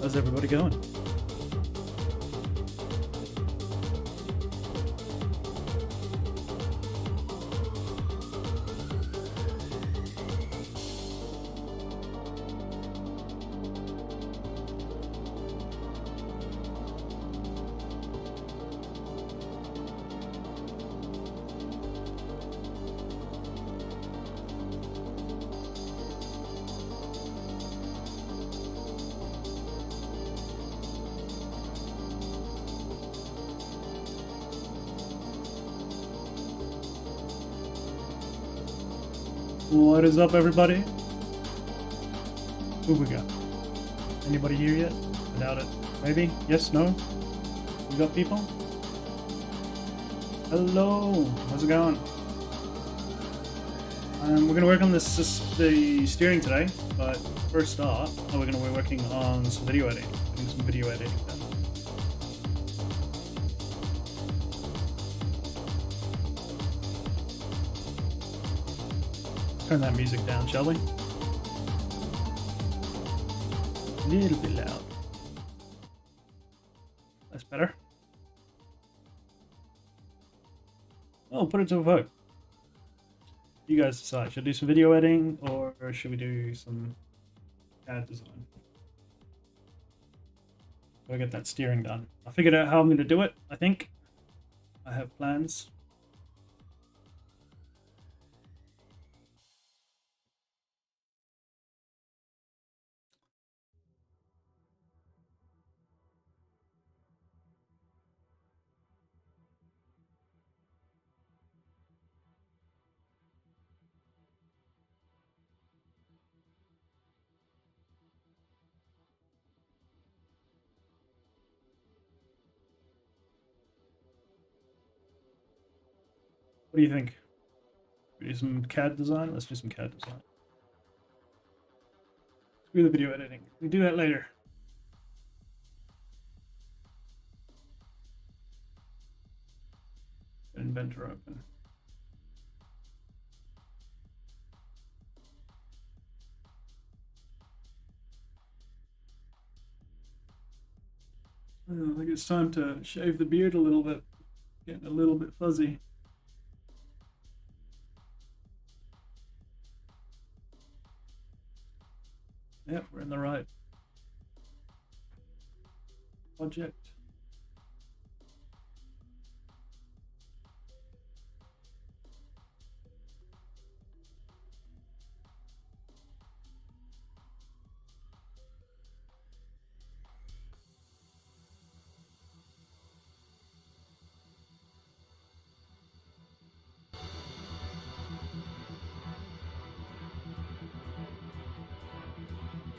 How's everybody going? What is up, everybody? Who we got? Anybody here yet? I doubt it. Maybe? Yes? No? We got people? Hello! How's it going? We're gonna work on the steering today, but first off, we're gonna be working on some video editing. Doing some video editing done. Turn that music down, shall we? A little bit loud. That's better. Oh, put it to a vote. You guys decide. Should I do some video editing or should we do some CAD design? Go get that steering done. I figured out how I'm going to do it, I think. I have plans. What do you think? We do some CAD design? Let's do some CAD design. Screw the video editing. We do that later. Inventor open. I think it's time to shave the beard a little bit. Getting a little bit fuzzy. Yep, we're in the right project.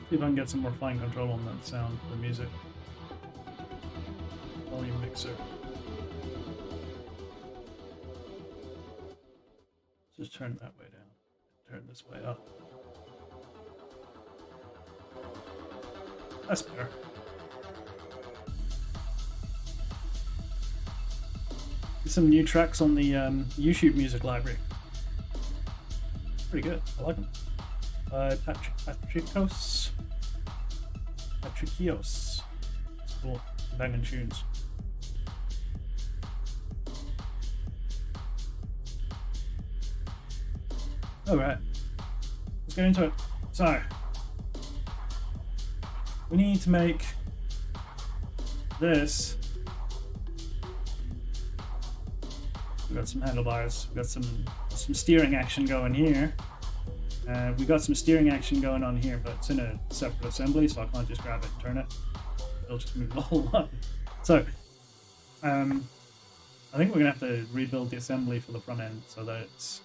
See if I can get some more fine control on that sound for the music. Volume mixer. Just turn that way down. Turn this way up. That's better. Some new tracks on the YouTube music library. Pretty good. I like them. Patricios. It's cool. Banging tunes. Alright. Let's get into it. So, we need to make this. We've got some handlebars. We've got some steering action going here. We got some steering action going on here, but it's in a separate assembly, so I can't just grab it and turn it. It'll just move the whole lot. So, I think we're going to have to rebuild the assembly for the front end so that it's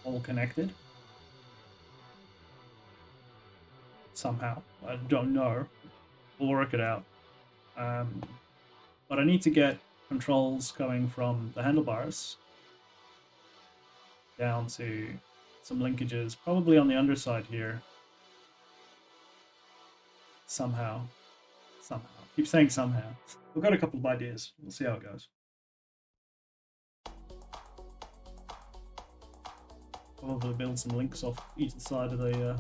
all connected. Somehow. I don't know. We'll work it out. But I need to get controls going from the handlebars down to some linkages, probably on the underside here. Somehow. Keep saying somehow. We've got a couple of ideas. We'll see how it goes. Probably build some links off each side of the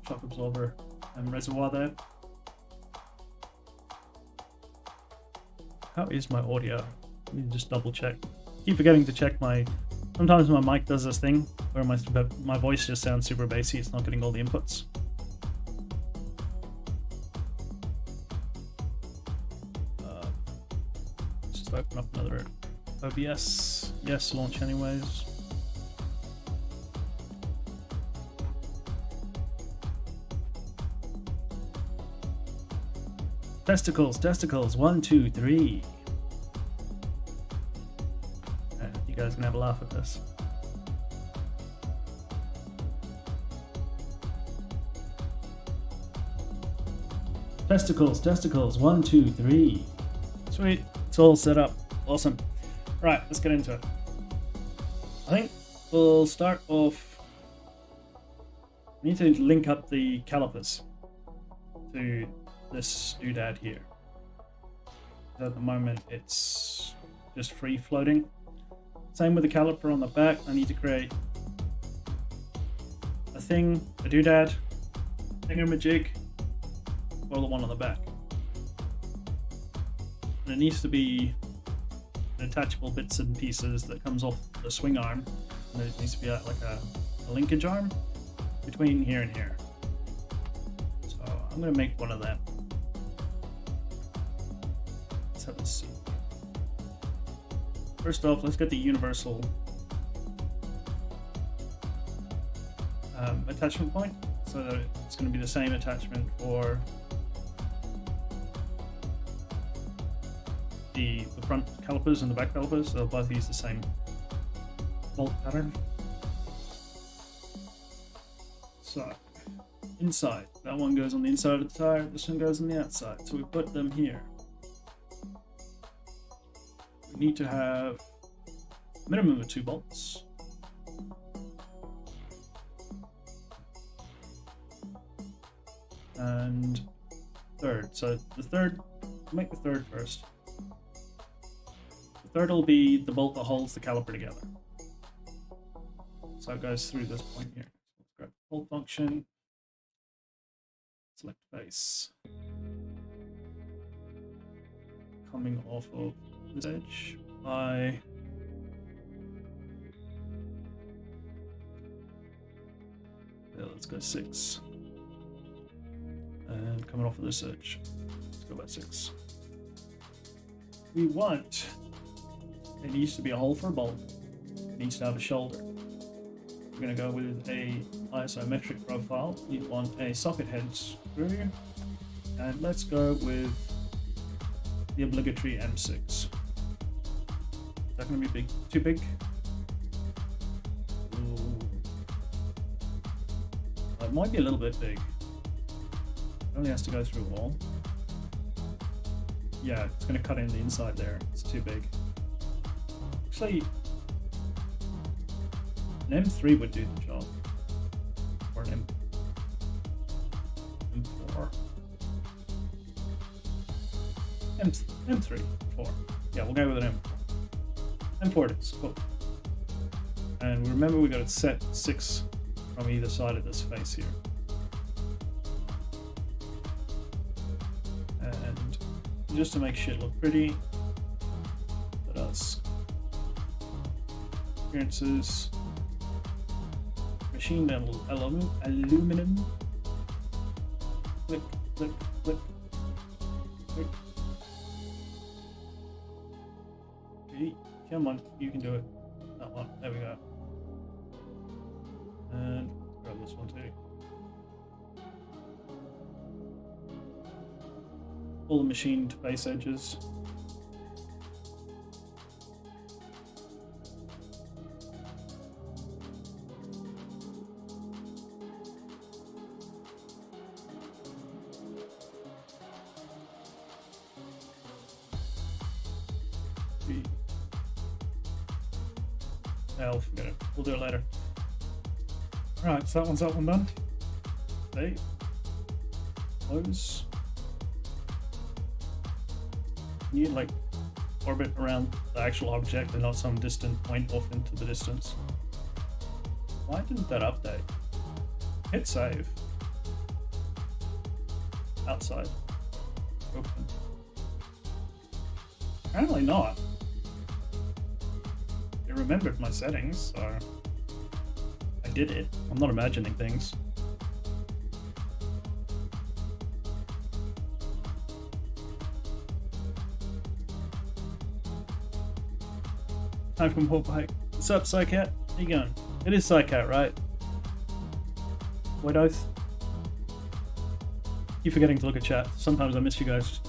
shock absorber and reservoir there. How is my audio? Let me just double check. Keep forgetting to check my. Sometimes my mic does this thing where my voice just sounds super bassy. It's not getting all the inputs. Let's just open up another OBS. Yes, launch anyways. Testicles. 1, 2, 3. You guys can have a laugh at this. Testicles. 1, 2, 3. Sweet. It's all set up. Awesome. Right, let's get into it. I think we'll start off. We need to link up the calipers to this doodad here. At the moment it's just free floating. Same with the caliper on the back. I need to create a thing, a doodad, thingamajig, or the one on the back. And it needs to be an attachable bits and pieces that comes off the swing arm. And it needs to be like a linkage arm between here and here. So I'm going to make one of them. Let's see. First off, let's get the universal attachment point, so that it's going to be the same attachment for the front calipers and the back calipers. They'll both use the same bolt pattern. So inside, that one goes on the inside of the tire, this one goes on the outside. So we put them here. We need to have a minimum of 2 bolts. And third. So the third, make the third first. The third will be the bolt that holds the caliper together. So it goes through this point here. Let's grab the bolt function. Select face. Coming off of this edge by let's go 6, and coming off of this edge, let's go by 6. We want, it needs to be a hole for a bolt, it needs to have a shoulder. We're going to go with a isometric profile. We want a socket head screw, and let's go with the obligatory M6. Is that going to be big? Too big? Ooh. It might be a little bit big. It only has to go through a wall. Yeah, it's going to cut in the inside there. It's too big. Actually, an M3 would do the job. Or an M4. M3, 4. Yeah, we'll go with an M4. M4 it is, cool. And remember we got to set 6 from either side of this face here. And just to make shit look pretty, let us appearances, machined aluminum, click, click, click, click. Okay, come on, you can do it. That one, there we go. And grab this one too. All the machined face edges. I'll forget it. We'll do it later. Alright, so that one done. Save. Close. You need like orbit around the actual object and not some distant point off into the distance. Why didn't that update? Hit save. Outside. Open. Apparently not. It remembered my settings, so I did it. I'm not imagining things. Time from Hawk Hike. What's up, Psycat? How you going? It is Psycat, right? White Oath. Keep forgetting to look at chat. Sometimes I miss you guys'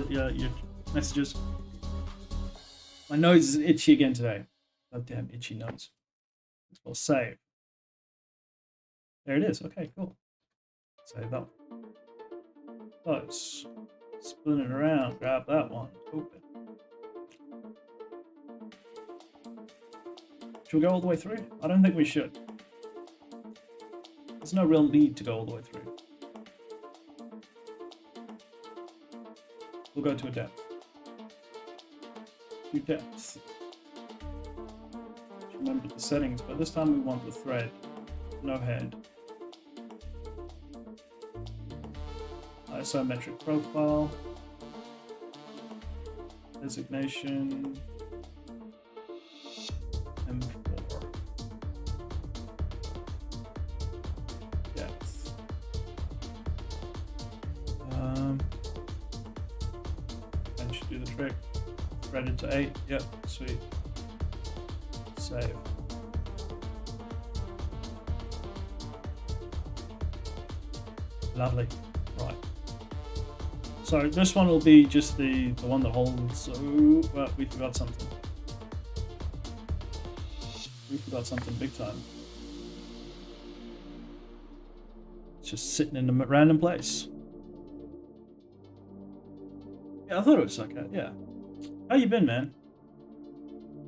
your messages. My nose is itchy again today. Goddamn itchy nose. We'll save. There it is. Okay, cool. Save that one. Close. Spin it around. Grab that one. Open. Should we go all the way through? I don't think we should. There's no real need to go all the way through. We'll go to a depth. 2 depths. Remember the settings, but this time we want the thread. No head. Isometric profile. Designation. M4. Depth. And should do the trick. Threaded to 8. Yep, sweet. Save. Lovely. Right. So this one will be just the one that holds. Oh, well, we forgot something. We forgot something big time. It's just sitting in a random place. Yeah, I thought it was like that. Yeah. How you been, man?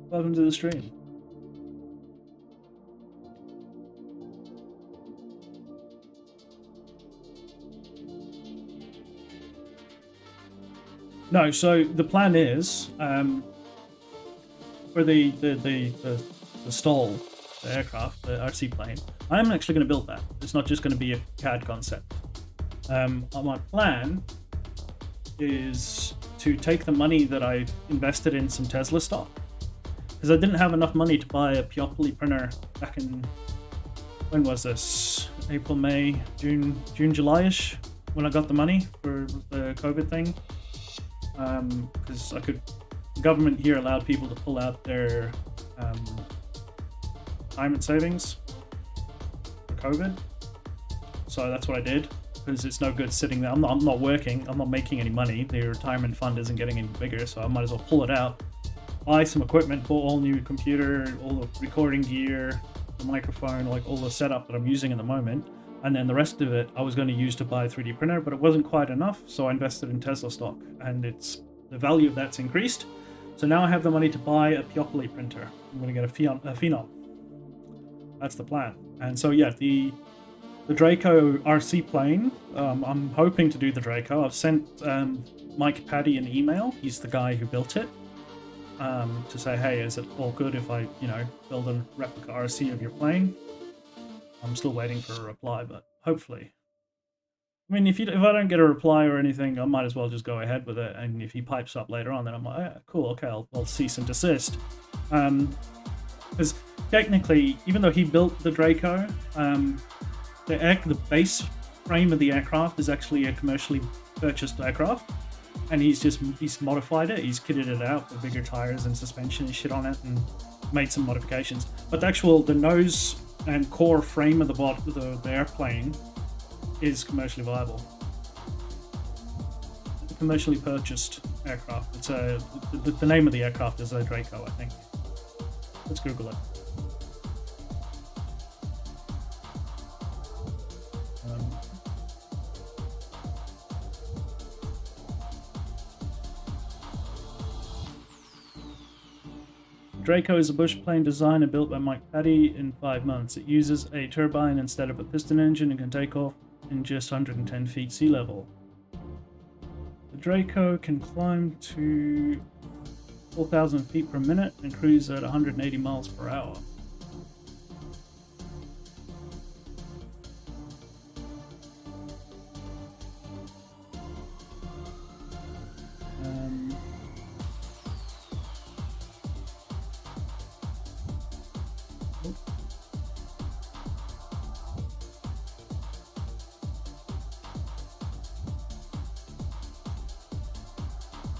Welcome to the stream. No, so the plan is for the stall, the aircraft, the RC plane. I'm actually going to build that. It's not just going to be a CAD concept. My plan is to take the money that I invested in some Tesla stock, because I didn't have enough money to buy a Piopoly printer back in, when was this? April, May, June, July-ish, when I got the money for the COVID thing. Because the government here allowed people to pull out their retirement savings for COVID. So that's what I did, because it's no good sitting there. I'm not working. I'm not making any money. The retirement fund isn't getting any bigger, so I might as well pull it out, buy some equipment, bought all new computer, all the recording gear, the microphone, like all the setup that I'm using at the moment. And then the rest of it I was going to use to buy a 3D printer, but it wasn't quite enough, so I invested in Tesla stock, and the value of that's increased. So now I have the money to buy a Piopoly printer. I'm going to get a Phenom. That's the plan. And so yeah, the Draco RC plane, I'm hoping to do the Draco. I've sent Mike Paddy an email. He's the guy who built it, to say, hey, is it all good if I, build a replica RC of your plane? I'm still waiting for a reply, but hopefully. I mean, if I don't get a reply or anything, I might as well just go ahead with it. And if he pipes up later on, then I'm like, yeah, cool, okay, I'll cease and desist. Because technically, even though he built the Draco, the base frame of the aircraft is actually a commercially purchased aircraft, and he's modified it. He's kitted it out with bigger tires and suspension and shit on it, and made some modifications. But the nose and core frame of the airplane is commercially viable. The commercially purchased aircraft. It's the name of the aircraft is a Draco, I think. Let's Google it. Draco is a bush plane designed and built by Mike Paddy in 5 months. It uses a turbine instead of a piston engine and can take off in just 110 feet sea level. The Draco can climb to 4,000 feet per minute and cruise at 180 miles per hour.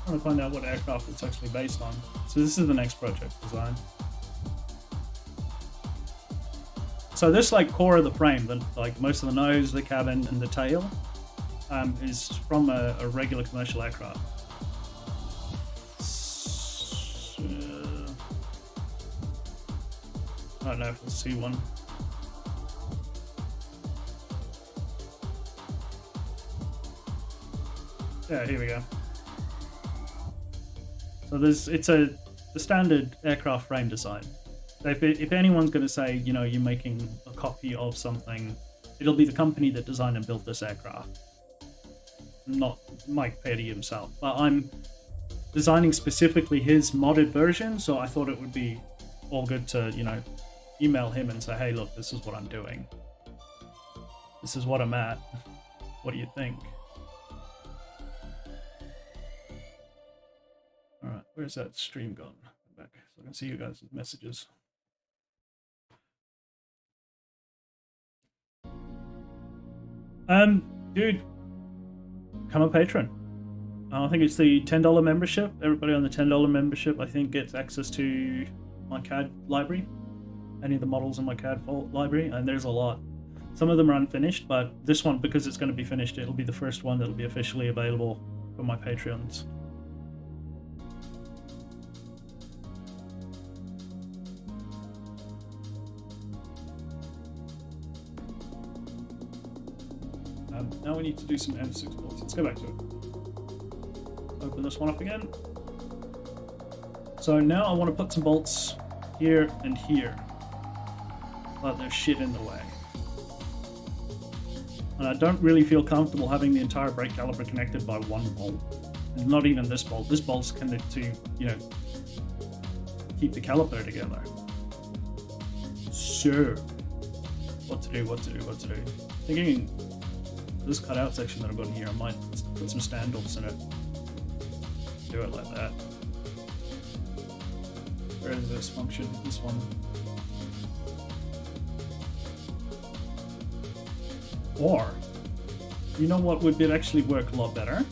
trying to find out what aircraft it's actually based on. So this is the next project design. So this like core of the frame, like most of the nose, the cabin, and the tail, is from a regular commercial aircraft. So, I don't know if we'll see one. Yeah, here we go. So it's the standard aircraft frame design. So if anyone's going to say, you know, you're making a copy of something, it'll be the company that designed and built this aircraft, not Mike Petty himself. But I'm designing specifically his modded version, so I thought it would be all good to, you know, email him and say, hey, look, this is what I'm doing. This is what I'm at. What do you think? All right, where's that stream gone? Back so I can see you guys' messages. Dude, become a patron. I think it's the $10 membership. Everybody on the $10 membership, I think, gets access to my CAD library, any of the models in my CAD library, and there's a lot. Some of them are unfinished, but this one, because it's going to be finished, it'll be the first one that'll be officially available for my Patreons. Now we need to do some M6 bolts. Let's go back to it. Open this one up again. So now I want to put some bolts here and here, but there's shit in the way. And I don't really feel comfortable having the entire brake caliper connected by one bolt. And not even this bolt. This bolt's connected to, you know, keep the caliper together. So, what to do? Thinking this cutout section that I've got in here, I might put some standoffs in it. Do it like that. Where is this function? This one. Or, you know what would actually work a lot better?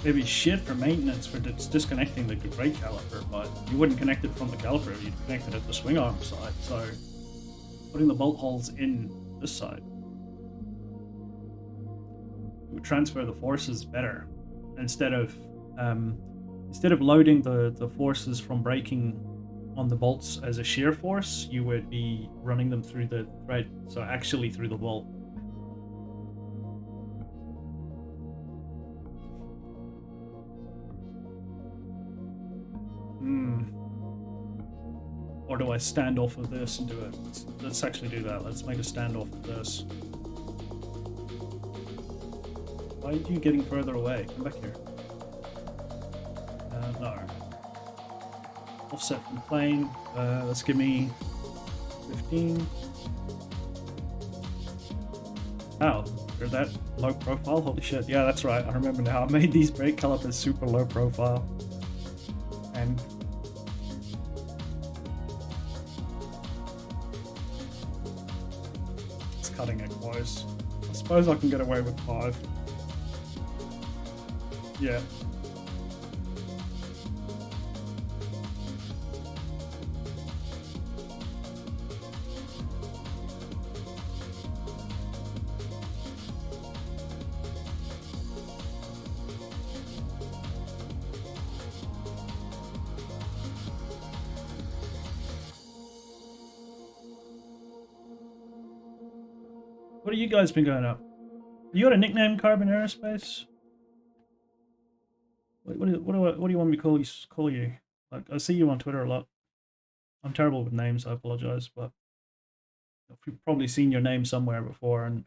It'd be shit for maintenance for disconnecting the brake caliper, but you wouldn't connect it from the caliper, you'd connect it at the swing arm side. So, putting the bolt holes in this side would transfer the forces better. Instead of loading the forces from braking on the bolts as a shear force, you would be running them through the thread, so actually through the bolt. Or do I stand off of this and do it? Let's actually do that. Let's make a standoff of this. Why are you getting further away? Come back here. No. Offset from plane. Let's give me 15. Wow, they're that low profile? Holy shit. Yeah, that's right. I remember now. I made these brake calipers super low profile. And it's cutting it close. I suppose I can get away with 5. Yeah. What have you guys been going up? You got a nickname, Carbon Aerospace? What do you want me to call you? Like, I see you on Twitter a lot. I'm terrible with names, I apologize, but you've probably seen your name somewhere before and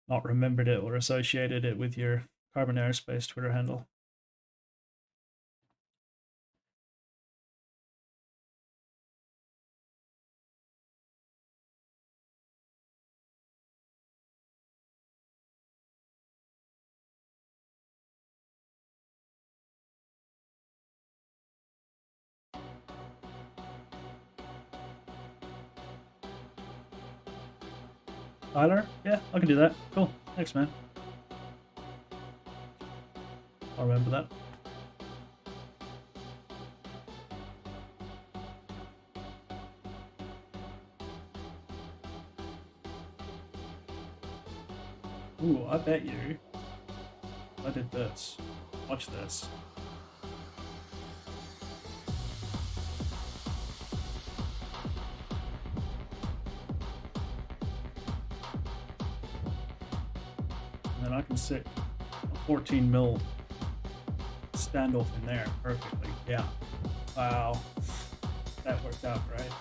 not remembered it or associated it with your Carbon Aerospace Twitter handle. Tyler? Yeah, I can do that. Cool. Thanks, man. I remember that. Ooh, I bet you I did this. Watch this. And then I can sit a 14 mil standoff in there perfectly. Yeah. Wow. That worked out, right?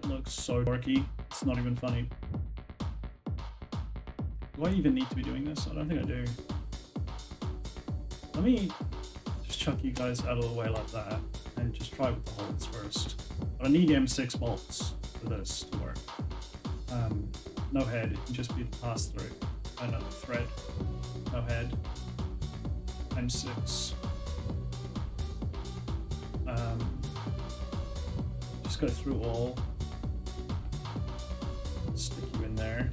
Looks so dorky, it's not even funny. Do I even need to be doing this? I don't think I do. Let me just chuck you guys out of the way like that and just try with the holds first. But I need M6 bolts for this to work. No head, it can just be the pass through. Another thread, no head, M6. Just go through all. Stick you in there.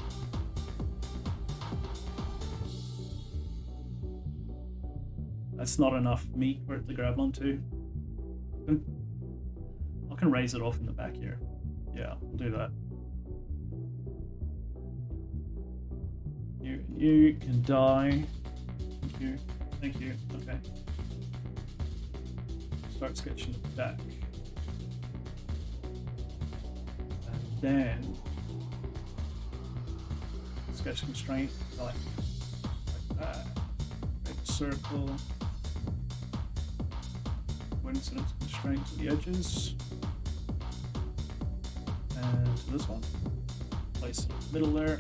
That's not enough meat for it to grab onto. I can raise it off in the back here. Yeah, we'll do that. You can die. Thank you. Thank you. Okay. Start sketching the back. And then sketch constraint like that. Make a circle. Coincidence constraint to the edges. And to this one. Place it in the middle there.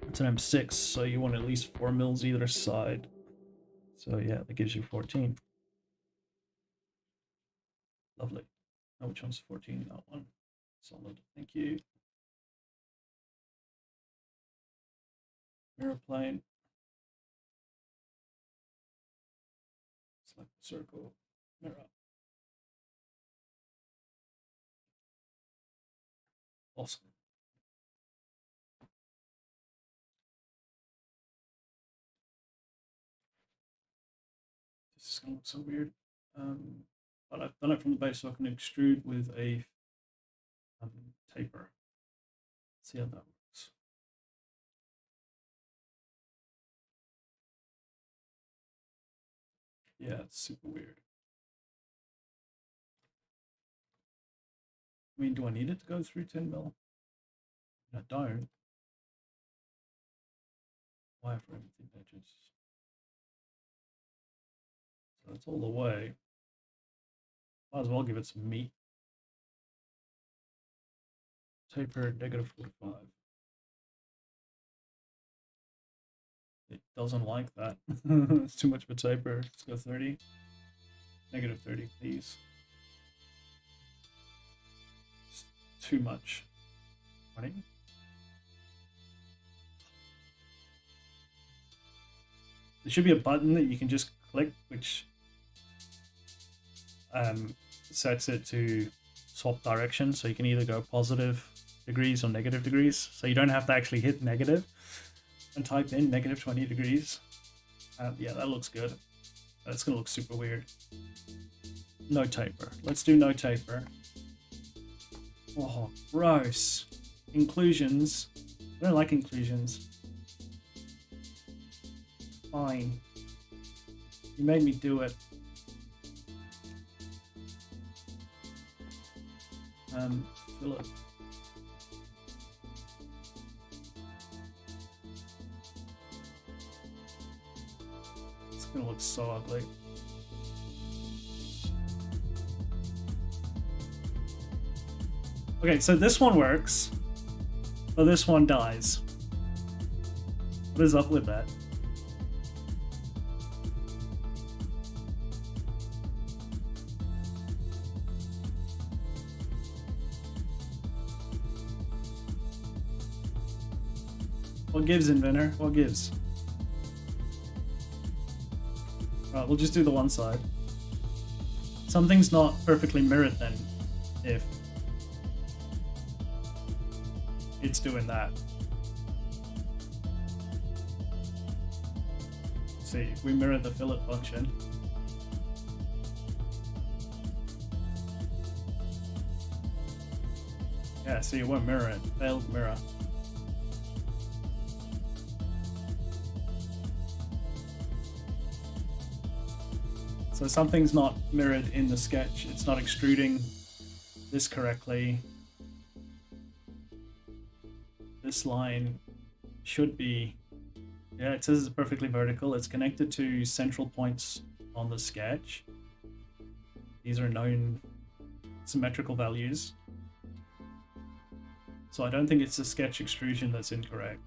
It's an M6, so you want at least 4 mils either side. So yeah, that gives you 14. Lovely. Oh, which one's 14? That one. Solid. Thank you. Mirror plane. Select the circle. Mirror. Awesome. This is going to look so weird. But I've done it from the base, so I can extrude with a taper. See how that works. Yeah, it's super weird. I mean, do I need it to go through 10 mil? I don't. Why for everything edges? So that's all the way. Might as well give it some meat. Taper -45. It doesn't like that. It's too much of a taper. Let's go 30. -30, please. It's too much. 20. There should be a button that you can just click, which sets it to swap direction, so you can either go positive degrees or negative degrees, so you don't have to actually hit negative and type in -20 degrees. Yeah, that looks good. That's gonna look super weird. No taper. Let's do no taper. Oh, gross. Inclusions. I don't like inclusions. Fine. You made me do it. fillet. It's gonna look so ugly. Okay, so this one works, but this one dies. What is up with that? What gives, inventor? What gives? Right, we'll just do the one side. Something's not perfectly mirrored then, if it's doing that. See, if we mirror the fillet function. Yeah, see, it won't mirror it. Failed mirror. So something's not mirrored in the sketch. It's not extruding this correctly. This line should be, yeah, it says it's perfectly vertical. It's connected to central points on the sketch. These are known symmetrical values. So I don't think it's the sketch extrusion that's incorrect.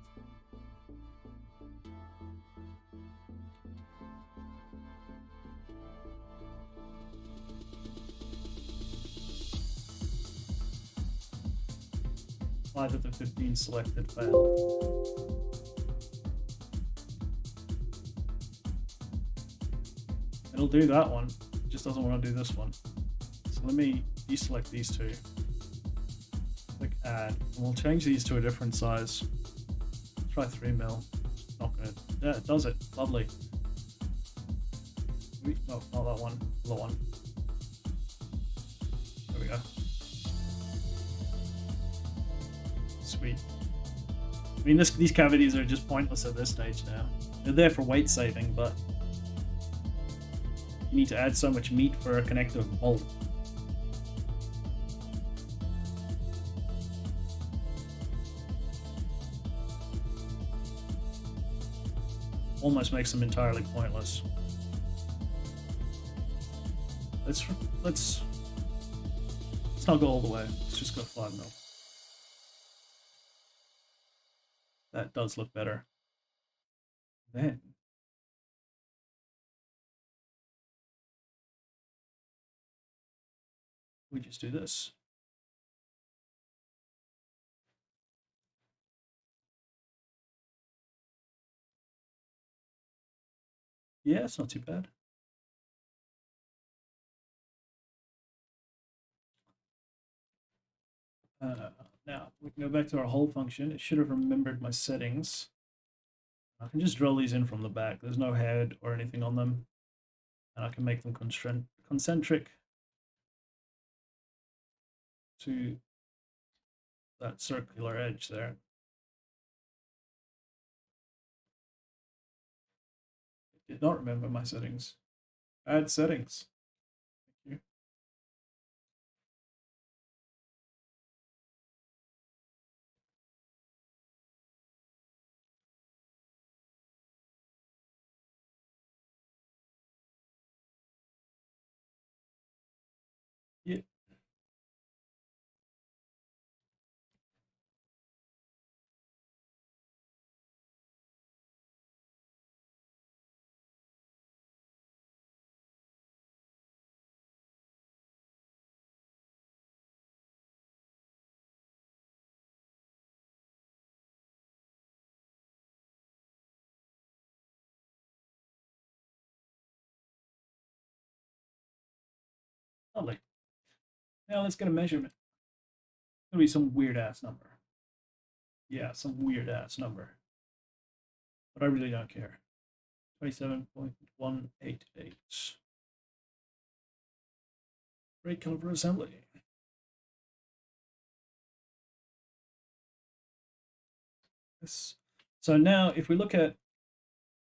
Five of the 15 selected failed. It'll do that one, it just doesn't want to do this one. So let me deselect these two. Click add, and we'll change these to a different size. Try 3 mil. Not good. Yeah, it does it. Lovely. No, not that one. The one. There we go. Sweet. I mean, these cavities are just pointless at this stage now. They're there for weight saving, but you need to add so much meat for a connective bolt. Almost makes them entirely pointless. Let's not go all the way. Let's just go 5 mil. That does look better. Then we just do this. Yeah, it's not too bad. Now we can go back to our hole function. It should have remembered my settings. I can just drill these in from the back. There's no head or anything on them. And I can make them concentric to that circular edge there. I did not remember my settings. Add settings. Thank you. Yeah. Lovely. Now let's get a measurement. It's gonna be some weird ass number. Yeah, some weird ass number. But I really don't care. 27.188. Great caliper assembly. Yes. So now if we look at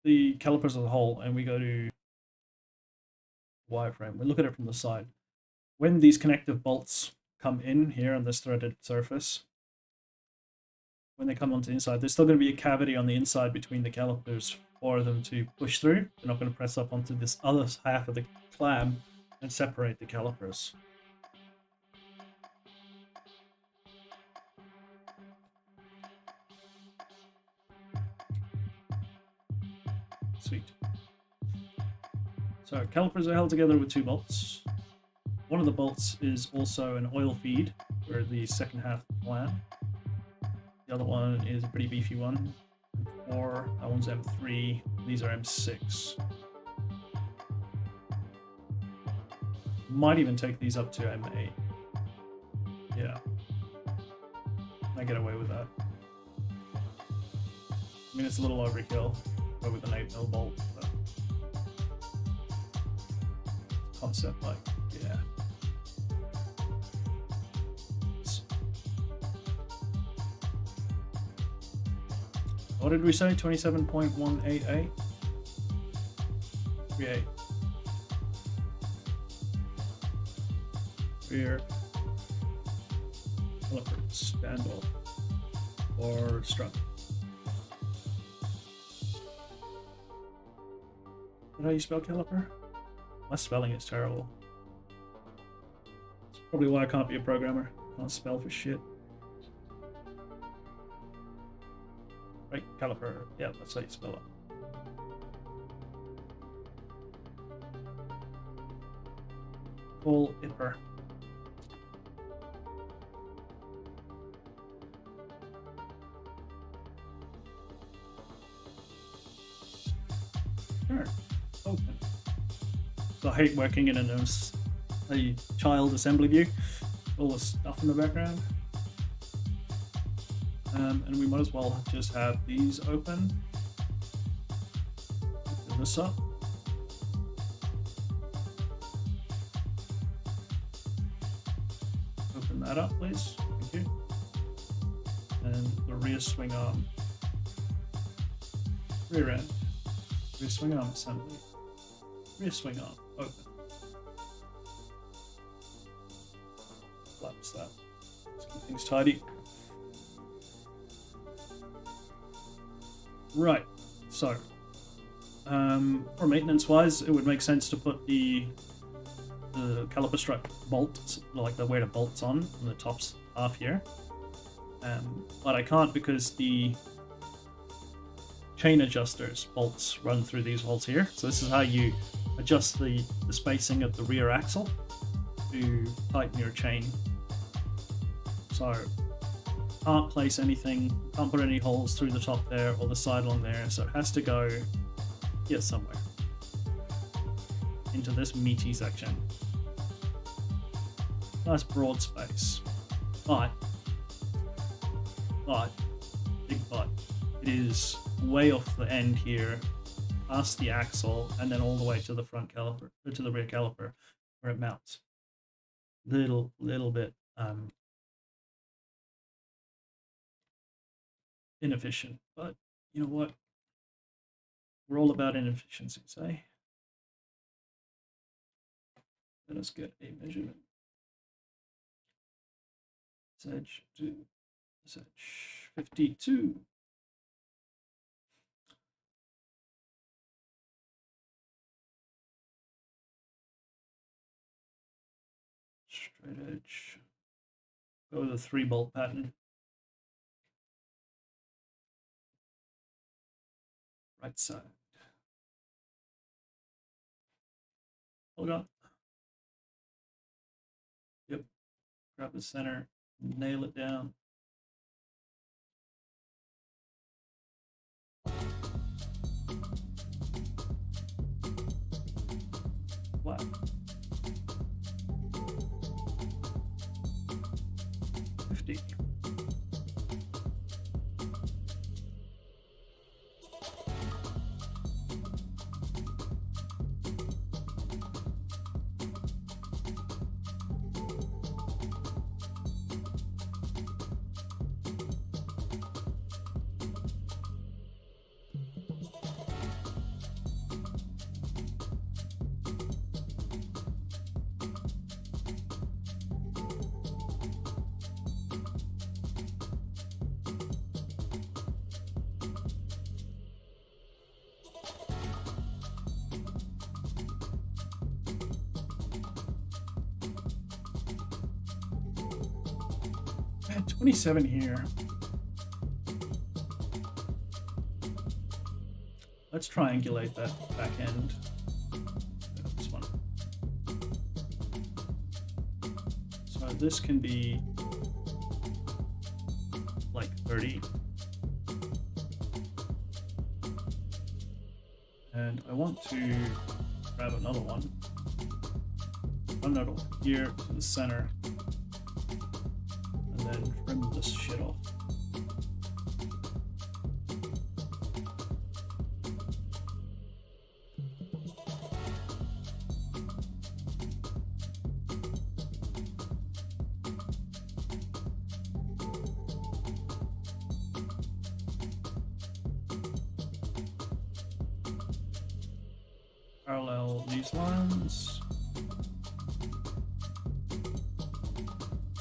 the calipers as a whole and we go to wireframe, we look at it from the side. When these connective bolts come in here on this threaded surface, when they come onto the inside, there's still going to be a cavity on the inside between the calipers for them to push through. They're not going to press up onto this other half of the clamp and separate the calipers. Sweet. So calipers are held together with 2 bolts. One of the bolts is also an oil feed for the second half of the clamp. The other one is a pretty beefy one. M4, that one's M3, these are M6. Might even take these up to M8. Yeah. I get away with that. I mean, it's a little overkill, go with an 8mm bolt, but concept, like, yeah. What did we say? 27.188? 38. Rear caliper spandrel or strut. Is that how you spell caliper? My spelling is terrible. It's probably why I can't be a programmer. Can't spell for shit. Right, caliper. Yeah, that's how you spell it. Full ipper. Sure. Open. So I hate working in a child assembly view. All the stuff in the background. And we might as well just have these open. Open this up. Open that up, please. Thank you. And the rear swing arm. Rear end. Rear swing arm assembly. Rear swing arm. Open. Collapse that. Let's keep things tidy. Right, so for maintenance-wise, it would make sense to put the caliper strut bolts, like where the bolts on the top half here, but I can't because the chain adjusters bolts run through these holes here. So this is how you adjust the spacing of the rear axle to tighten your chain. So can't place anything, can't put any holes through the top there or the side along there, so it has to go here somewhere into this meaty section. Nice broad space, but big but, it is way off the end here, past the axle, and then all the way to the front caliper, or to the rear caliper, where it mounts. Little bit inefficient, but you know what? We're all about inefficiencies, eh? Let us get a measurement. This edge to this edge 52. Straight edge. Go with a 3-bolt pattern. Right side. Hold on. Yep. Grab the center, nail it down. Flat. 27 here. Let's triangulate that back end. This one. So this can be like 30. And I want to grab another one. Another one here to the center. And then trim this shit off. Parallel these lines.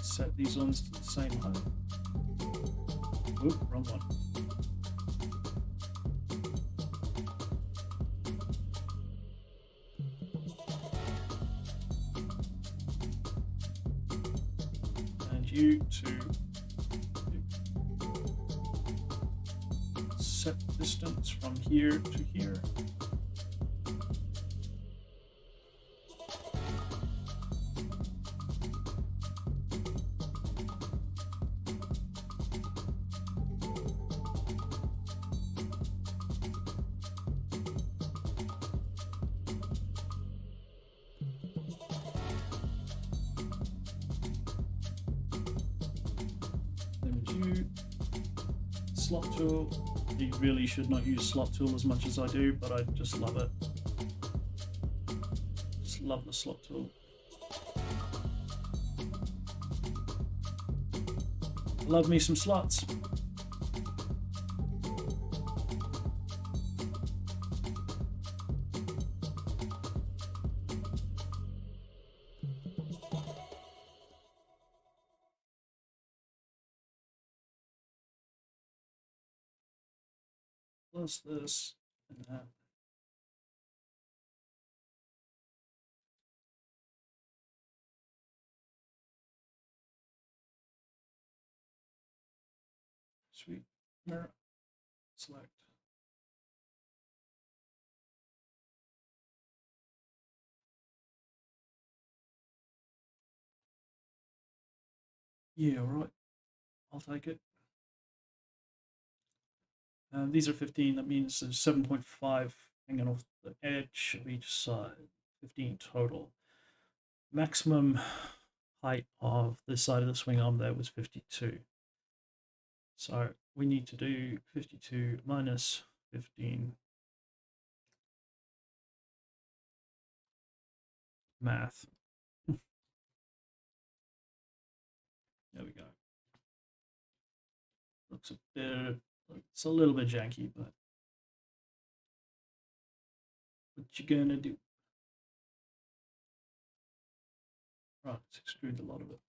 Set these ones to the same height. Oop, wrong one. And you to set distance from here to here. Slot tool. You really should not use slot tool as much as I do, but I just love it. Just love the slot tool. Love me some slots. Plus this and that. Sweet. Mirror. Select. Yeah, right. I'll take it. These are 15, that means there's 7.5 hanging off the edge of each side. 15 total. Maximum height of this side of the swing arm there was 52. So we need to do 52 minus 15. Math. There we go. Looks a bit, it's a little bit janky, but what you gonna do? Right, let's extrude a lot of it.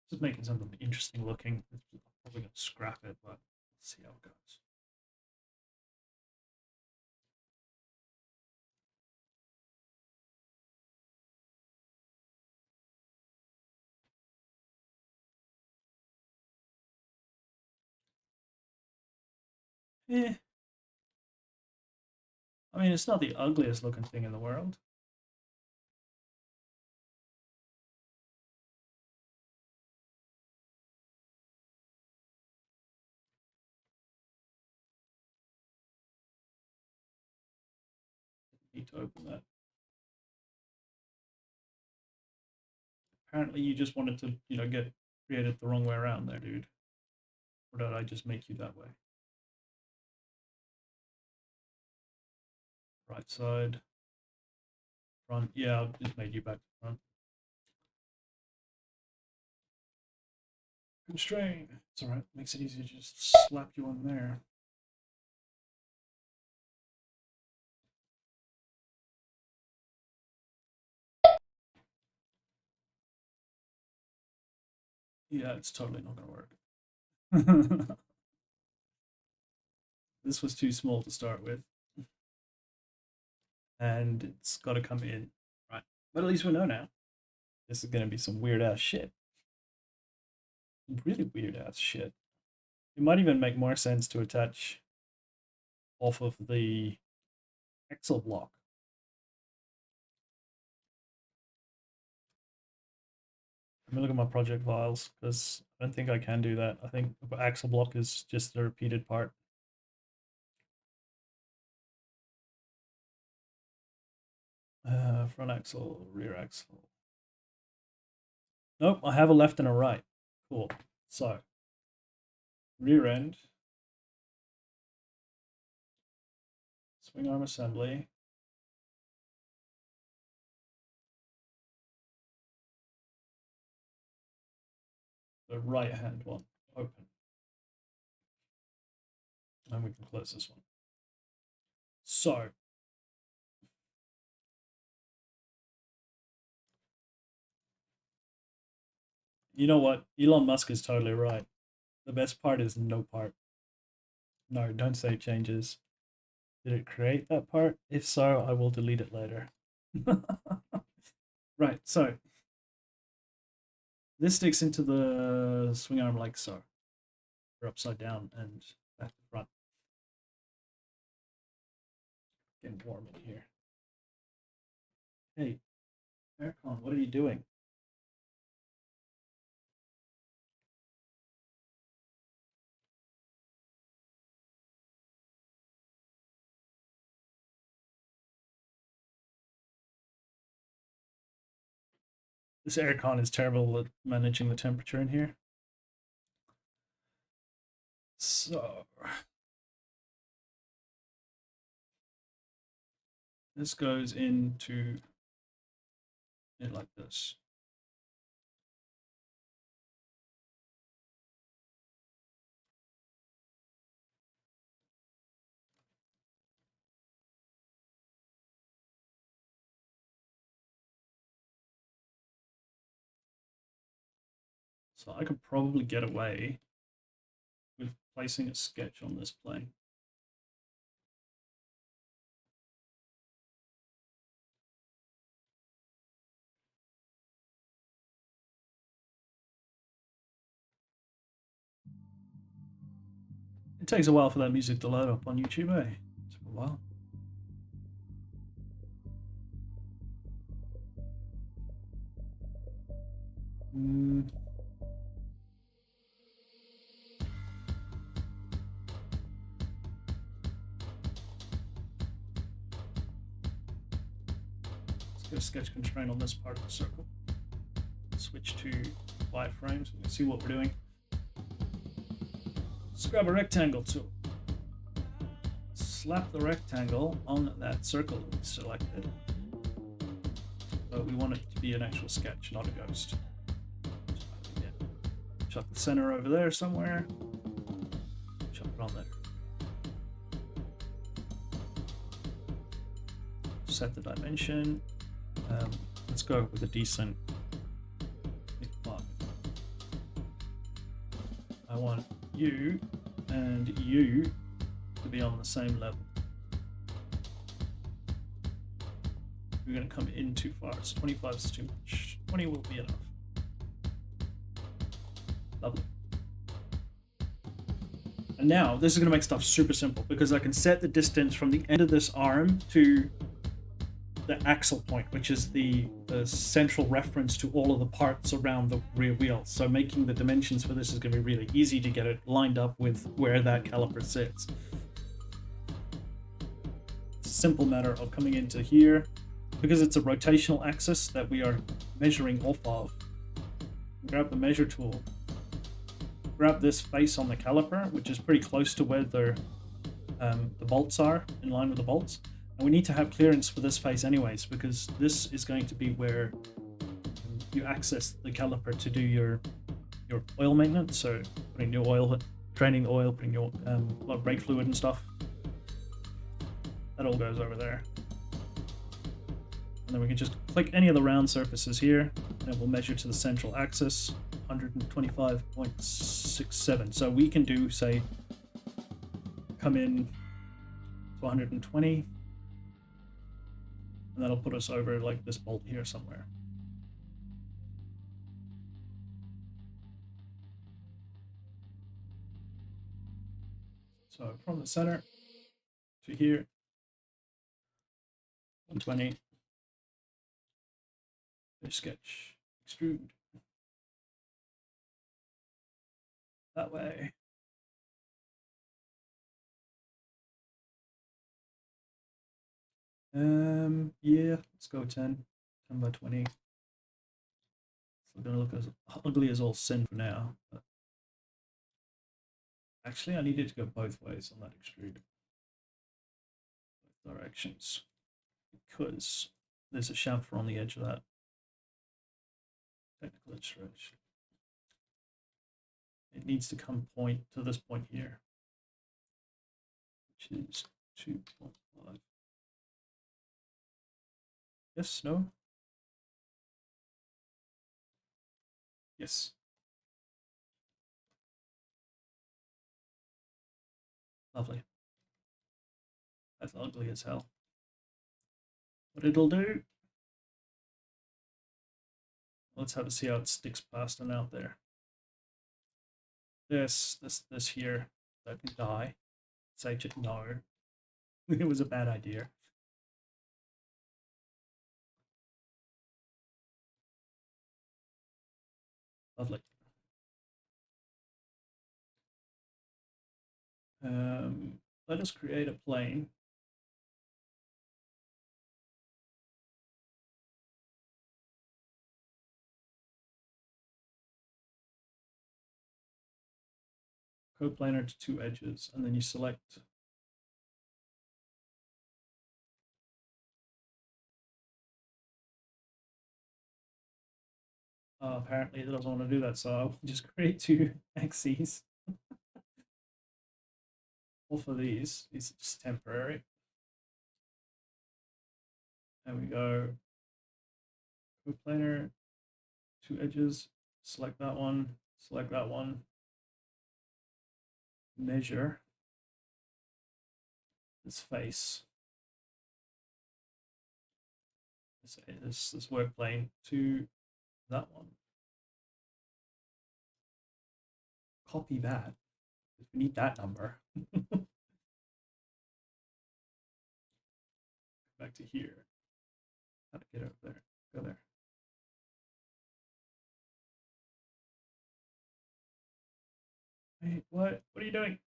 Just making something interesting looking. I'm probably gonna scrap it, but let's see how it goes. Eh. I mean, it's not the ugliest looking thing in the world. Need to open that. Apparently you just wanted to, get created the wrong way around there, dude. Or did I just make you that way? Right side. Front. Yeah, I've just made you back to front. Constrain. It's alright. Makes it easier to just slap you on there. Yeah, it's totally not going to work. This was too small to start with. and it's got to come in, right? But at least we know now. This is going to be some weird ass shit. Really weird ass shit. It might even make more sense to attach off of the axle block. Let me look at my project files, because I don't think I can do that. I think the axle block is just the repeated part. Front axle, rear axle. Nope, I have a left and a right. Cool. So, rear end, swing arm assembly. The right hand one, open. And we can close this one. So, you know what? Elon Musk is totally right. The best part is no part. No, don't save changes. Did it create that part? If so, I will delete it later. Right, so this sticks into the swing arm like so. Or upside down and back to front. Getting warm in here. Hey, aircon, what are you doing? This aircon is terrible at managing the temperature in here. So this goes into it like this. So I could probably get away with placing a sketch on this plane. It takes a while for that music to load up on YouTube, eh? It took a while. Let's get a sketch constraint on this part of the circle. Switch to wireframes. We can see what we're doing. Let's grab a rectangle tool. Slap the rectangle on that circle that we selected. But we want it to be an actual sketch, not a ghost. Chuck the center over there somewhere. Chuck it on there. Set the dimension. Let's go with a decent. I want you and you to be on the same level. We're going to come in too far. So 25 is too much. 20 will be enough. Lovely. And now this is going to make stuff super simple because I can set the distance from the end of this arm to the axle point, which is the central reference to all of the parts around the rear wheel. So making the dimensions for this is going to be really easy to get it lined up with where that caliper sits. It's a simple matter of coming into here, because it's a rotational axis that we are measuring off of. Grab the measure tool, grab this face on the caliper, which is pretty close to where the bolts are, in line with the bolts. And we need to have clearance for this face anyways, because this is going to be where you access the caliper to do your oil maintenance. So putting new oil, draining the oil, putting your brake fluid and stuff. That all goes over there. And then we can just click any of the round surfaces here, and it will measure to the central axis, 125.67. So we can do, say, come in to 120. And that'll put us over like this bolt here somewhere. So from the center to here, 120, fish sketch, extrude. That way. Yeah, let's go 10 by 20. It's gonna look as ugly as all sin for now. But actually, I needed to go both ways on that extrude. Both directions. Because there's a chamfer on the edge of that technical edge stretch. It needs to come point to this point here, which is 2.5. Yes, no? Yes. Lovely. That's ugly as hell. But it'll do. Let's have a see how it sticks past and out there. This here, that can die. Say just no. It was a bad idea. Lovely. Let us create a plane. Coplanar to two edges, and then you select apparently it doesn't want to do that, so I'll just create two axes. All for these are just temporary. And we go coplanar, two edges, select that one, measure this face, this work plane to that one. Copy that. We need that number. Back to here. How to get over there? Go there. Wait, what? What are you doing?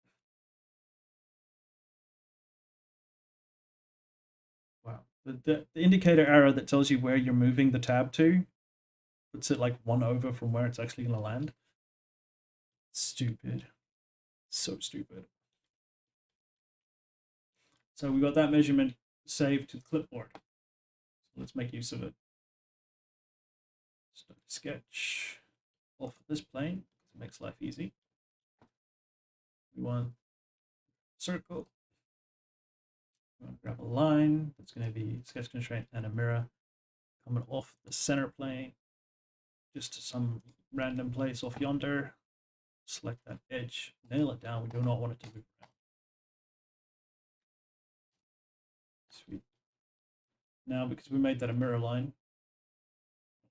Wow. The indicator arrow that tells you where you're moving the tab to puts it like one over from where it's actually going to land. Stupid. So stupid. So we got that measurement saved to the clipboard. So let's make use of it. Start to sketch off of this plane. It makes life easy. We want circle. We want to grab a line that's going to be sketch constraint and a mirror coming off the center plane just to some random place off yonder. Select that edge, nail it down. We do not want it to move around. Sweet. Now, because we made that a mirror line,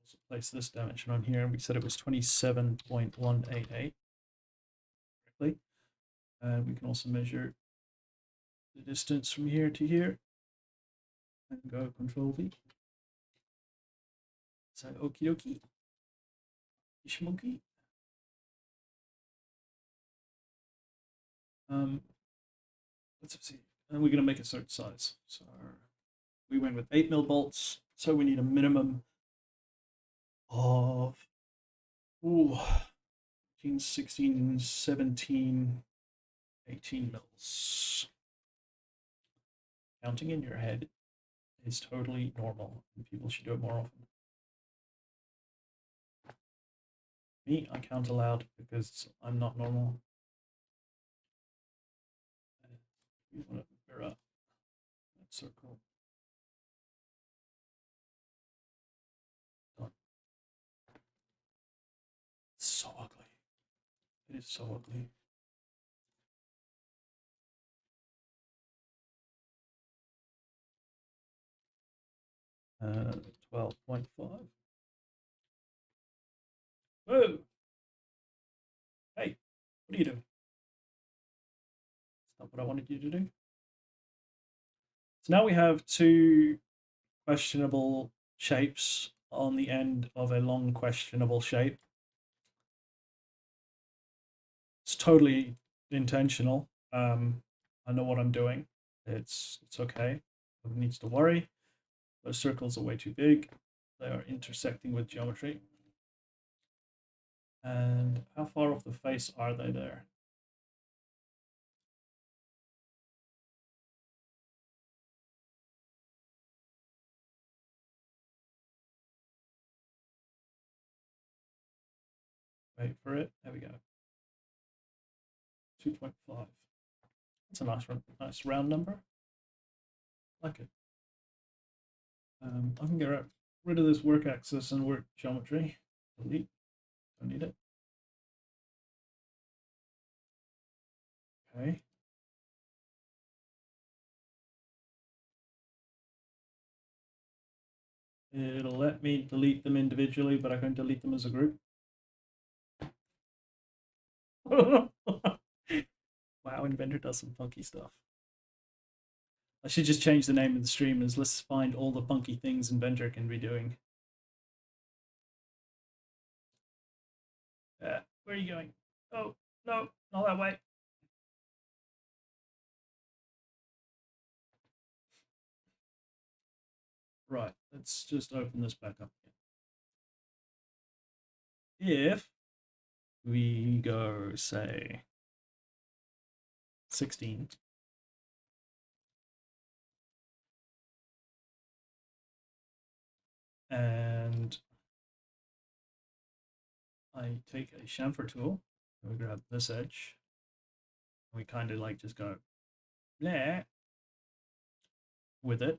let's place this dimension on here. We said it was 27.188 correctly. And we can also measure the distance from here to here and go Control V. So okie dokie, schmokey. Let's see, and we're going to make a certain size. So we went with 8mm bolts, so we need a minimum of 15, 16, 17, 18 mils. Counting in your head is totally normal, and people should do it more often. Me, I count aloud because I'm not normal. You want to mirror that circle. Done. It's so ugly. It is so ugly. 12.5. Whoa! Hey, what are you doing? That's not what I wanted you to do. So now we have two questionable shapes on the end of a long questionable shape. It's totally intentional. I know what I'm doing. It's okay. Nobody needs to worry. Those circles are way too big. They are intersecting with geometry. And how far off the face are they there? Wait for it. There we go. 2.5. That's a nice round number. I like it. I can get rid of this work axis and work geometry. Delete. Don't need it. Okay. It'll let me delete them individually, but I can delete them as a group. Wow, Inventor does some funky stuff. I should just change the name of the stream as let's find all the funky things Inventor can be doing. Where are you going? Oh, no, not that way. Right, let's just open this back up again. If we go, say, 16. And I take a chamfer tool, and we grab this edge, and we kind of like just go, bleh, with it.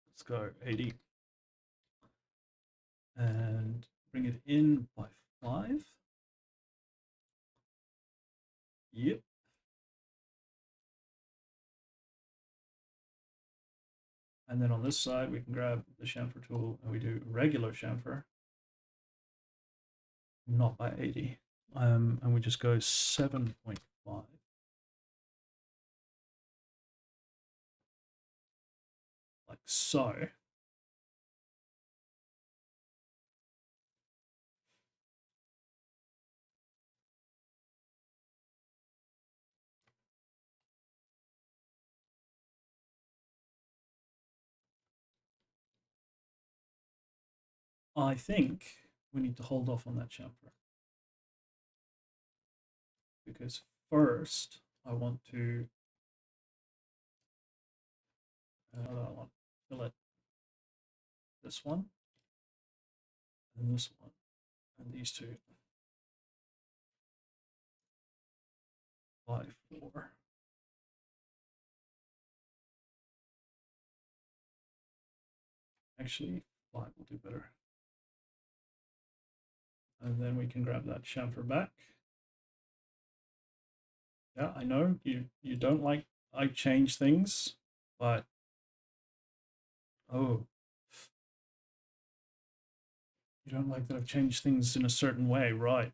Let's go 80. And bring it in by 5. Yep. And then on this side, we can grab the chamfer tool and we do regular chamfer, not by 80. And we just go 7.5. Like so. I think we need to hold off on that chamfer, because first I want to fillet this one and this one and these two. 5, 4. Actually, 5 will do better. And then we can grab that chamfer back. Yeah, I know you don't like I change things, but oh, you don't like that I've changed things in a certain way, right?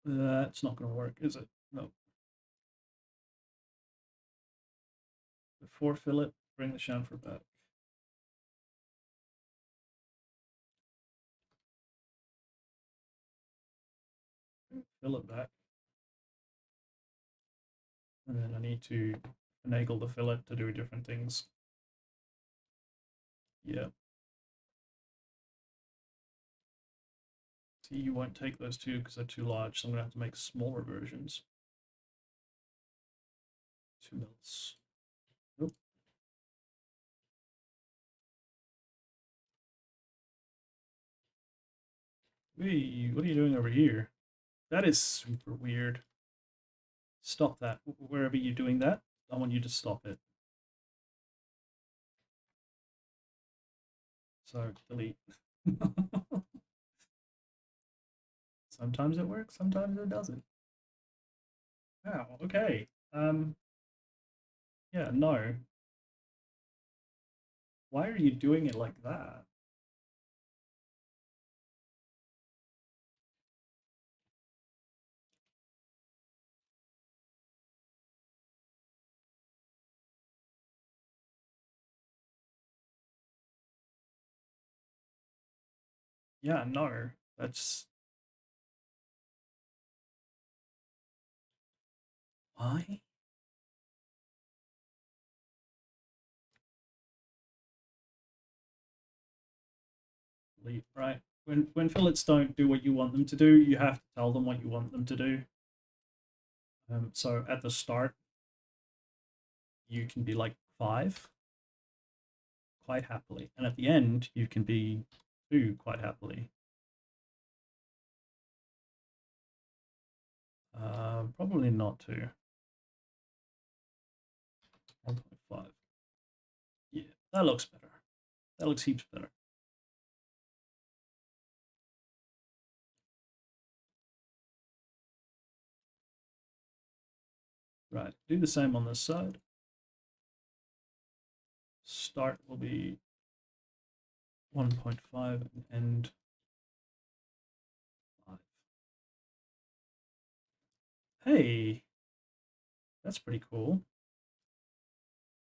That's not going to work, is it? No. Before fillet, bring the chamfer back. Fill it back. And then I need to finagle the fillet to do different things. Yeah. See, you won't take those two because they're too large, so I'm going to have to make smaller versions. 2 mils. Nope. Hey, what are you doing over here? That is super weird. Stop that. Wherever you're doing that, I want you to stop it. So delete. Sometimes it works, sometimes it doesn't. Wow, okay. Yeah, no. Why are you doing it like that? Yeah, no. That's why? Leave, right. When fillets don't do what you want them to do, you have to tell them what you want them to do. So at the start, you can be like 5 quite happily, and at the end, you can be 2 quite happily. Probably not 2. 1.5. Yeah, that looks better. That looks heaps better. Right, do the same on this side. Start will be 1.5 and end 5. Hey, that's pretty cool.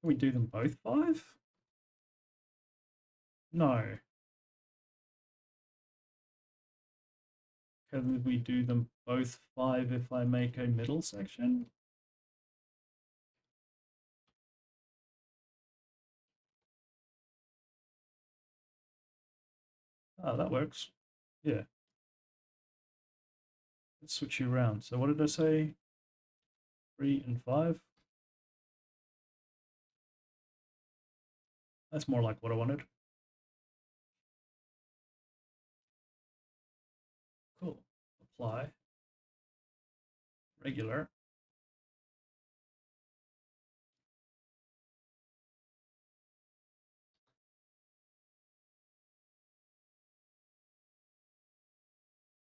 Can we do them both 5? No. Can we do them both 5 if I make a middle section? Oh, that works. Yeah. Let's switch you around. So what did I say? 3 and 5? That's more like what I wanted. Cool. Apply. Regular.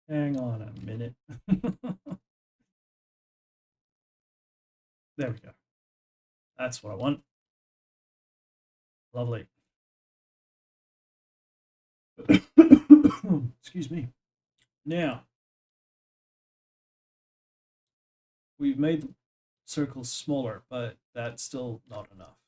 Hang on a minute. There we go. That's what I want. Lovely. Excuse me. Now, we've made the circles smaller, but that's still not enough.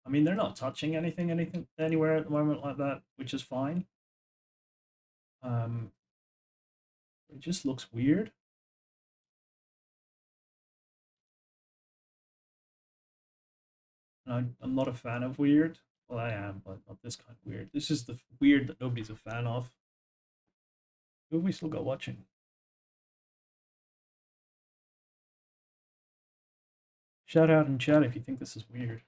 I mean, they're not touching anything anywhere at the moment like that, which is fine. It just looks weird. And I'm not a fan of weird. Well, I am, but not this kind of weird. This is the weird that nobody's a fan of. Who have we still got watching? Shout out in chat if you think this is weird.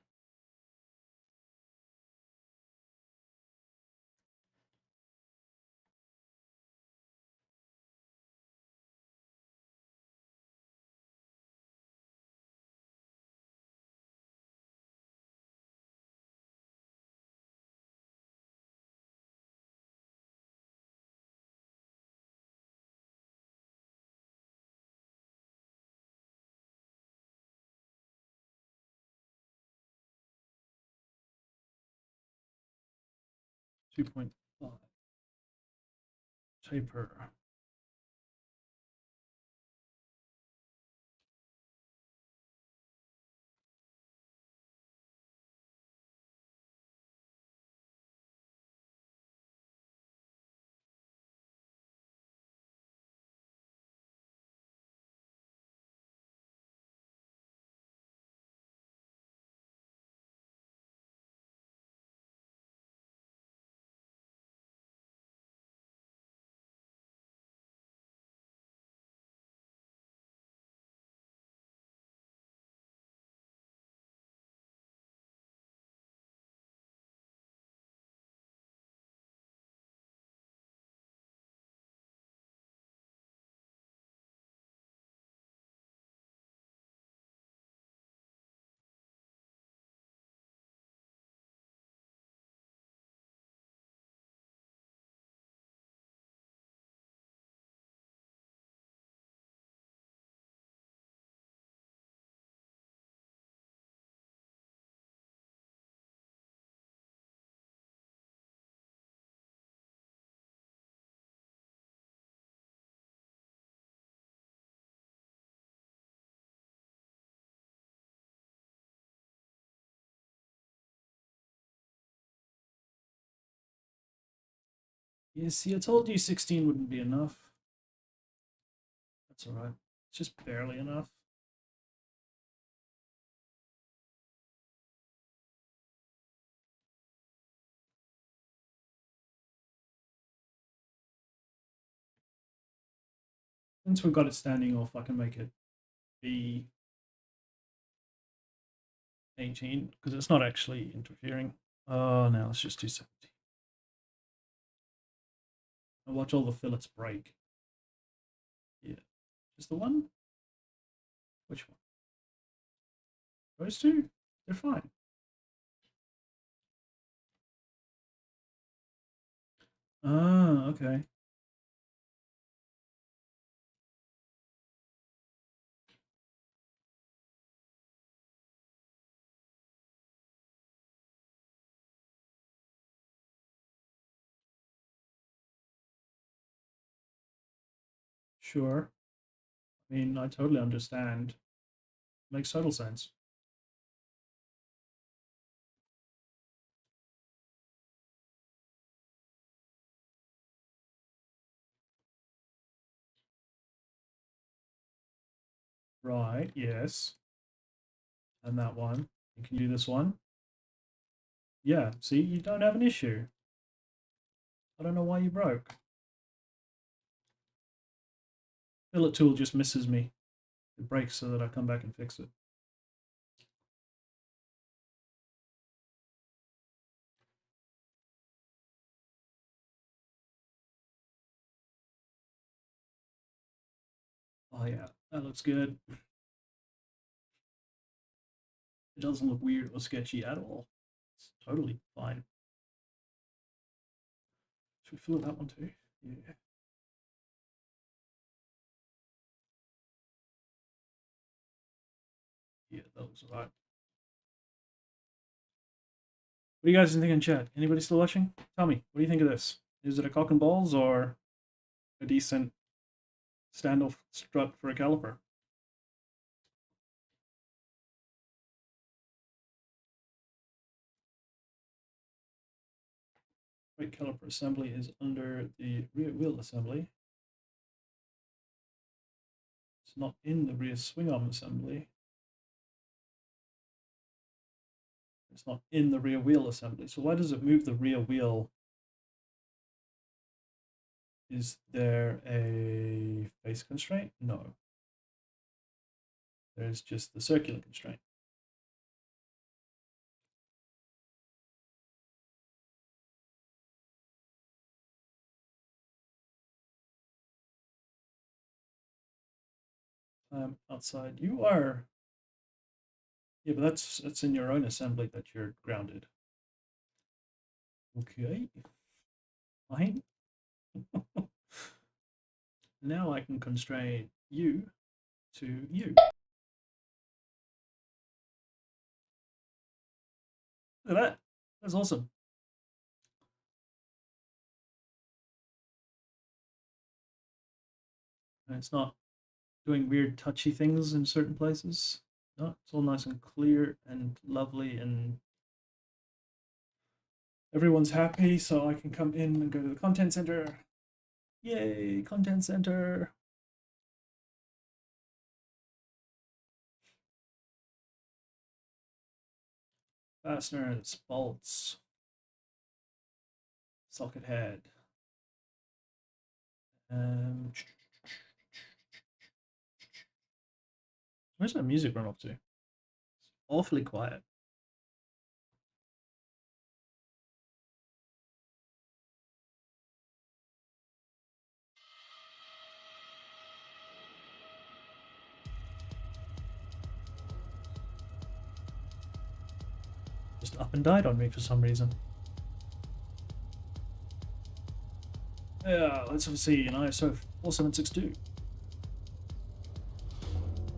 Two 2.5. Taper. Yeah, see, I told you 16 wouldn't be enough. That's alright. It's just barely enough. Once we've got it standing off, I can make it be 18 because it's not actually interfering. Oh, no, it's just 270. I watch all the fillets break. Yeah. Just the one? Which one? Those two? They're fine. Ah, okay. Sure. I mean, I totally understand. Makes total sense. Right, yes. And that one. You can do this one. Yeah, see, you don't have an issue. I don't know why you broke. Fillet tool just misses me. It breaks so that I come back and fix it. Oh yeah, that looks good. It doesn't look weird or sketchy at all. It's totally fine. Should we fill that one too? Yeah. Yeah, that looks alright. What do you guys think in chat? Anybody still watching? Tell me, what do you think of this? Is it a cock and balls or a decent standoff strut for a caliper? Right caliper assembly is under the rear wheel assembly. It's not in the rear swing arm assembly. It's not in the rear wheel assembly. So why does it move the rear wheel? Is there a face constraint? No. There's just the circular constraint. Outside, you are. Yeah, but that's in your own assembly that you're grounded. Okay. Fine. Now I can constrain you to you. Look at that. That's awesome. And it's not doing weird touchy things in certain places. No, it's all nice and clear and lovely, and everyone's happy, so I can come in and go to the content center. Yay, content center. Fasteners, bolts, socket head. Where's that music run off to? It's awfully quiet. Just up and died on me for some reason. Yeah, let's see an ISO 4762.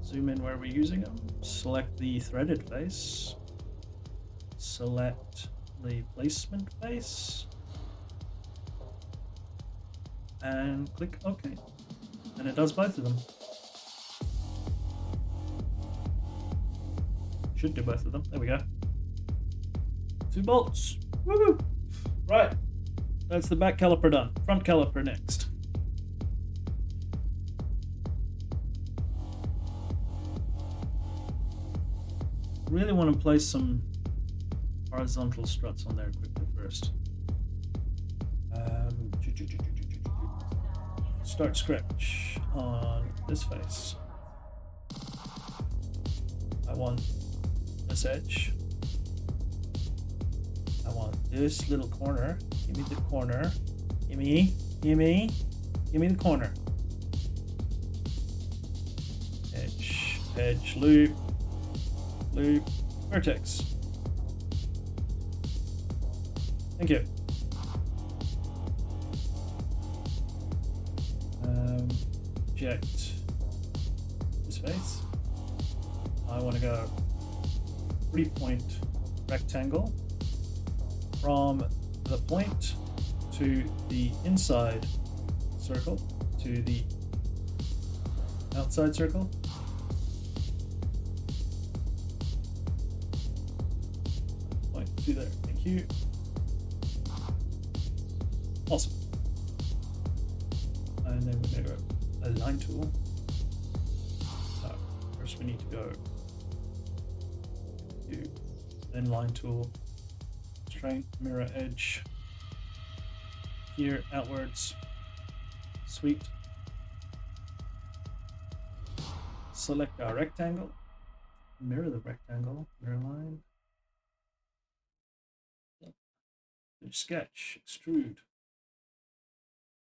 Zoom in where we're using them. Select the threaded face. Select the placement face. And click OK. And it does both of them. Should do both of them. There we go. 2 bolts. Woo! Right. that's the back caliper done. Front caliper next. Really want to place some horizontal struts on there quickly first. Start scratch on this face. I want this edge. I want this little corner. Give me the corner. Give me the corner. Edge, loop, vertex. Thank you. Project this face. I want to go 3-point rectangle from the point to the inside circle to the outside circle. Point to there. Thank you. Awesome. And then we're going to go a line tool. First we need to go to then line tool, straight mirror edge here outwards. Sweet. Select our rectangle, mirror the rectangle, mirror line, sketch, extrude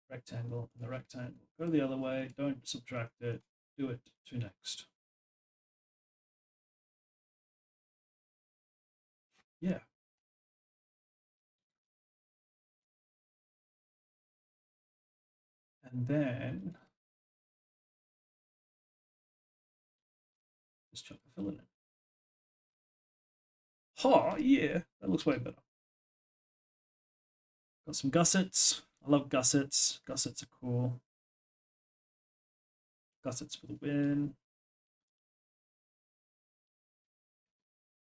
rectangle and the rectangle. Go the other way, don't subtract it, do it to next. Yeah. And then just chuck the fillet in. Oh, yeah, that looks way better. Got some gussets. I love gussets. Gussets are cool. Gussets for the win.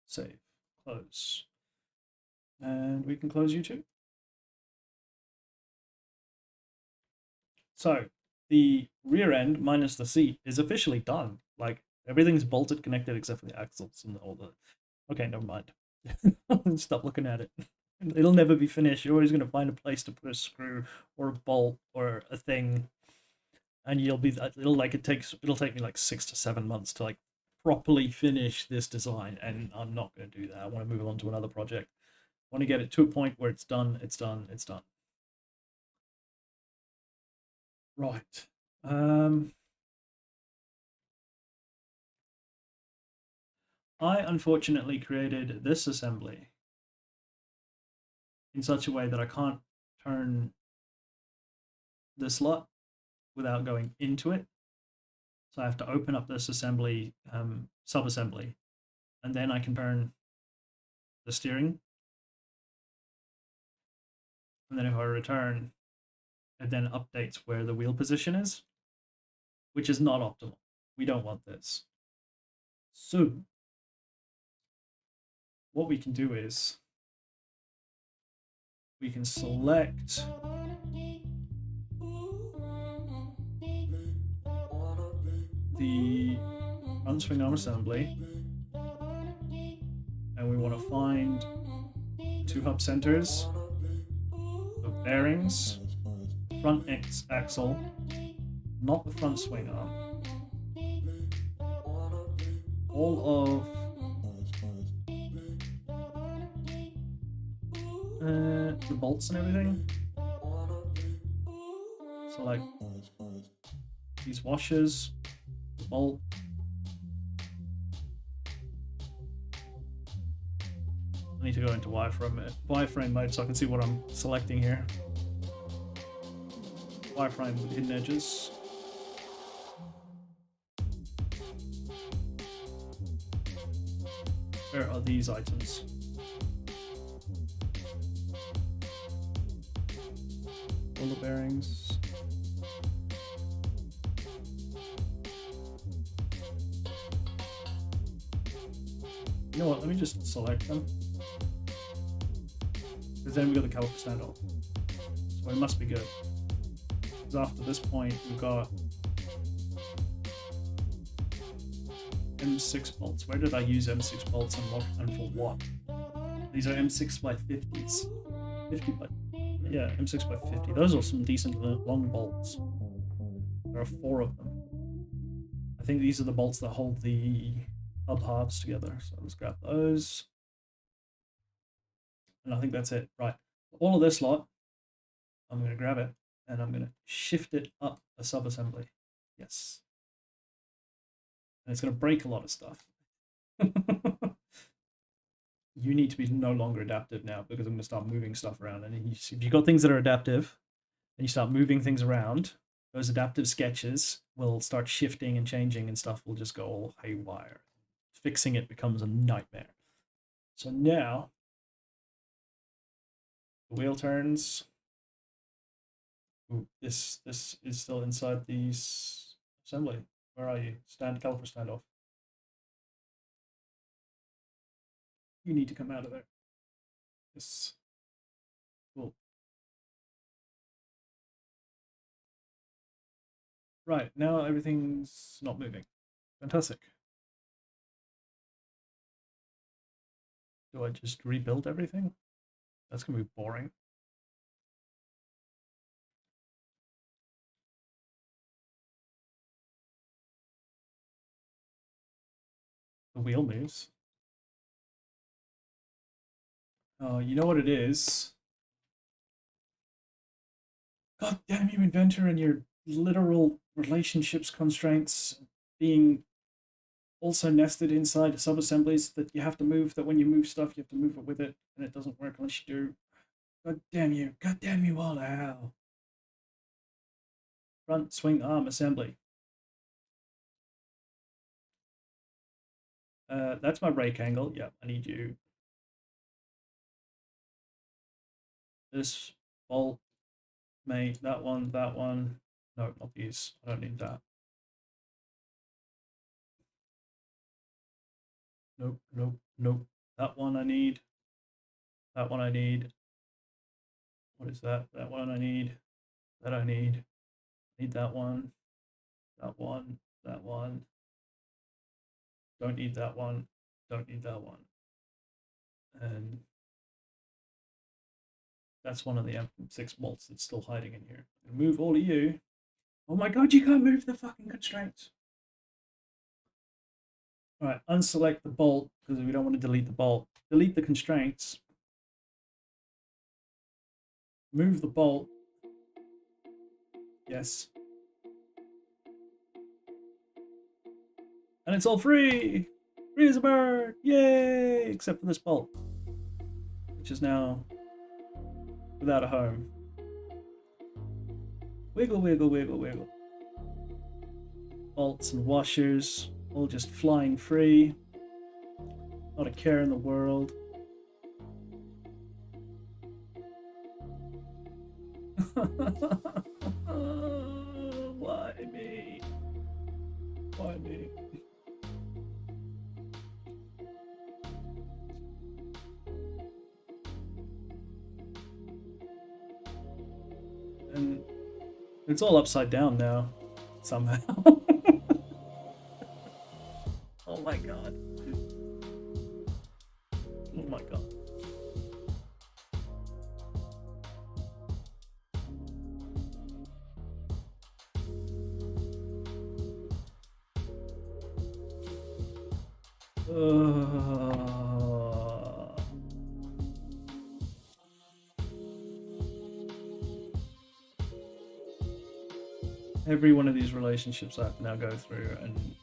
Save. Close. And we can close you too. So the rear end minus the seat is officially done. Like everything's bolted, connected except for the axles and all the. Okay, never mind. Stop looking at it. It'll never be finished. You're always going to find a place to put a screw or a bolt or a thing, and it'll take me like 6 to 7 months to like properly finish this design, and I'm not going to do that. I want to move on to another project. I want to get it to a point where it's done. Right. I unfortunately created this assembly in such a way that I can't turn the slot without going into it. So I have to open up this assembly, sub-assembly, and then I can turn the steering. And then if I return, it then updates where the wheel position is, which is not optimal. We don't want this. So what we can do is we can select the front swing arm assembly, and we want to find 2 hub centers, the bearings, front axle, not the front swing arm, all of the bolts and everything. So like these washers, the bolt, I need to go into wireframe mode so I can see what I'm selecting here. Wireframe with hidden edges. Where are these items? All the bearings. You know what, let me just select them. Because then we got the caliper standoff. So it must be good. Because after this point, we've got M6 bolts. Where did I use M6 bolts and what and for what? These are M6 by 50s. 50 by, yeah, M6 by 50. Those are some decent long bolts. There are 4 of them. I think these are the bolts that hold the hub halves together. So let's grab those. And I think that's it. Right. All of this lot, I'm going to grab it and I'm going to shift it up a sub-assembly. Yes. And it's going to break a lot of stuff. You need to be no longer adaptive now because I'm going to start moving stuff around. And if you've got things that are adaptive and you start moving things around, those adaptive sketches will start shifting and changing and stuff will just go all haywire. Fixing it becomes a nightmare. So now the wheel turns. Ooh, this is still inside the assembly. Where are you? Caliper standoff. You need to come out of there. Yes. Cool. Right, now everything's not moving. Fantastic. Do I just rebuild everything? That's going to be boring. The wheel moves. Oh, you know what it is? God damn you, inventor, and your literal relationships constraints being also nested inside sub-assemblies that you have to move, that when you move stuff, you have to move it with it, and it doesn't work unless you do. God damn you all to hell. Front swing arm assembly. That's my rake angle. Yeah, I need you. This bolt, mate, that one. No, not these. I don't need that. Nope. That one I need. That one I need. What is that? That one I need. That I need. Need that one. That one. That one. Don't need that one. Don't need that one. And that's one of the M6 bolts that's still hiding in here. Move all of you. Oh my god, you can't move the fucking constraints. Alright, unselect the bolt because we don't want to delete the bolt. Delete the constraints. Move the bolt. Yes. And it's all free! Free as a bird! Yay! Except for this bolt, which is now without a home. Wiggle, wiggle, wiggle, wiggle. Bolts and washers all just flying free. Not a care in the world. Why me? Why me? And it's all upside down now, somehow. Oh my god. Oh my god. Every one of these relationships I have to now go through and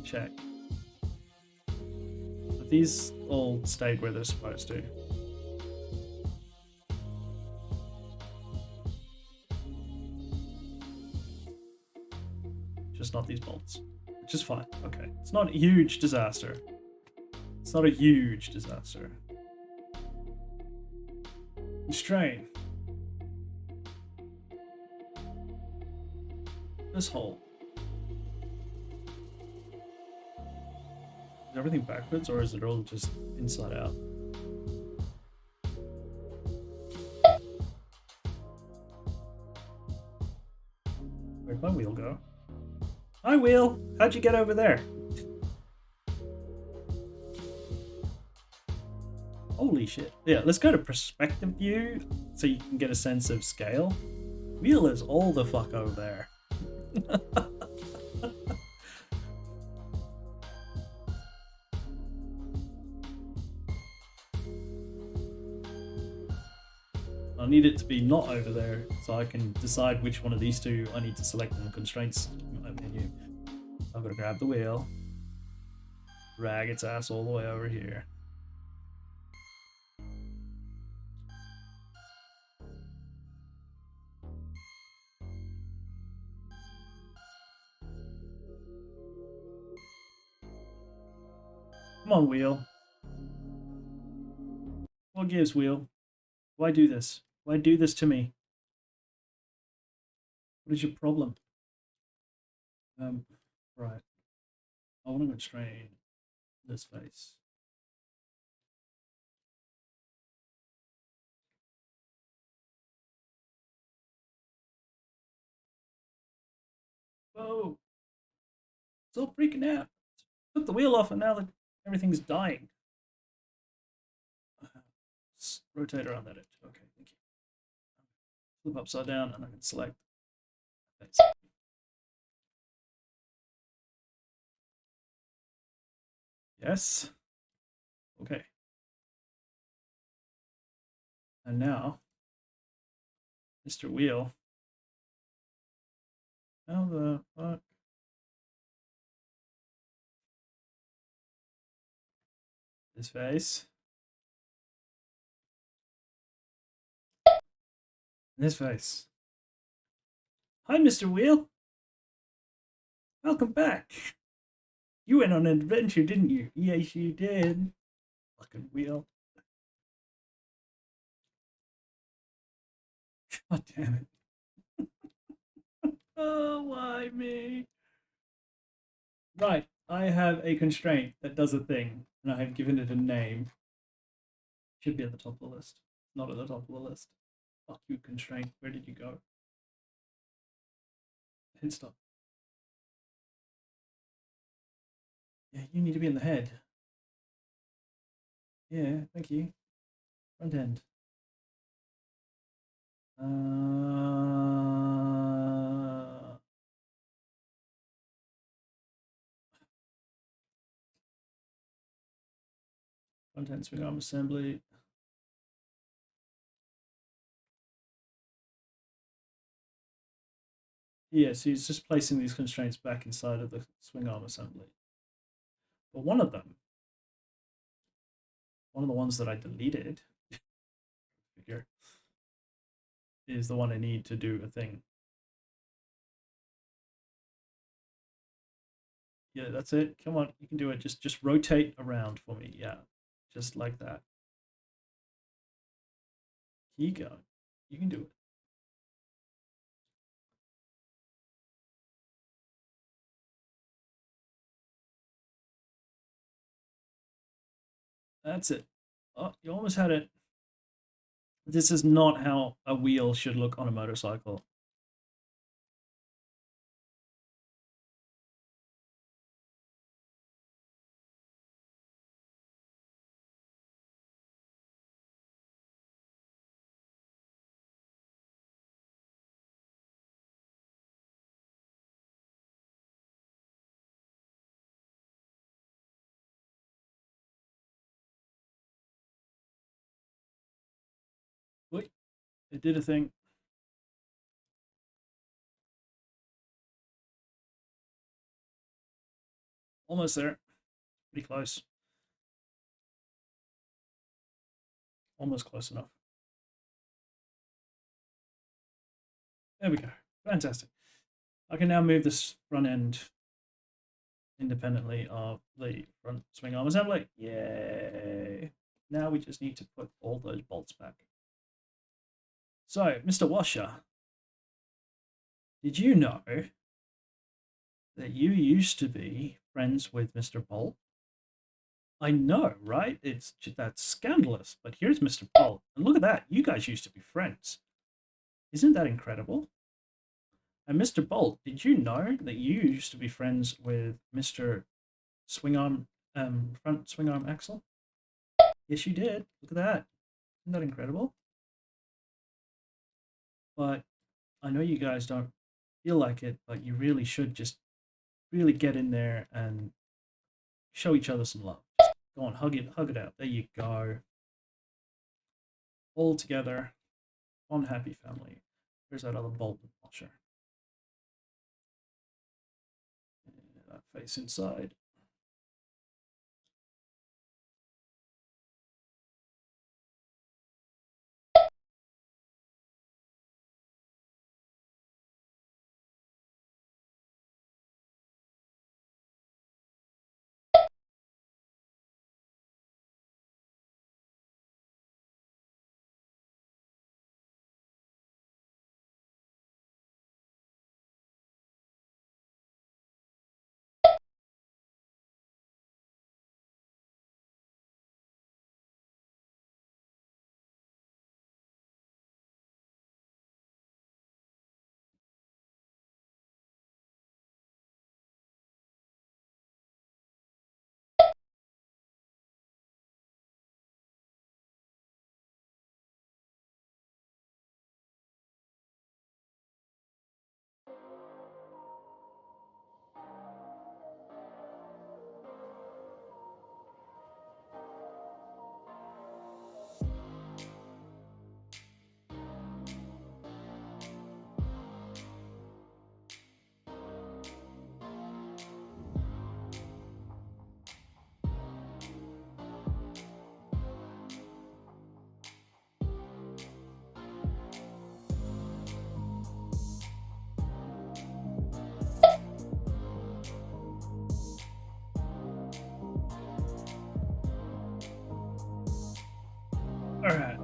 check. But these all stayed where they're supposed to. Just not these bolts, which is fine. Okay, it's not a huge disaster. It's not a huge disaster. Strain. This hole. Is everything backwards or is it all just inside out? Where'd my wheel go? Hi, wheel! How'd you get over there? Holy shit. Yeah, let's go to perspective view so you can get a sense of scale. Wheel is all the fuck over there. I need it to be not over there so I can decide which one of these two I need to select in the constraints menu. I'm gonna grab the wheel, drag its ass all the way over here. Come on, wheel. What gives, wheel? Why do this? Why do this to me? What is your problem? Right. I want to constrain this face. Whoa! It's all freaking out. Took the wheel off and now everything's dying. Rotate around that edge. Okay, thank you. Flip upside down and I can select face. Yes. Okay. And now, Mr. Wheel. How the fuck? This face. This face. Hi, Mr. Wheel. Welcome back. You went on an adventure, didn't you? Yes, you did. Fucking Wheel. God damn it. Oh, why me? Right, I have a constraint that does a thing, and I have given it a name. Should be at the top of the list. Not at the top of the list. Fuck you, constraint. Where did you go? Hit stop. Yeah, you need to be in the head. Yeah, thank you. Front end. Front end swing arm assembly. Yeah, so he's just placing these constraints back inside of the swing arm assembly. But one of the ones that I deleted, figure, is the one I need to do a thing. Yeah, that's it. Come on, you can do it. Just rotate around for me. Yeah, just like that. Keep going. You can do it. That's it. Oh, you almost had it. This is not how a wheel should look on a motorcycle. Wait, it did a thing. Almost there. Pretty close. Almost close enough. There we go. Fantastic. I can now move this front end independently of the front swing arm assembly. Yay. Now we just need to put all those bolts back. So, Mr. Washer, did you know that you used to be friends with Mr. Bolt? I know, right? That's scandalous. But here's Mr. Bolt, and look at that. You guys used to be friends. Isn't that incredible? And Mr. Bolt, did you know that you used to be friends with Mr. Swing Arm, front swing arm axle? Yes, you did. Look at that. Isn't that incredible? But I know you guys don't feel like it, but you really should just really get in there and show each other some love. Just go on, hug it out. There you go. All together, one happy family. Here's that other bolt washer. That face inside. All right.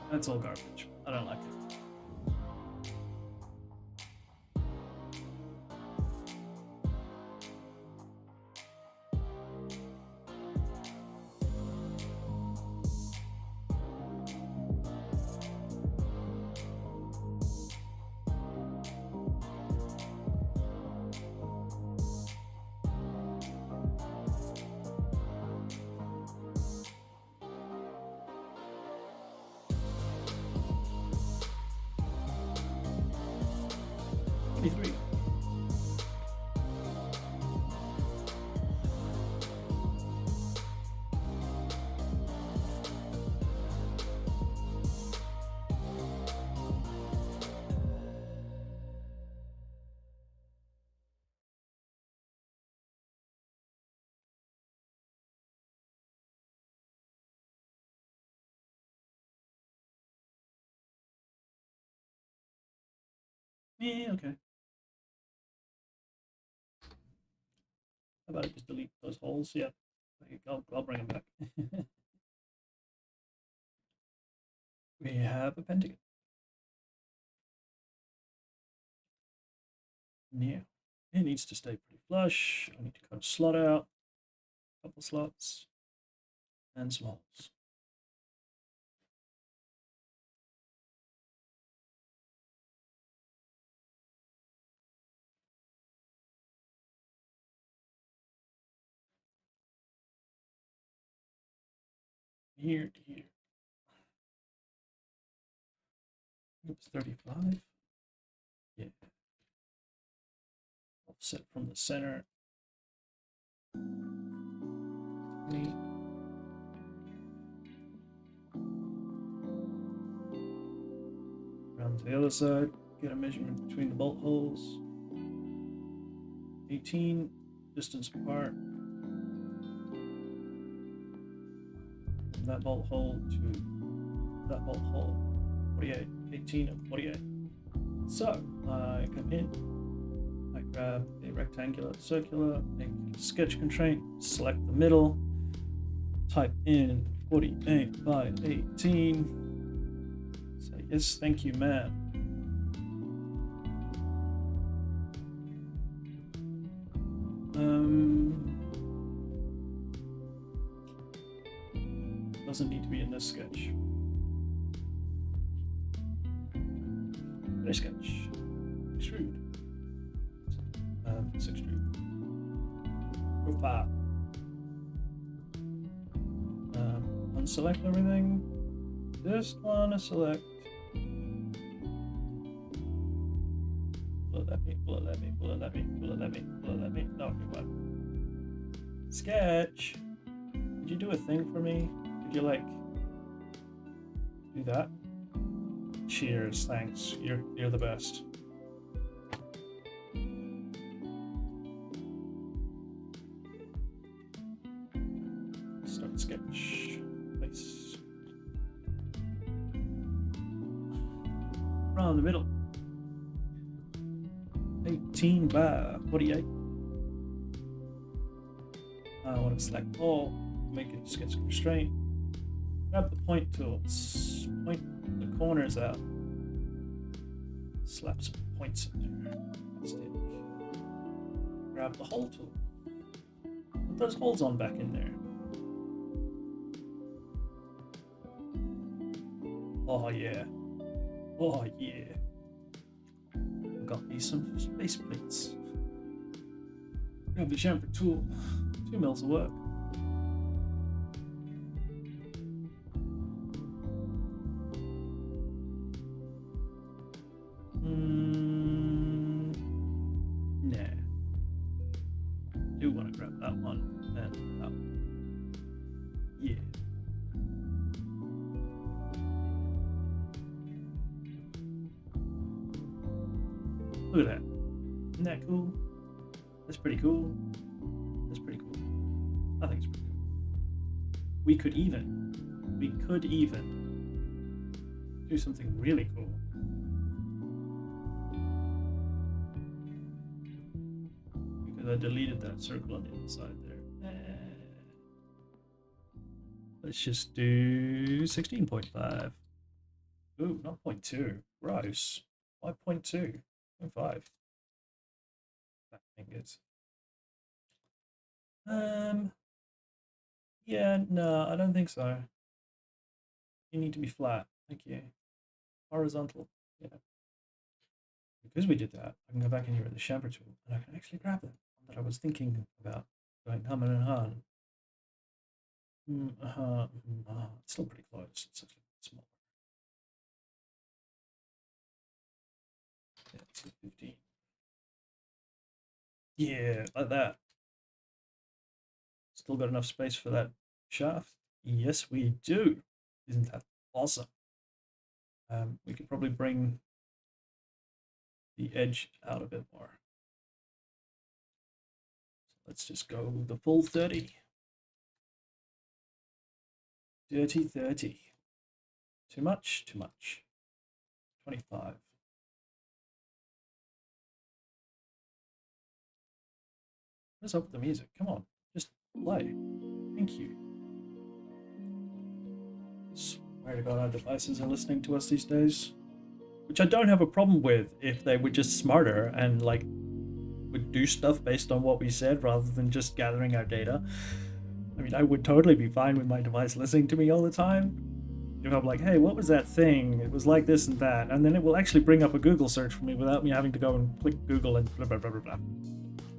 That's all garbage. I don't like it. Three. Yeah, okay. How about I just delete those holes? Yeah. I'll bring them back. We have a pentagon. Now, it needs to stay pretty flush. I need to cut a slot out, a couple slots, and some holes. Here to here. Oops, 35. Yeah. Offset from the center. 20. Around to the other side. Get a measurement between the bolt holes. 18 distance apart. From that bolt hole to that bolt hole. 48. 18 and 48. So I come in, I grab a rectangular, circular, make a sketch constraint, select the middle, type in 48 by 18, say yes, thank you, ma'am. Doesn't need to be in this sketch. Finish sketch. Extrude. Let's extrude. Profile. Unselect everything. Just wanna select. Will it let me? Will it let me? Will it let me? Will it let me? Will it let me? No, it won't. Sketch. Did you do a thing for me? Did you like do that? Cheers, thanks. You're the best. Start sketch. Place. From the middle. 18 by 48. I want to select all, make it sketch constraint. Grab the point tool, point the corners out, slap some points in there. Stick. Grab the hole tool, put those holes on back in there. Oh yeah, oh yeah. Got me some space plates. Grab the chamfer tool, 2 mils of work. Do want to grab that one and that one. Yeah. Look at that. Isn't that cool? That's pretty cool. That's pretty cool. I think it's pretty cool. We could even do something really cool. I deleted that circle on the inside there. Let's just do 16.5. Ooh, not 0.2. Gross. Why 0.2? 0.5. Fat fingers. Yeah, no, I don't think so. You need to be flat. Thank you. Horizontal. Yeah. Because we did that, I can go back in here with the chamfer tool and I can actually grab it. That I was thinking about going Haman and Han. It's still pretty close. It's actually small. Yeah, 215. Yeah, like that. Still got enough space for that shaft? Yes, we do. Isn't that awesome? We could probably bring the edge out a bit more. Let's just go the full 30. Dirty 30. Too much? Too much. 25. What's up with the music? Come on, just play. Thank you. Swear to God, our devices are listening to us these days. Which I don't have a problem with if they were just smarter and like would do stuff based on what we said rather than just gathering our data. I mean, I would totally be fine with my device listening to me all the time. If I'm like, hey, what was that thing? It was like this and that. And then it will actually bring up a Google search for me without me having to go and click Google and blah, blah, blah, blah, blah.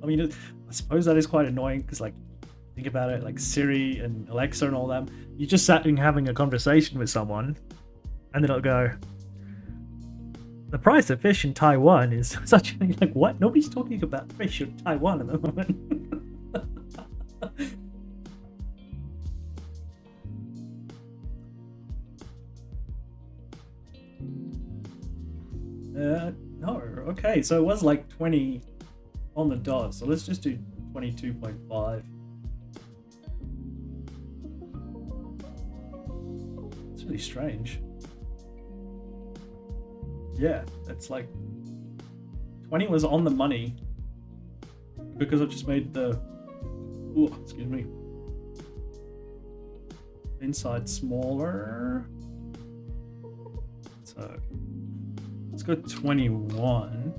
I mean, I suppose that is quite annoying because, like, think about it, like Siri and Alexa and all that. You just sat in having a conversation with someone and then it'll go, the price of fish in Taiwan is such a, like, what? Nobody's talking about fish in Taiwan at the moment. No, okay, so it was like 20 on the dot, so let's just do 22.5. It's really strange. Yeah, it's like 20 was on the money because I just made the, ooh, excuse me, inside smaller. So let's go 21.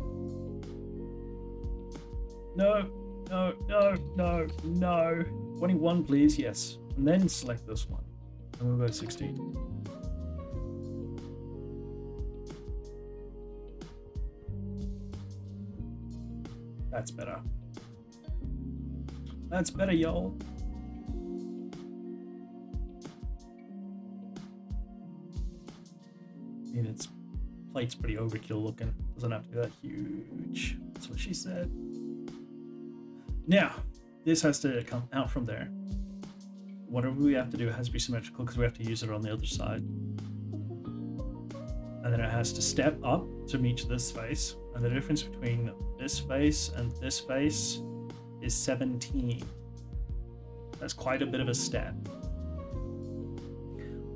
No, no, no, no, no. 21, please, yes. And then select this one. And we'll go 16. That's better. That's better, y'all. I mean, its plate's pretty overkill looking. Doesn't have to be that huge. That's what she said. Now, this has to come out from there. Whatever we have to do, it has to be symmetrical because we have to use it on the other side. And then it has to step up to meet this face. And the difference between this face and this face is 17. That's quite a bit of a step.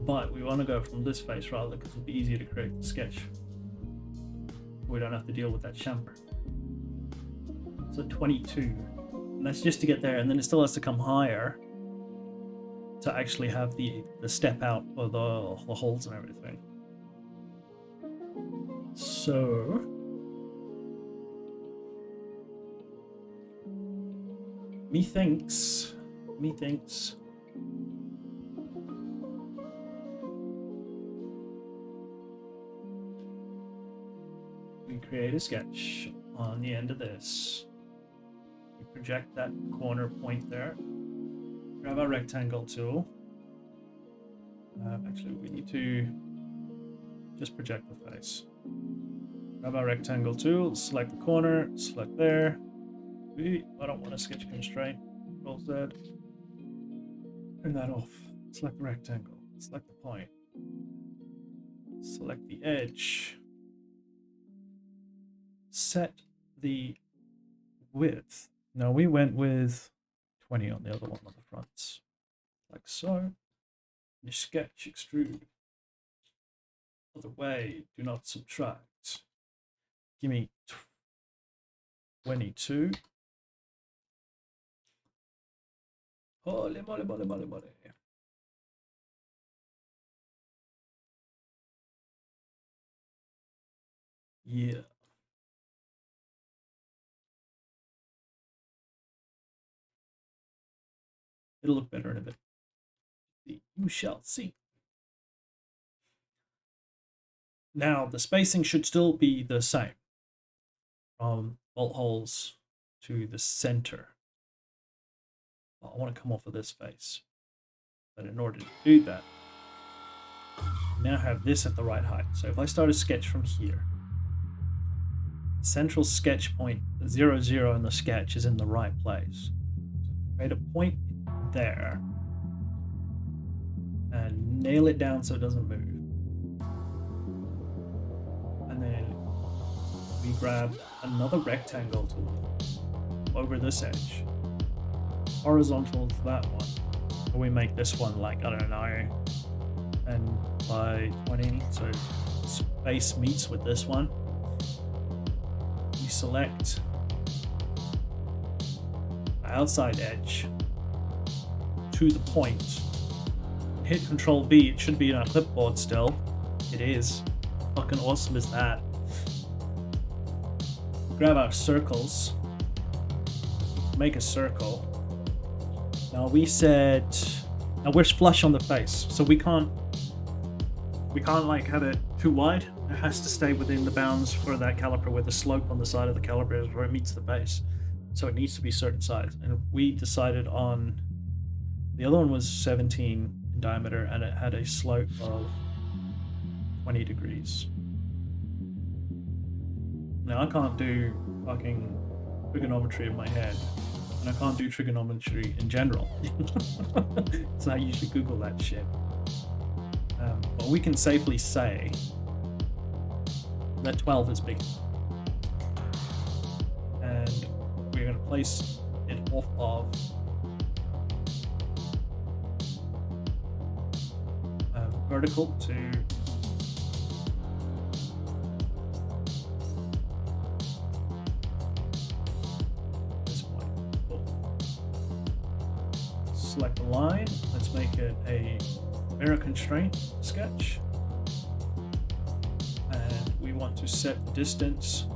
But we want to go from this face rather because it'll be easier to create the sketch. We don't have to deal with that chamfer. So 22. And that's just to get there, and then it still has to come higher to actually have the step out for the holes and everything. So methinks we create a sketch on the end of this. We project that corner point there. Grab our rectangle tool. Actually, we need to just project the face. Grab our rectangle tool, select the corner, select there. I don't want a sketch constraint. Control Z. Turn that off. Select the rectangle. Select the point. Select the edge. Set the width. Now we went with 20 on the other one on the fronts. Like so. You sketch, extrude. Other way, do not subtract. Give me 22. Holy moly, moly, moly, moly. Yeah. It'll look better in a bit. You shall see. Now, the spacing should still be the same from bolt holes to the center. I want to come off of this face. But in order to do that, we now have this at the right height. So if I start a sketch from here, central sketch point 0, 0 in the sketch is in the right place. So create a point there and nail it down so it doesn't move. And then we grab another rectangle tool over this edge, horizontal to that one. And we make this one like, I don't know, and by 20, so space meets with this one. We select the outside edge to the point. Hit Control B. It should be in our clipboard still. It is. Fucking awesome is that. Grab our circles. Make a circle. Now we said, now we're flush on the face, so we can't like have it too wide. It has to stay within the bounds for that caliper where the slope on the side of the caliper is where it meets the base. So it needs to be a certain size. And we decided on, the other one was 17 in diameter and it had a slope of 20 degrees. Now I can't do fucking trigonometry in my head. And I can't do trigonometry in general. So I usually Google that shit. But we can safely say that 12 is big. And we're going to place it off of vertical to select a line. Let's make it a mirror constraint sketch. And we want to set the distance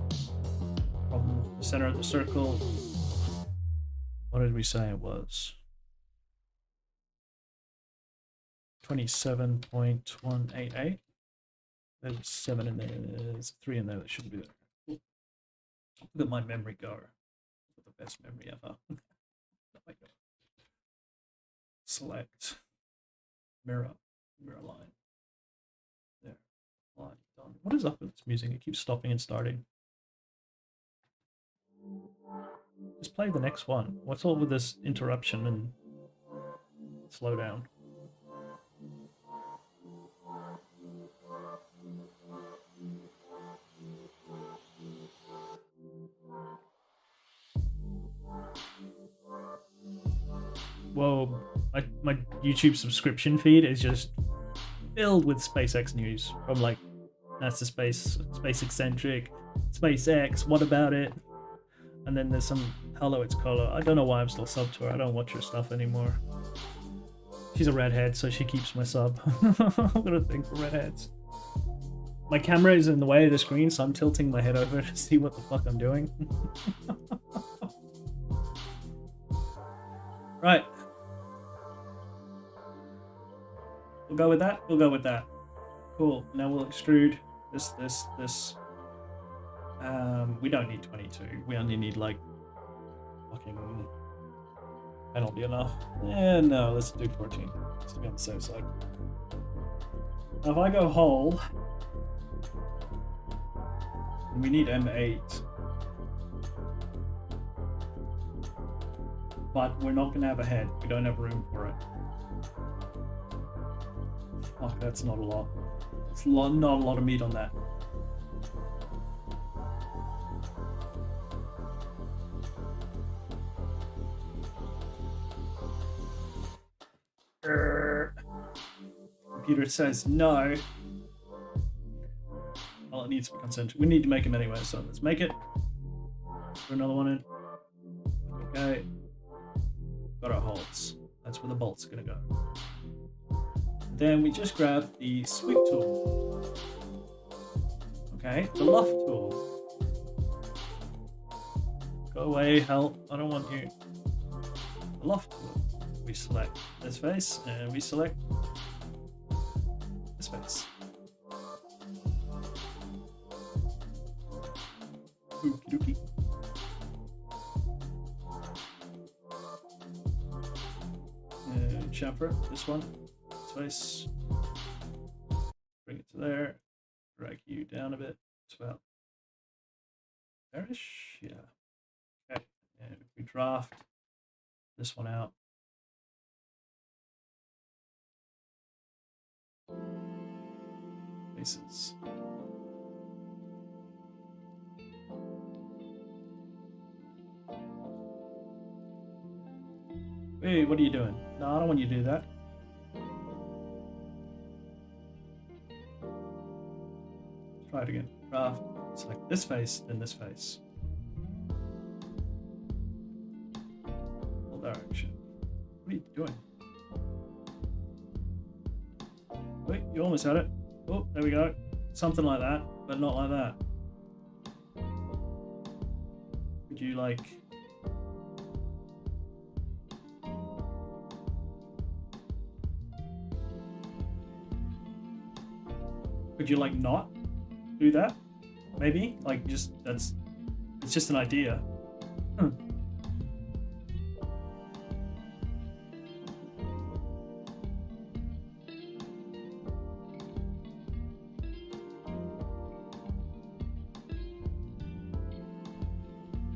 from the center of the circle. What did we say it was? 27.188. There's 7 in there. There's 3 in there that shouldn't be there. Look at my memory go. The best memory ever. Select mirror line. There. Line done. What is up with this music? It keeps stopping and starting. Just play the next one. What's all with this interruption and slow down? Whoa, my YouTube subscription feed is just filled with SpaceX news from like NASA Space Eccentric, SpaceX, what about it? And then there's some hello, it's Cola. I don't know why I'm still sub to her. I don't watch her stuff anymore. She's a redhead, so she keeps my sub. I've got a thing for redheads. My camera is in the way of the screen, so I'm tilting my head over to see what the fuck I'm doing. Right. We'll go with that. We'll go with that. Cool. Now we'll extrude this. We don't need 22. We only need like fucking. That'll be enough. Yeah, no, let's do 14. Just to be on the safe side. Now if I go whole, we need M8. But we're not going to have a head. We don't have room for it. Fuck, that's not a lot. It's not a lot of meat on that. Computer says no. Well, it needs to be concentric. We need to make him anyway, so let's make it. Put another one in. Okay. Got our holes. That's where the bolts are going to go. Then we just grab the sweep tool. Okay, the loft tool. Go away, help. I don't want you. The loft tool. We select this face and we select this face. Okie dokie. Chamfer, this one. Face. Bring it to there. Drag you down a bit. It's about there-ish. Yeah. Okay. And if we draft this one out. Faces. Hey, what are you doing? No, I don't want you to do that. Try it again. Draft. Select this face, then this face. Full direction. What are you doing? Wait, you almost had it. Oh, there we go. Something like that, but not like that. Could you like... Could you like not do that? Maybe? Like just, it's just an idea.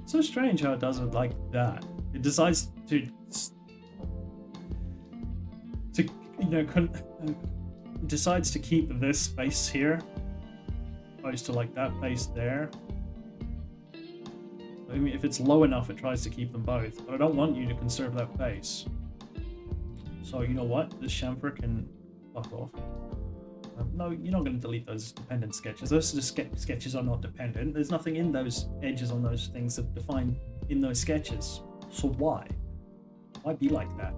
So strange how it does it like that. It decides to you know, decides to keep this face here opposed to like that face there. I mean, if it's low enough, it tries to keep them both, but I don't want you to conserve that face. So you know what? This chamfer can fuck off. No, you're not going to delete those dependent sketches. Those sketches are not dependent. There's nothing in those edges on those things that define in those sketches. So why? Why be like that?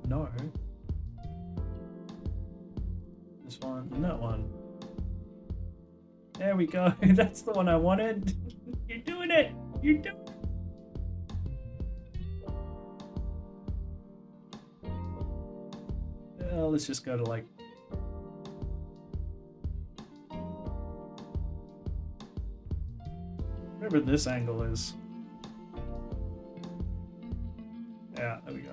No. This one and that one. There we go. That's the one I wanted. You're doing it. You're doing it. Well, let's just go to like. Whatever this angle is. Yeah, there we go.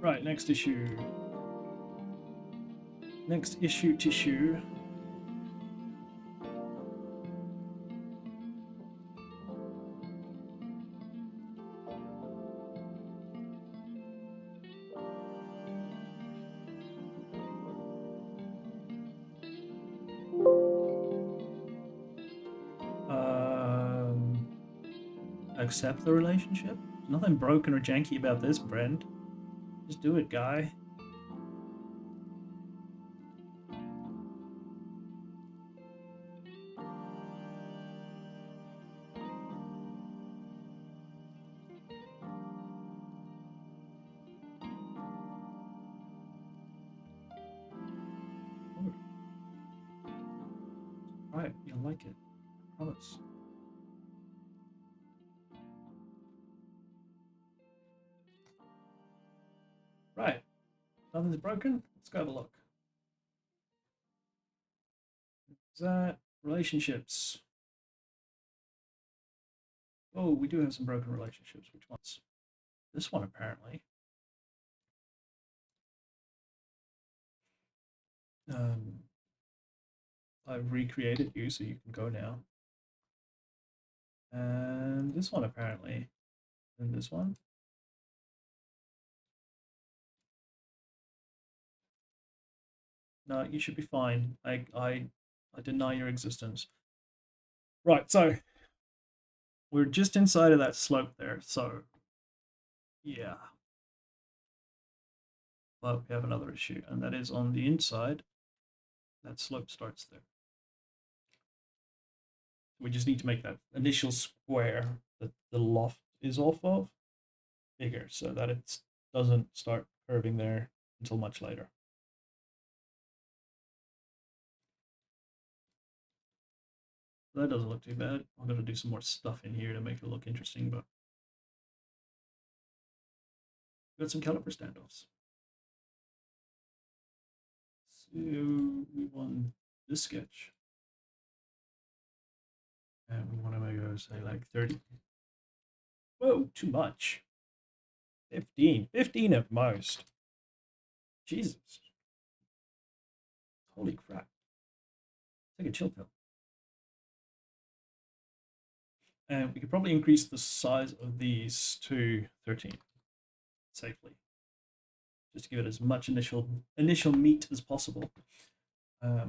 Right, next issue. Next issue tissue. Accept the relationship? There's nothing broken or janky about this, Brent. Just do it, guy. Right, you'll like it. I promise. Right. Nothing's broken. Let's go have a look. Is that relationships? Oh, we do have some broken relationships. Which ones? This one, apparently. I've recreated you, so you can go now. And this one, apparently. And this one. No, you should be fine. I deny your existence. Right, so we're just inside of that slope there, so yeah. But we have another issue, and that is on the inside. That slope starts there. We just need to make that initial square that the loft is off of bigger so that it doesn't start curving there until much later. That doesn't look too bad. I'm going to do some more stuff in here to make it look interesting, but got some caliper standoffs. So we want this sketch. And we want to make it, say, like 30. Whoa, too much. 15. 15 at most. Jesus. Holy crap. Take a chill pill. And we could probably increase the size of these to 13 safely. Just to give it as much initial meat as possible. I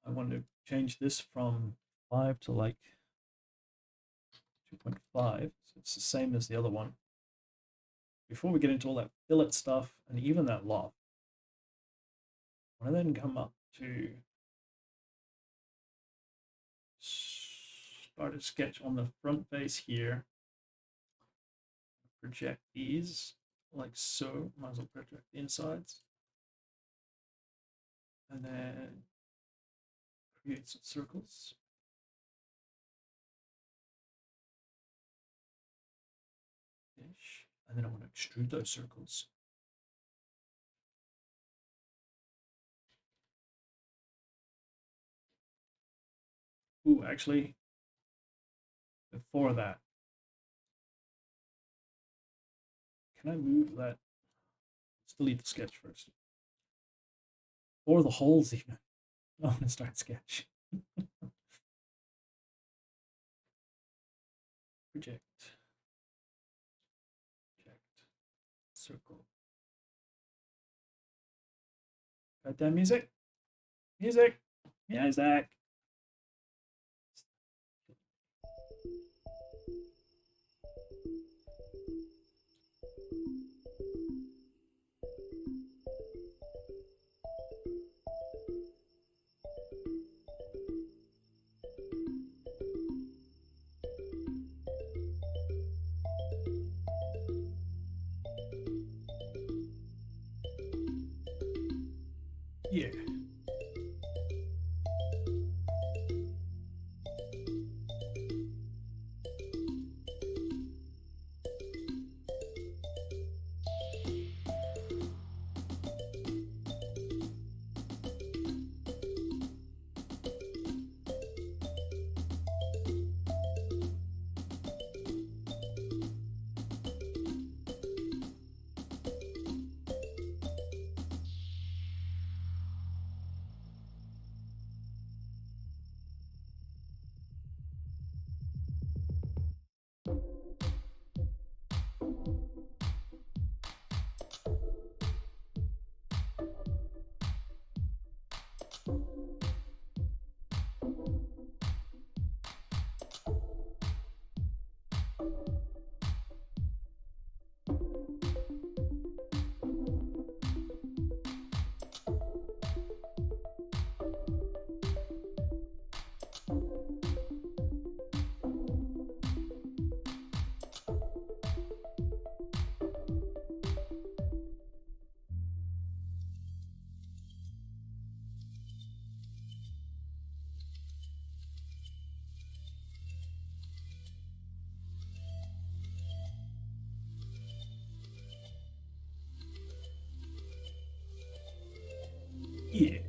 want to change this from 5 to like 2.5, so it's the same as the other one. Before we get into all that fillet stuff and even that loft, I want to then come up to start a sketch on the front face here. Project these like so. Might as well project the insides. And then create some circles. Ish. And then I want to extrude those circles. Ooh, actually, before that, can I move that? Let's delete the sketch first. Or the holes even. I want to start sketch. Project. Circle. Got that music? Music! Music! Yeah. Yeah.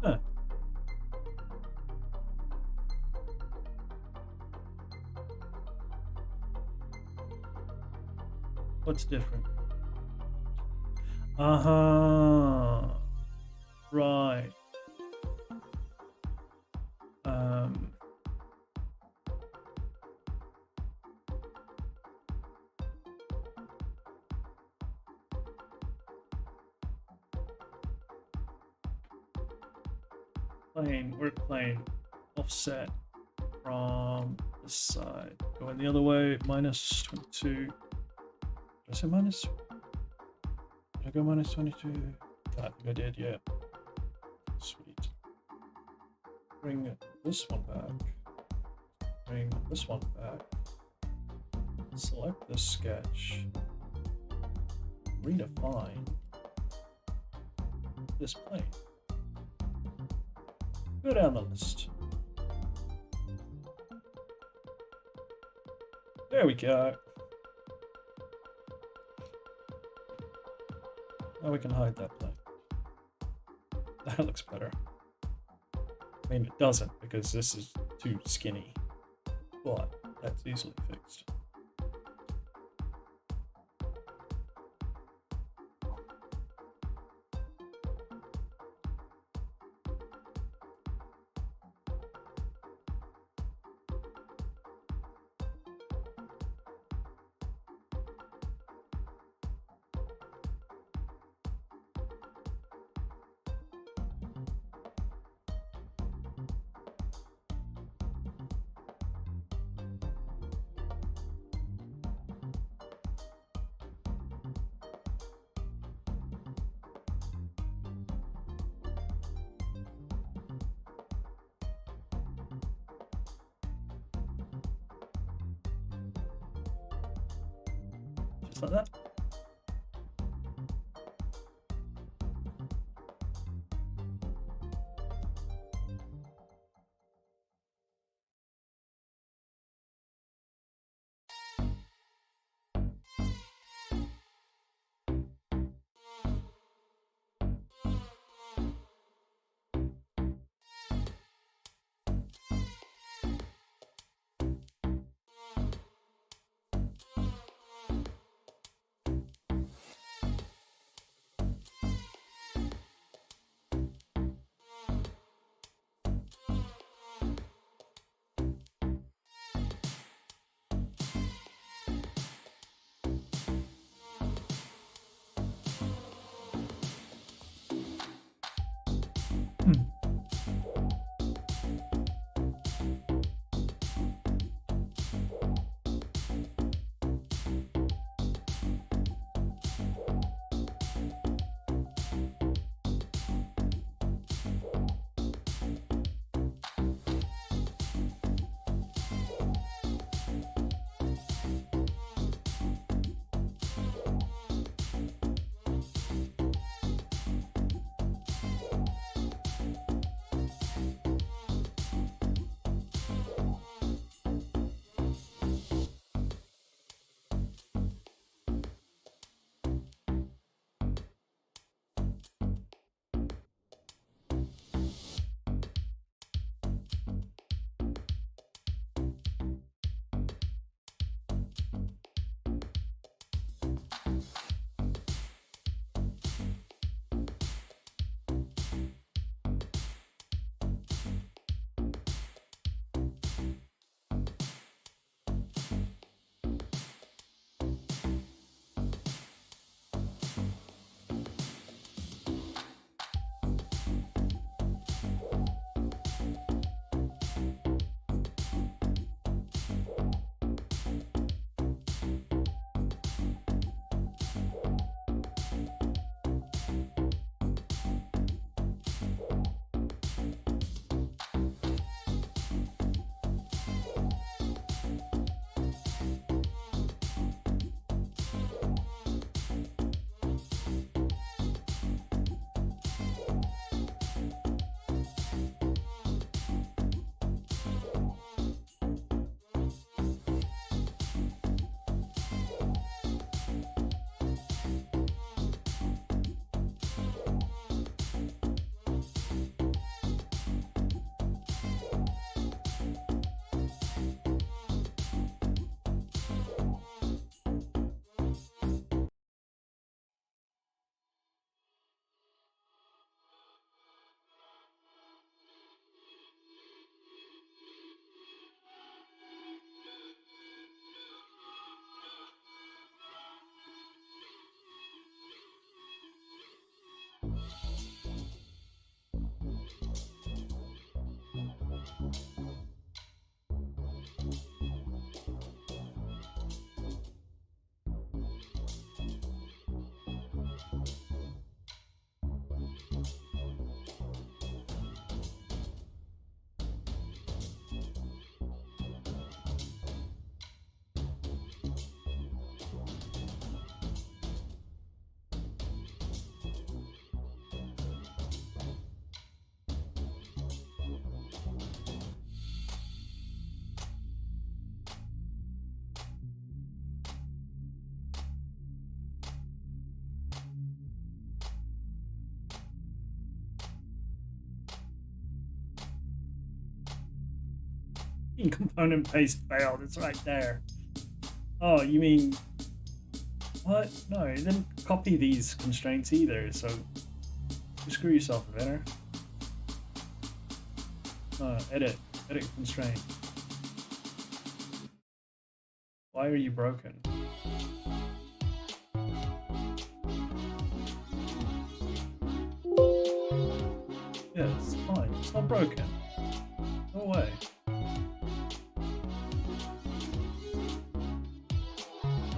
Huh. What's different? Uh-huh. Right. Work plane offset from this side. Going the other way, minus 22. Did I say minus? Did I go minus 22? I think I did, yeah. Sweet. Bring this one back. Bring this one back. Select the sketch. Redefine this plane. Go down the list. There we go. Now we can hide that plane. That looks better. I mean, it doesn't because this is too skinny, but that's easily fixed. Just like that. Component paste failed. It's right there. Oh, you mean what? No, it didn't copy these constraints either. So you screw yourself, inventor. Edit constraint. Why are you broken? Yeah, it's fine. It's not broken. Go away.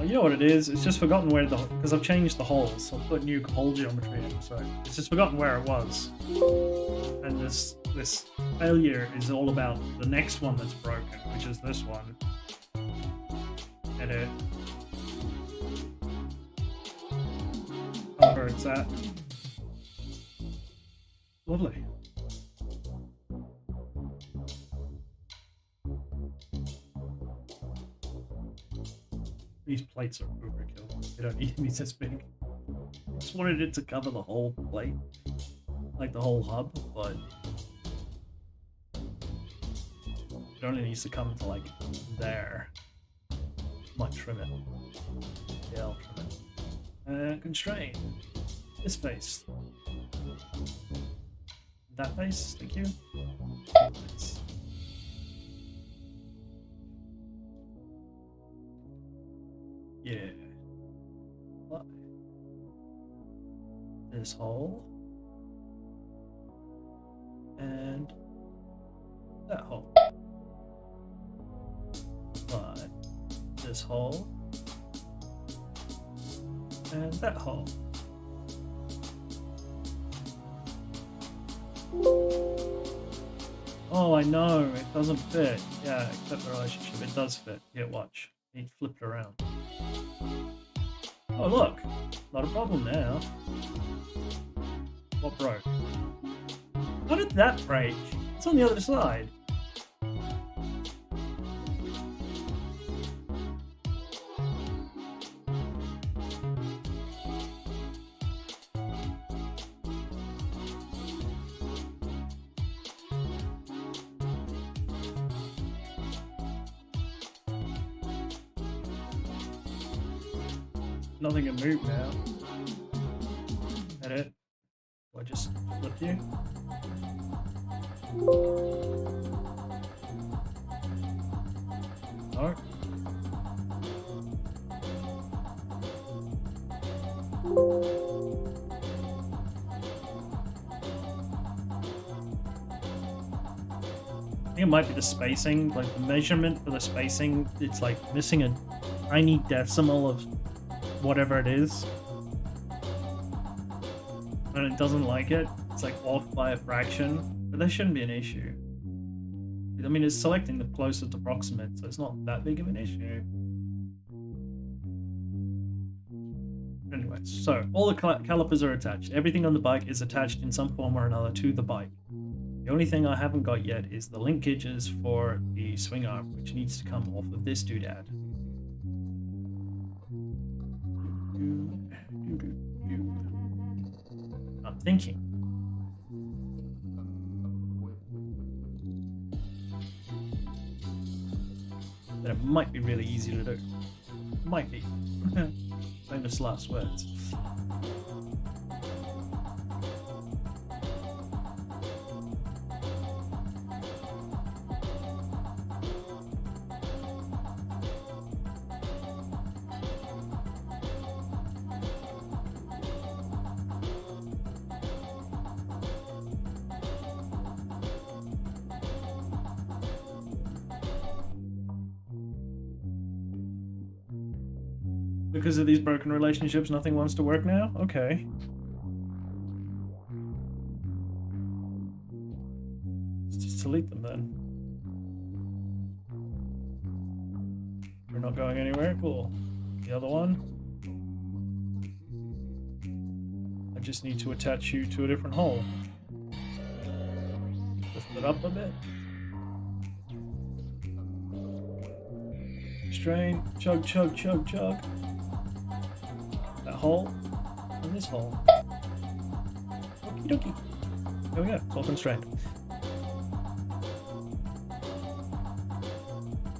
Oh, you know what it is? It's just forgotten where because I've changed the holes. So I've put new hole geometry in, so it's just forgotten where it was. And this failure is all about the next one that's broken, which is this one. Edit. Oh, where it's at. Lovely. These plates are overkill. They don't need to be this big. I just wanted it to cover the whole plate, like the whole hub, but it only needs to come to like there. Might trim it. Yeah, I'll trim it. Constraint. This face. That face, thank you. Nice. Yeah. What? This hole. And that hole. But this hole. And that hole. Oh, I know, it doesn't fit. Yeah, accept the relationship, it does fit. Yeah, watch. It flipped around. Oh, look! Not a problem now. What broke? How did that break? It's on the other side. Nothing can move now. Edit. Do I just flip you? No. I think it might be the spacing, like the measurement for the spacing, it's like missing a tiny decimal of whatever it is, and it doesn't like it. It's like off by a fraction, but that shouldn't be an issue. I mean, it's selecting the closest approximate, so it's not that big of an issue. Anyways, so all the calipers are attached. Everything on the bike is attached in some form or another to the bike. The only thing I haven't got yet is the linkages for the swing arm, which needs to come off of this doodad. I'm thinking. That it might be really easy to do. Might be. Famous last words. Because of these broken relationships, nothing wants to work now? Okay. Let's just delete them then. We're not going anywhere? Cool. The other one? I just need to attach you to a different hole. Lift it up a bit. Strain. Chug, chug, chug, chug. That hole and this hole. Okie dokie. There we go, it's all constrained.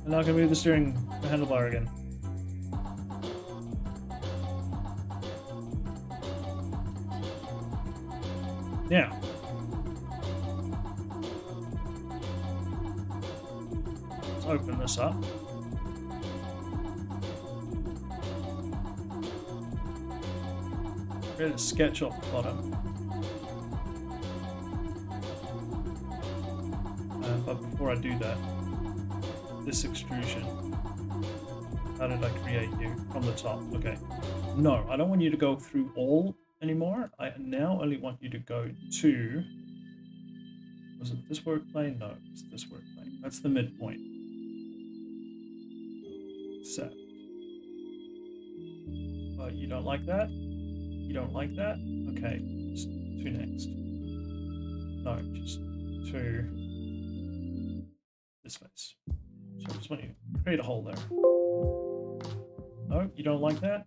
I'm not gonna move the handlebar again. Yeah. Let's open this up. Create a sketch off the bottom. But before I do that, this extrusion. How did I create you? From the top. Okay. No, I don't want you to go through all anymore. I now only want you to go to... Was it this work plane? No, it's this work plane. That's the midpoint. Set. You don't like that? You don't like that? Okay, just to next. No, just to this face. So I just want you to create a hole there. No, you don't like that?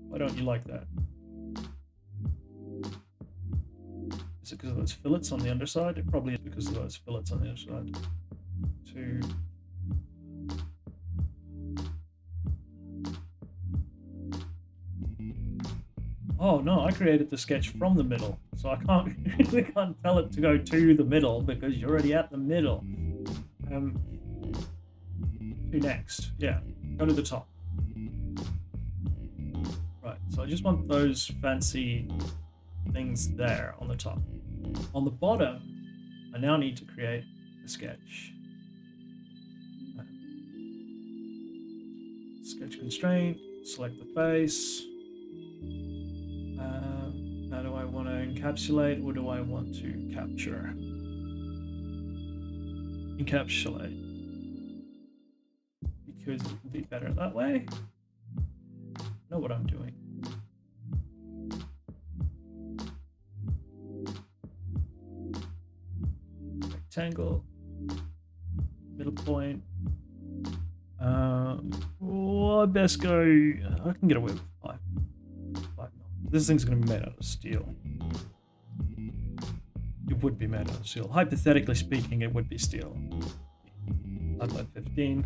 Why don't you like that? Is it because of those fillets on the underside? It probably is because of those fillets on the underside. To oh no, I created the sketch from the middle, so I can't tell it to go to the middle because you're already at the middle. To next, yeah, go to the top. Right, so I just want those fancy things there on the top. On the bottom, I now need to create a sketch. Sketch constraint, select the face. How do I want to encapsulate? Or do I want to capture? Encapsulate. Because it would be better that way. I know what I'm doing. Rectangle. Middle point. I best go. I can get away with 5. This thing's going to be made out of steel. It would be made out of steel. Hypothetically speaking, it would be steel. I'd like 15.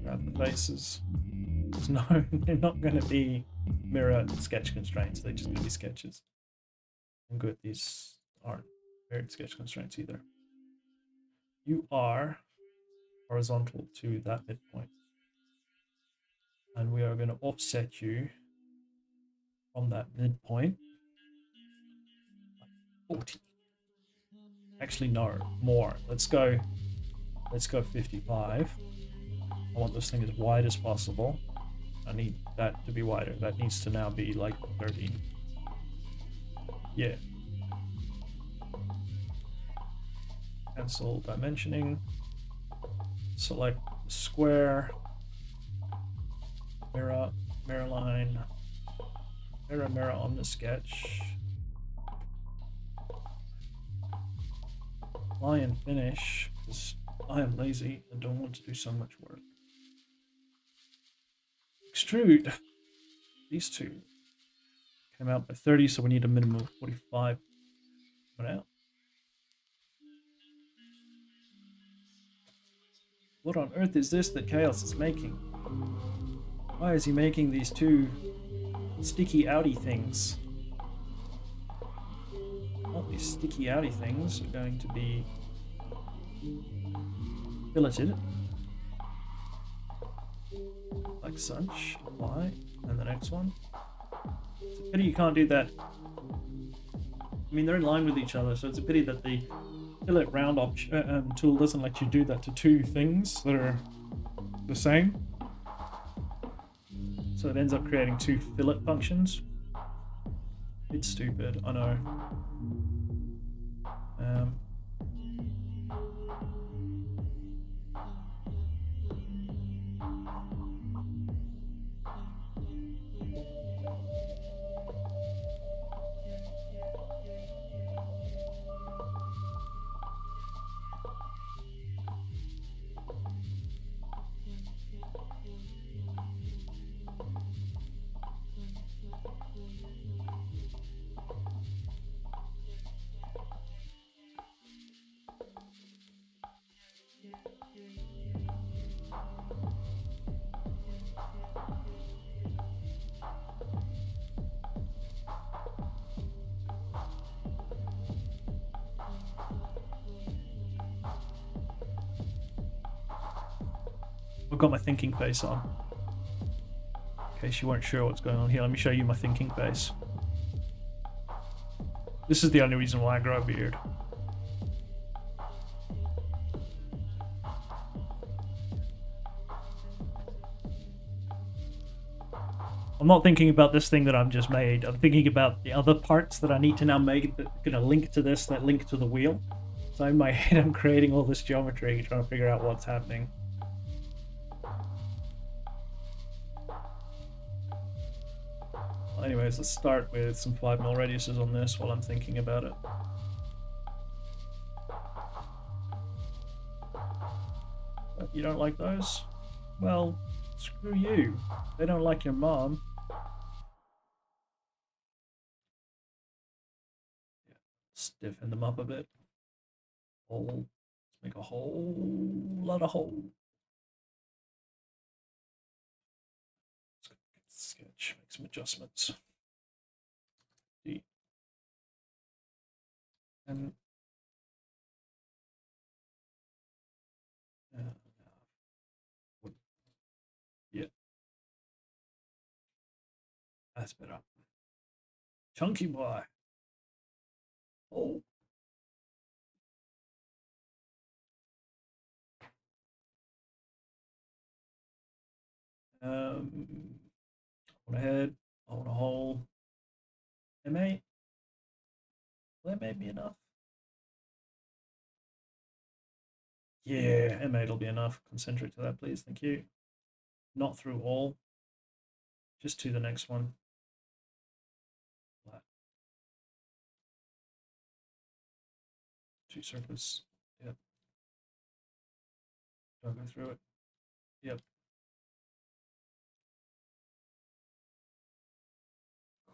Grab the faces. No, they're not going to be mirror sketch constraints. They're just going to be sketches. And good, these aren't mirrored sketch constraints either. You are horizontal to that midpoint. And we are going to offset you from that midpoint. 40. Actually, no, more. Let's go 55. I want this thing as wide as possible. I need that to be wider. That needs to now be like 30. Yeah. Cancel dimensioning. Select square. Mirror line, mirror on the sketch. Apply and finish, because I am lazy and don't want to do so much work. Extrude. These two came out by 30, so we need a minimum of 45 coming out. What on earth is this that Chaos is making? Why is he making these two sticky outy things? All these sticky outy things are going to be filleted. Like such. Apply. And the next one. It's a pity you can't do that. I mean, they're in line with each other, so it's a pity that the fillet round tool doesn't let you do that to two things that are the same. So it ends up creating two fillet functions. It's stupid, I know. I've got my thinking face on. In case you weren't sure what's going on here, let me show you my thinking face. This is the only reason why I grow a beard. I'm not thinking about this thing that I've just made. I'm thinking about the other parts that I need to now make that are going to link to this, that link to the wheel. So in my head, I'm creating all this geometry, trying to figure out what's happening. Well, anyways, let's start with some 5mm radiuses on this while I'm thinking about it. But you don't like those? Well, screw you. They don't like your mom. Yeah, stiffen them up a bit. Let's make a whole lot of hole. Let's go get the sketch, make some adjustments. And yeah, that's better. Chunky boy. Oh. I want a head. I want a hole. M8. Will M8 be enough? Yeah, M8 will be enough. Concentric to that, please. Thank you. Not through all. Just to the next one. Flat. 2 surface. Yep. Don't go through it. Yep.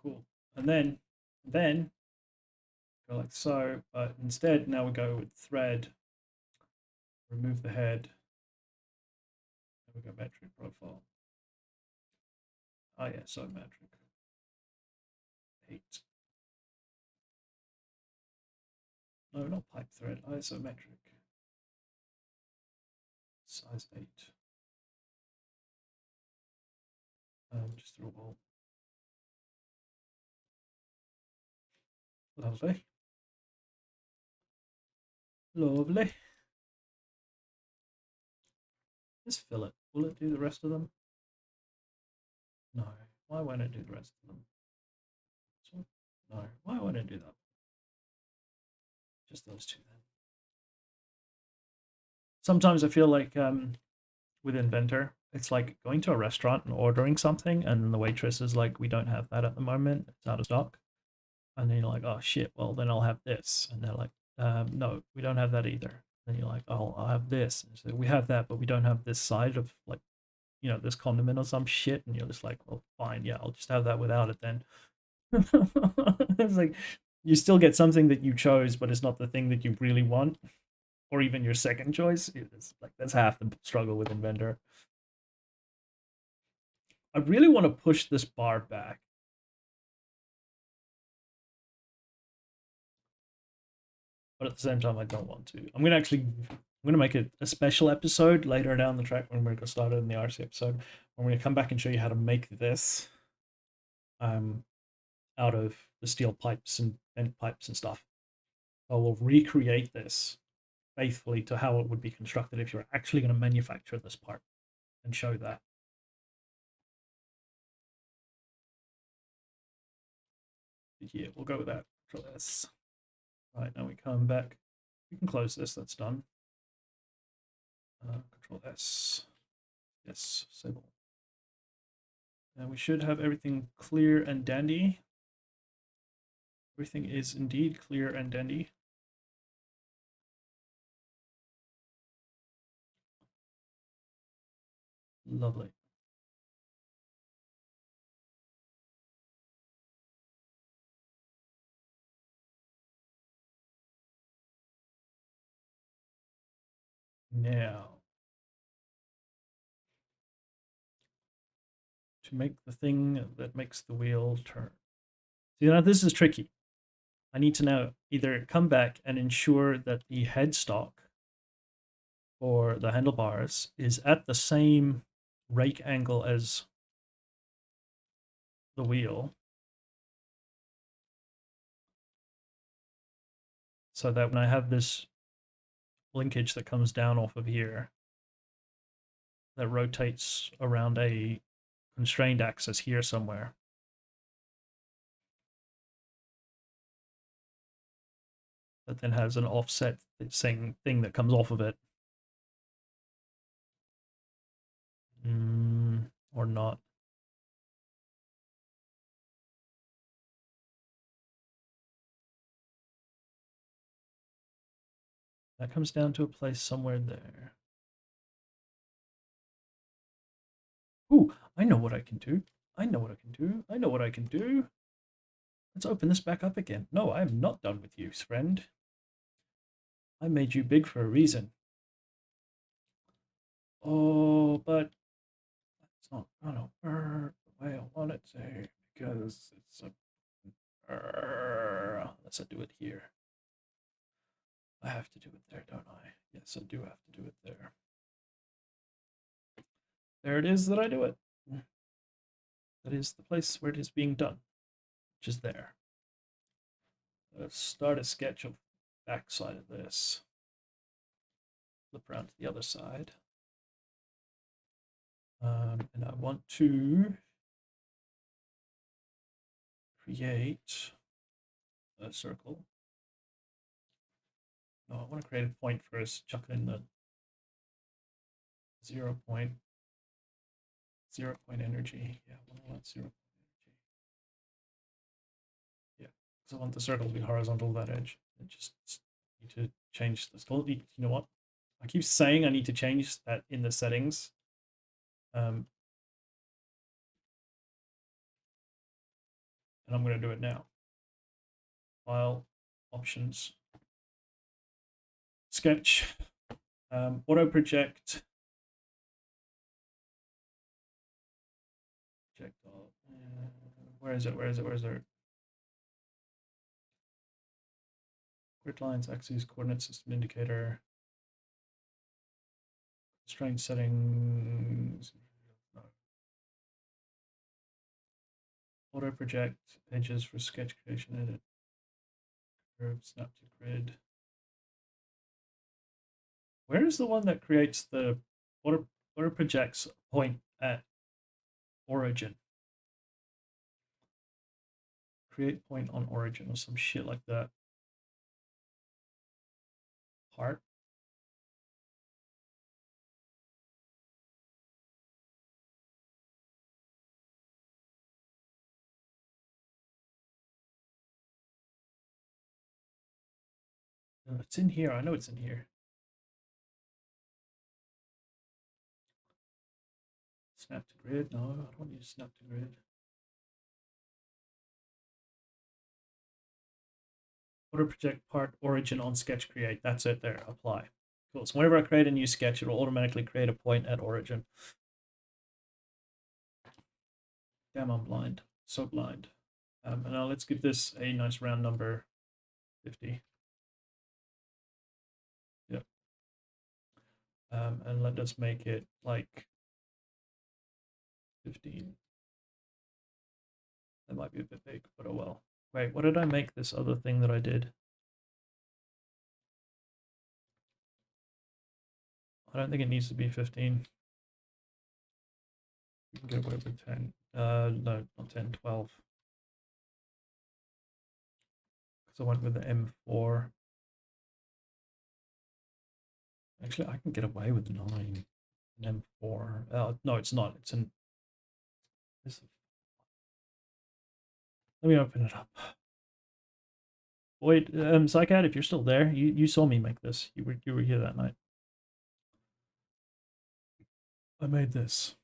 Cool. And then go like so, but instead now we go with thread. Remove the head. And we go metric profile. Oh yeah, so metric. 8. No, not pipe thread, isometric. Size 8. Just through all. Lovely. Lovely. Just fill it. Will it do the rest of them? No. Why won't it do the rest of them? No. Why won't it do that? Just those two then. Sometimes I feel like with Inventor, it's like going to a restaurant and ordering something, and the waitress is like, "We don't have that at the moment. It's out of stock." And then you're like, "Oh shit! Well, then I'll have this." And they're like, "No, we don't have that either." And you're like, "Oh, I'll have this." And so we have that, but we don't have this side of like, you know, this condiment or some shit. And you're just like, "Well, fine, yeah, I'll just have that without it then." It's like you still get something that you chose, but it's not the thing that you really want, or even your second choice. It's like that's half the struggle with Inventor. I really want to push this bar back. But at the same time, I don't want to. I'm gonna make a special episode later down the track when we're gonna start it in the RC episode. I'm gonna come back and show you how to make this out of the steel pipes and bent pipes and stuff. I will recreate this faithfully to how it would be constructed if you're actually going to manufacture this part and show that. Yeah, we'll go with that. Control S. Right, now we come back. We can close this, that's done. Control S. Yes, save. And we should have everything clear and dandy. Everything is indeed clear and dandy. Lovely. Now, to make the thing that makes the wheel turn. See, now this is tricky. I need to now either come back and ensure that the headstock for the handlebars is at the same rake angle as the wheel, so that when I have this linkage that comes down off of here that rotates around a constrained axis here somewhere, that then has an offset thing that comes off of it. Or not. That comes down to a place somewhere there. Ooh, I know what I can do. I know what I can do. I know what I can do. Let's open this back up again. No, I am not done with you, friend. I made you big for a reason. Oh, but it's not gonna work the way I want it to, because it's a... Let's do it here. I have to do it there, don't I? Yes, I do have to do it there. There it is that I do it. That is the place where it is being done, which is there. Let's start a sketch of the back side of this. Flip around to the other side. And I want to create a circle. No, I want to create a point first, chuck in the 0 point energy. Yeah, I want 0 point energy. Yeah, because I want the circle to be horizontal to that edge. I just need to change this. You know what? I keep saying I need to change that in the settings. And I'm going to do it now. File, options, sketch, auto project. Where is it? Where is it? Where is it? Grid lines, axes, coordinate system indicator, constraint settings. No. Auto project, edges for sketch creation, edit, curve, snap to grid. Where is the one that creates the auto projects point at origin? Create point on origin or some shit like that. Part. No, it's in here. I know it's in here. Snap to grid. No, I don't need to snap to grid. Auto project part origin on sketch create. That's it there. Apply. Cool. So whenever I create a new sketch, it'll automatically create a point at origin. Damn, I'm blind. So blind. And now let's give this a nice round number, 50. Yep. And let us make it like 15. That might be a bit big, but oh well. Wait, what did I make this other thing that I did? I don't think it needs to be 15. We can get away with 10. No, not 10, 12. Because I went with the M4. Actually, I can get away with 9. An M4. No, it's not. It's an... Let me open it up. Wait, Psycat, if you're still there, you saw me make this. You were here that night. I made this.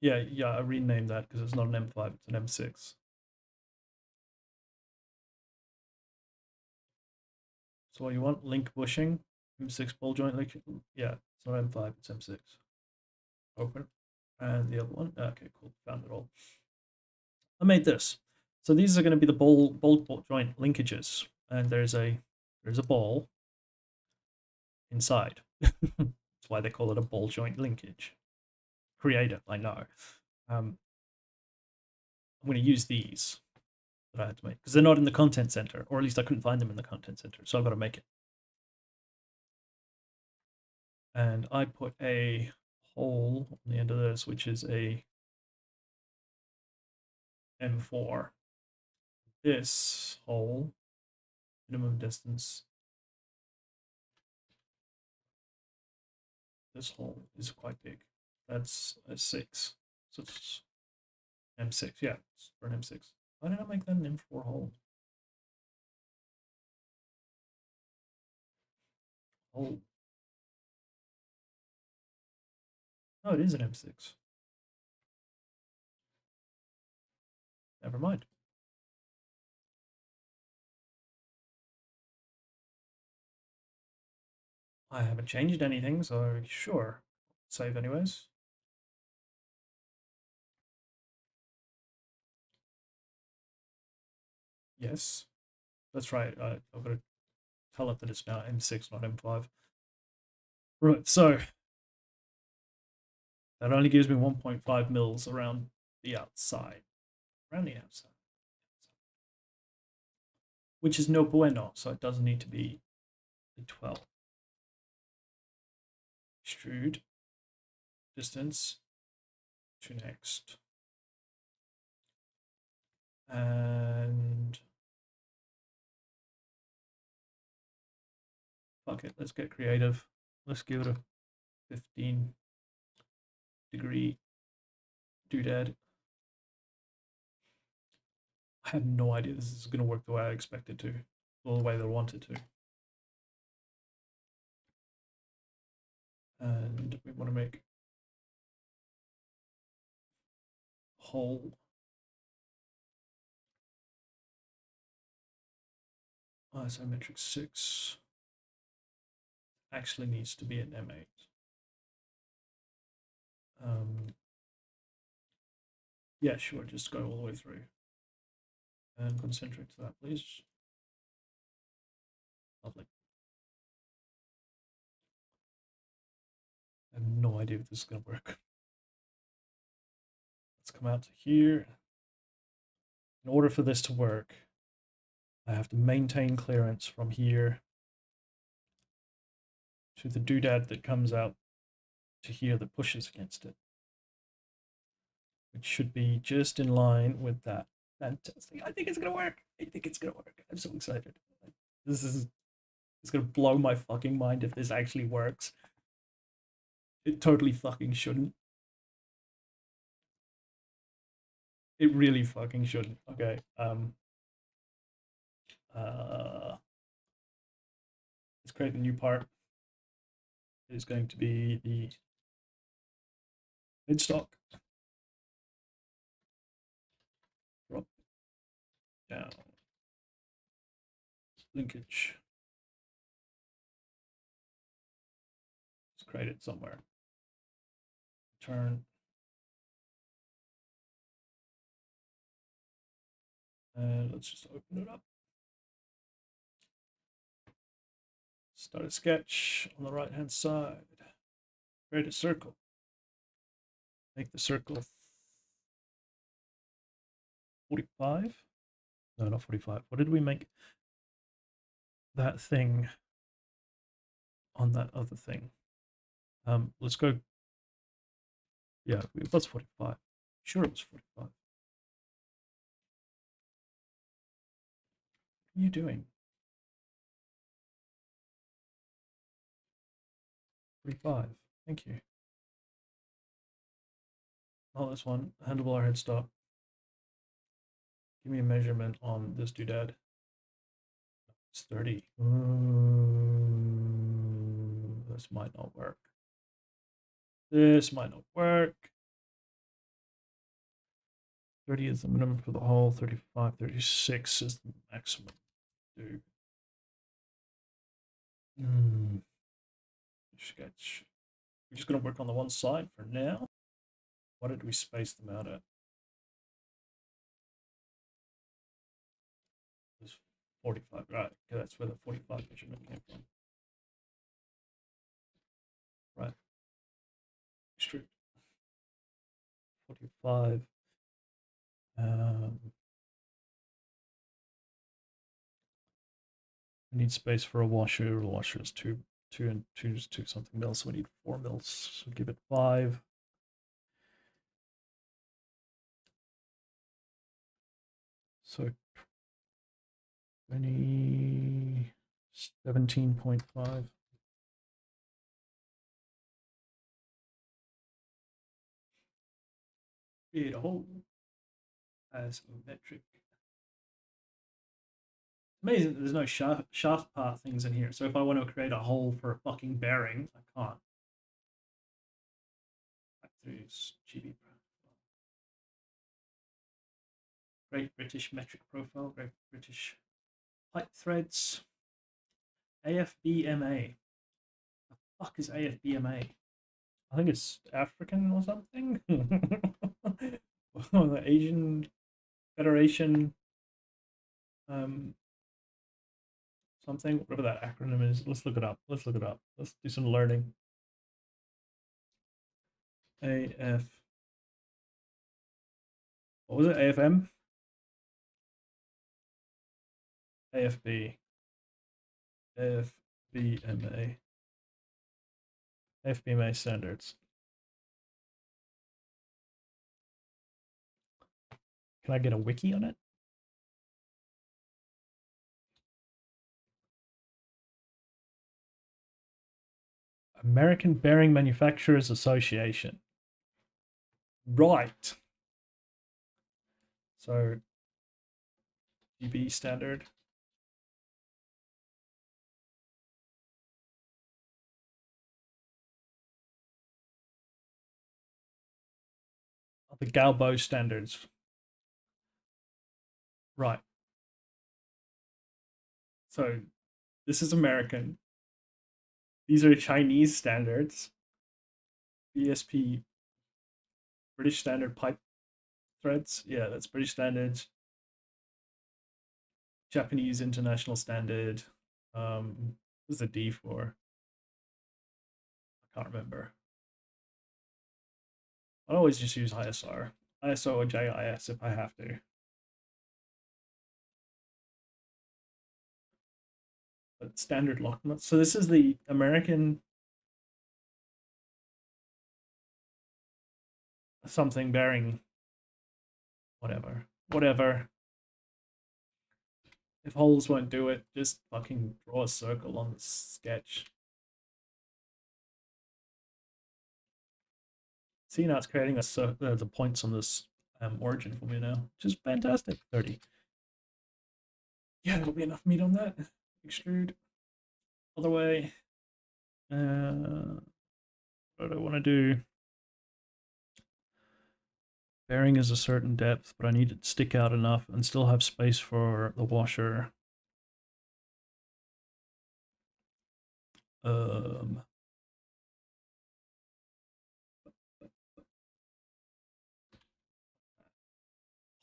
Yeah, I renamed that because it's not an M5, it's an M6. So what you want? Link bushing, M6 ball joint link. Yeah, it's not M5, it's M6. Open. And the other one. Okay, cool. Found it all. I made this. So these are going to be the ball joint linkages. And there's a ball. inside. That's why they call it a ball joint linkage. Creative, I know. I'm going to use these that I had to make because they're not in the content center, or at least I couldn't find them in the content center, so I've got to make it. And I put a hole on the end of this, which is a M4. This hole, minimum distance. This hole is quite big. That's a 6. So it's M6. Yeah, it's for an M6. Why did I make that an M4 hole? Oh. No, it is an M6. Never mind. I haven't changed anything, so sure. Save anyways. Yes, that's right. I've got to tell it that it's now M6, not M5. Right, so that only gives me 1.5 mils around the outside. Around the outside. Which is no bueno, so it doesn't need to be the 12. Extrude. Distance to next. And fuck it, let's get creative. Let's give it a 15-degree doodad. I have no idea this is going to work the way I expect it to, or the way they want it to. And we want to make hole isometric 6 actually needs to be an M8. Yeah, sure, just go all the way through. And concentric to that, please. Lovely. I have no idea if this is going to work. Let's come out to here. In order for this to work, I have to maintain clearance from here to the doodad that comes out to here that pushes against it, which should be just in line with that. Fantastic. I think it's going to work. I think it's going to work. I'm so excited. This is, it's going to blow my fucking mind if this actually works. It totally fucking shouldn't. It really fucking shouldn't. Okay. Let's create a new part. It is going to be the midstock. Drop down. Linkage. Let's create it somewhere. Turn. And let's just open it up. Start a sketch on the right hand side. Create a circle. Make the circle 45. No, not 45. What did we make that thing on that other thing? Let's go. Yeah, it was 45. Sure, it was 45. What are you doing? 45. Thank you. Not this one. Handlebar headstock. Give me a measurement on this doodad. It's 30. This might not work. This might not work. 30 is the minimum for the hole. 35, 36 is the maximum. Dude. Sketch. We're just going to work on the one side for now. What did we space them out at? It was 45, right? Okay, that's where the 45 measurement came from. 5. We need space for a washer. The washer is 2 and 2 is 2 something mils, so we need 4 mils. So give it 5. So 17.5. Create a hole as a metric. Amazing that there's no shaft part things in here. So if I want to create a hole for a fucking bearing, I can't. Back through GB. Great British metric profile. Great British pipe threads. AFBMA. The fuck is AFBMA? I think it's African or something. Or the Asian Federation. Something, whatever that acronym is. Let's look it up. Let's look it up. Let's do some learning. AF. What was it? AFM? AFB. AFBMA. AFBMA standards. Can I get a wiki on it? American Bearing Manufacturers Association. Right. So, GB standard. The Galbo standards. Right. So, this is American. These are Chinese standards. BSP, British Standard Pipe Threads. Yeah, that's British standards. Japanese International Standard. What's the D for? I can't remember. I always just use ISO or JIS if I have to. But standard lock nuts. So this is the American something bearing. Whatever. If holes won't do it, just fucking draw a circle on the sketch. See, now it's creating the points on this origin for me now, which is fantastic. 30. Yeah, that'll be enough meat on that. Extrude. Other way. What do I want to do? Bearing is a certain depth, but I need it to stick out enough and still have space for the washer.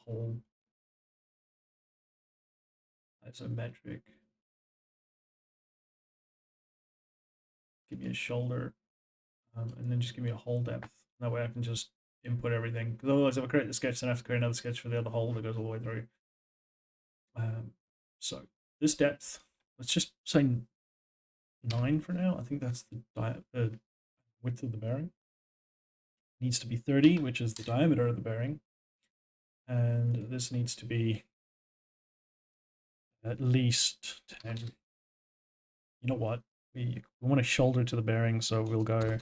Hole. Isometric. Give me a shoulder, and then just give me a hole depth. That way I can just input everything. Because otherwise, if I create the sketch, then I have to create another sketch for the other hole that goes all the way through. So this depth, let's just say 9 for now. I think that's the width of the bearing. Needs to be 30, which is the diameter of the bearing. And this needs to be at least 10. You know what? We want a shoulder to the bearing, so we'll go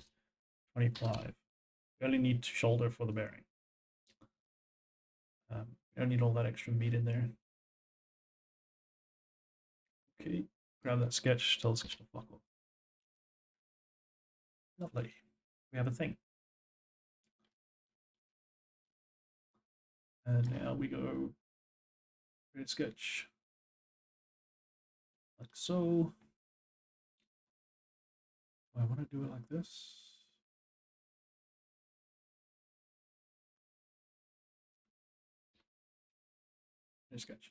25. We only need shoulder for the bearing. We don't need all that extra meat in there. Okay, grab that sketch, tell the sketch to fuck off. Lovely. We have a thing. And now we go create sketch. Like so. I want to do it like this. Sketch.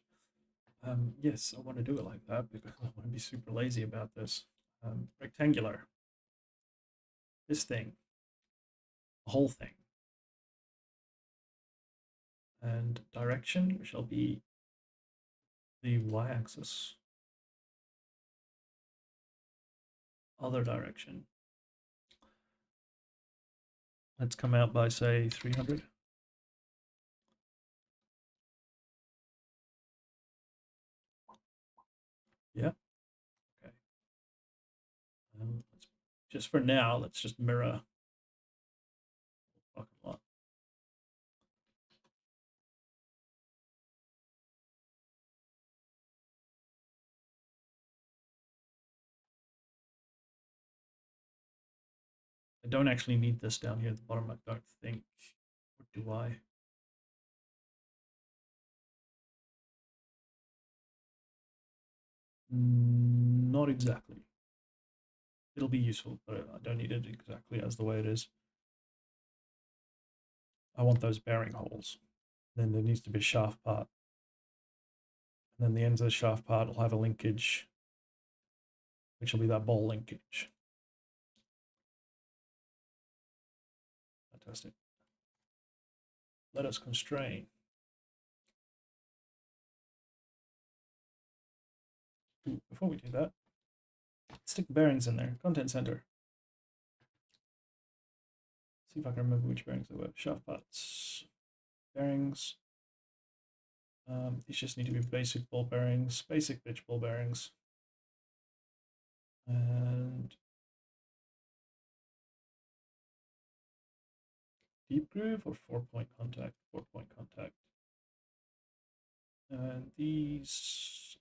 Yes, I want to do it like that because I want to be super lazy about this. Rectangular. This thing. The whole thing. And direction shall be the y-axis. Other direction. Let's come out by, say, 300. Yeah. Okay. Just for now, let's just mirror a lot. I don't actually need this down here at the bottom, I don't think. Or do I? Not exactly. It'll be useful, but I don't need it exactly as the way it is. I want those bearing holes. Then there needs to be a shaft part. And then the ends of the shaft part will have a linkage, which will be that ball linkage. Fantastic. Let us constrain. Ooh, before we do that, stick the bearings in there. Content center. See if I can remember which bearings they were. Shaft parts, bearings. These just need to be basic ball bearings, basic pitch ball bearings. And deep groove or 4-point contact? 4-point contact. And these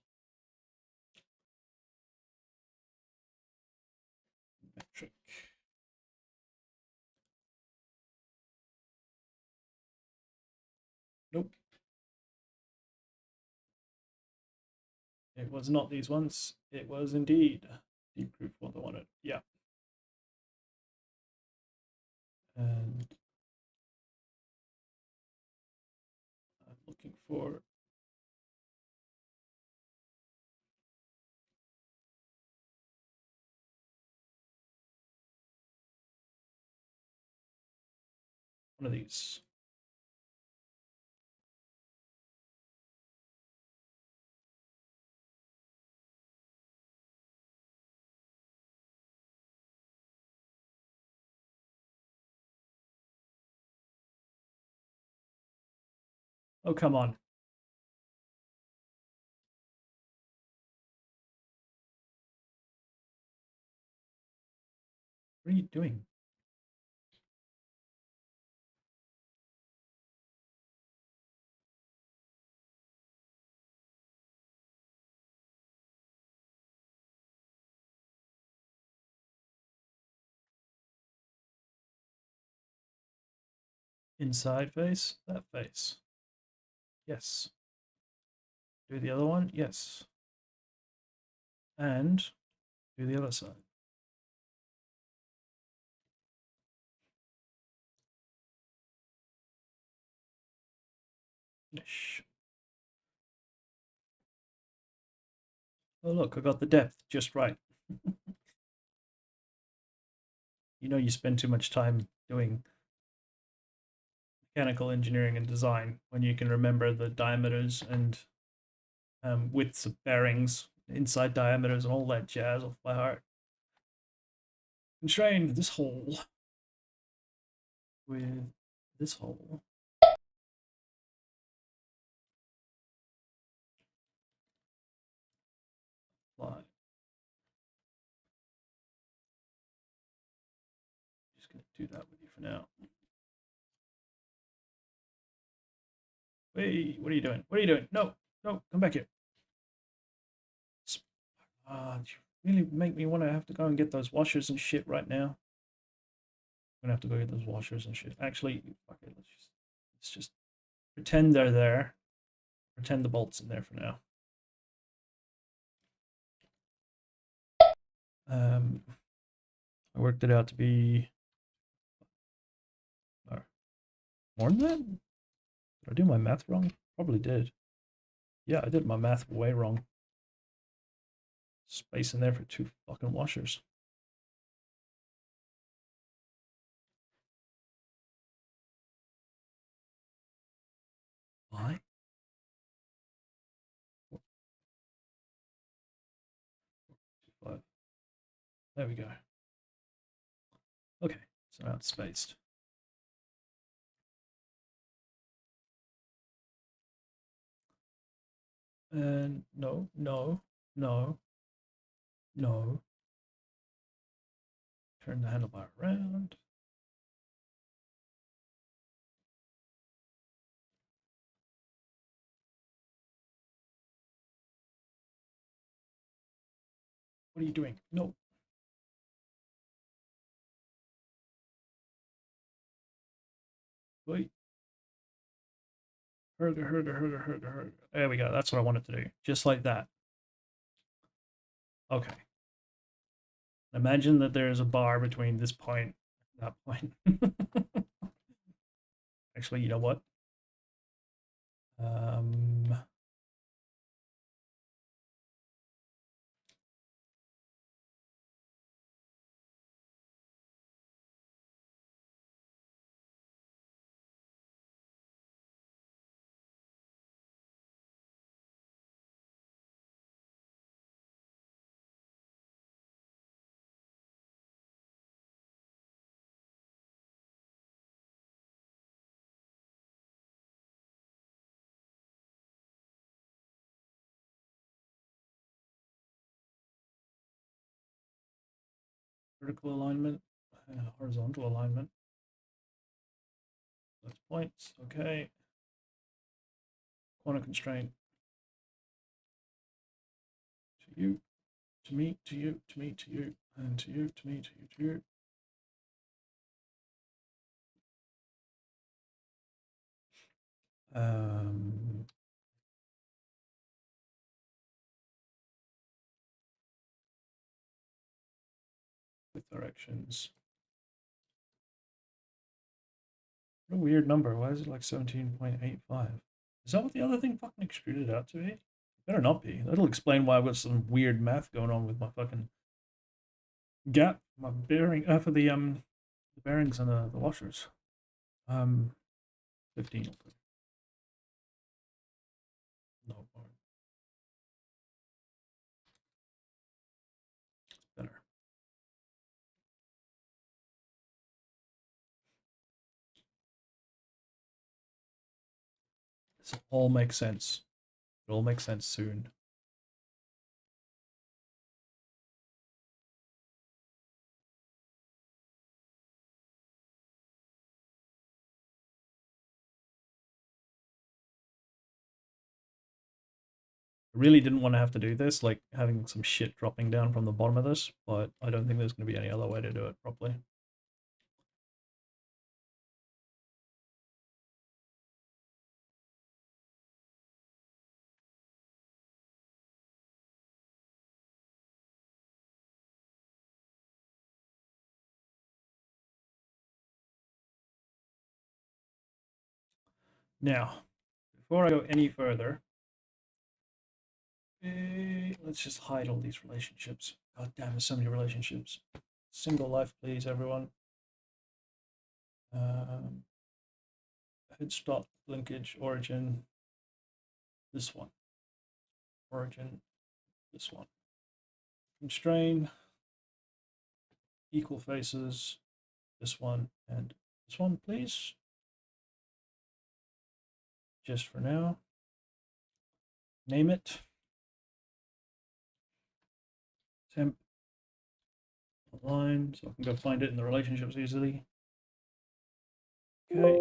metric. Nope. It was not these ones. It was indeed deep groove what I wanted. Yeah. And I'm looking for one of these. Oh, come on. What are you doing? Inside face, that face. Yes. Do the other one? Yes. And do the other side. Finish. Oh, look, I got the depth just right. You know, you spend too much time doing mechanical engineering and design when you can remember the diameters and widths of bearings, inside diameters, and all that jazz off by heart. Constrain this hole with this hole. Apply. Just going to do that with you for now. Wait, what are you doing? What are you doing? No, no, come back here. You really make me want to have to go and get those washers and shit right now. I'm gonna have to go get those washers and shit. Actually, fuck it, let's just pretend they're there. Pretend the bolt's in there for now. I worked it out to be more than that? Did I do my math wrong? Probably did. Yeah, I did my math way wrong. Space in there for 2 fucking washers. There we go. Okay, so now it's spaced. And no, no, no, no. Turn the handlebar around. What are you doing? No. Wait. Herga. There we go. That's what I wanted to do. Just like that. Okay. Imagine that there's a bar between this point and that point. Actually, you know what? Vertical alignment, horizontal alignment. Those points. Okay. Corner constraint. To you, to me, to you, to me, to you, and to you, to me, to you, to you. With directions. What a weird number. Why is it like 17.85? Is that what the other thing fucking extruded out to be? Better not be. That'll explain why I've got some weird math going on with my fucking gap, my bearing for the bearings and the washers. 15. No more. Better. This all makes sense. It all makes sense soon. I really didn't want to have to do this, like having some shit dropping down from the bottom of this, but I don't think there's going to be any other way to do it properly. Now, before I go any further, let's just hide all these relationships. God damn, there's so many relationships. Single life, please, everyone. Head stop, linkage, origin. This one. Origin, this one. Constrain, equal faces, this one, and this one, please. Just for now. Name it. Temp line, so I can go find it in the relationships easily. Okay.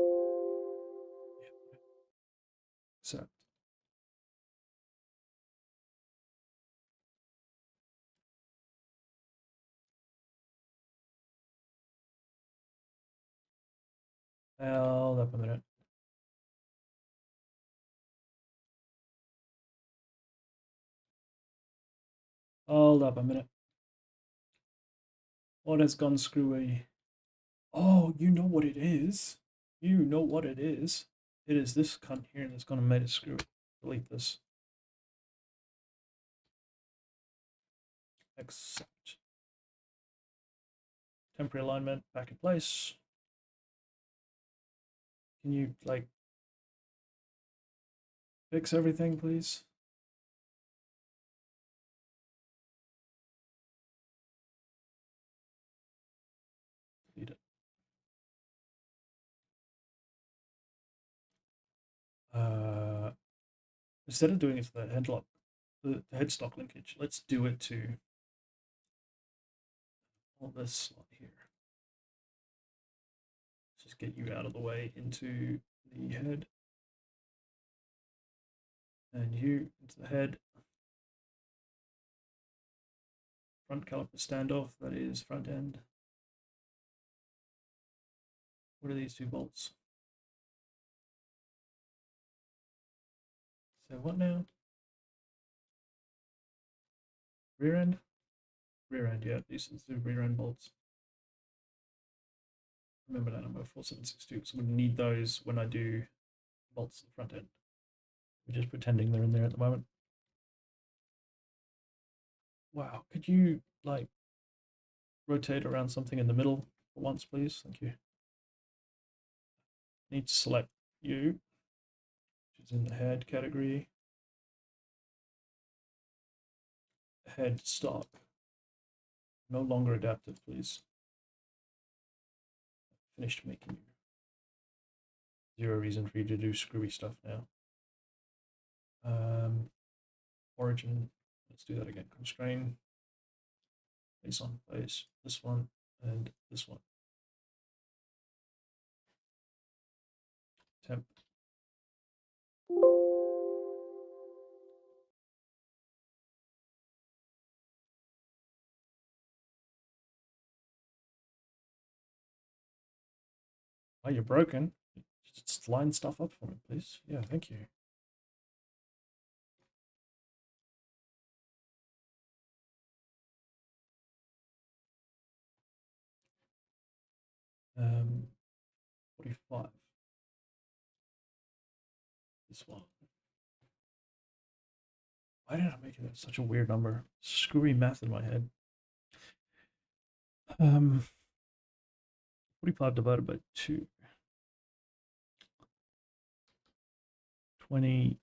Accept. Hold up a minute. Hold up a minute. What has gone screwy? Oh, you know what it is. You know what it is. It is this cunt here that's gonna make it screwy. Delete this. Accept. Temporary alignment back in place. Can you like fix everything, please? Instead of doing it to the headlock, the headstock linkage, let's do it to all this slot here. Let's just get you out of the way into the head. And you into the head. Front caliper standoff, that is front end. What are these two bolts? So what now? Rear end? Rear end, yeah, these are the rear end bolts. Remember that number 4762, so I'm going to need those when I do bolts in the front end. We're just pretending they're in there at the moment. Wow, could you like rotate around something in the middle for once, please? Thank you. Need to select you, which is in the head category. Head stock. No longer adaptive, please. Finished making you. Zero reason for you to do screwy stuff now. Origin, let's do that again. Constrain, face on face, this one, and this one. Temp. Oh, you're broken. Just line stuff up for me, please. Yeah, thank you. Um, 45. This one. Why did I make it such a weird number? Screwy math in my head. 45 divided by 2. 22.5.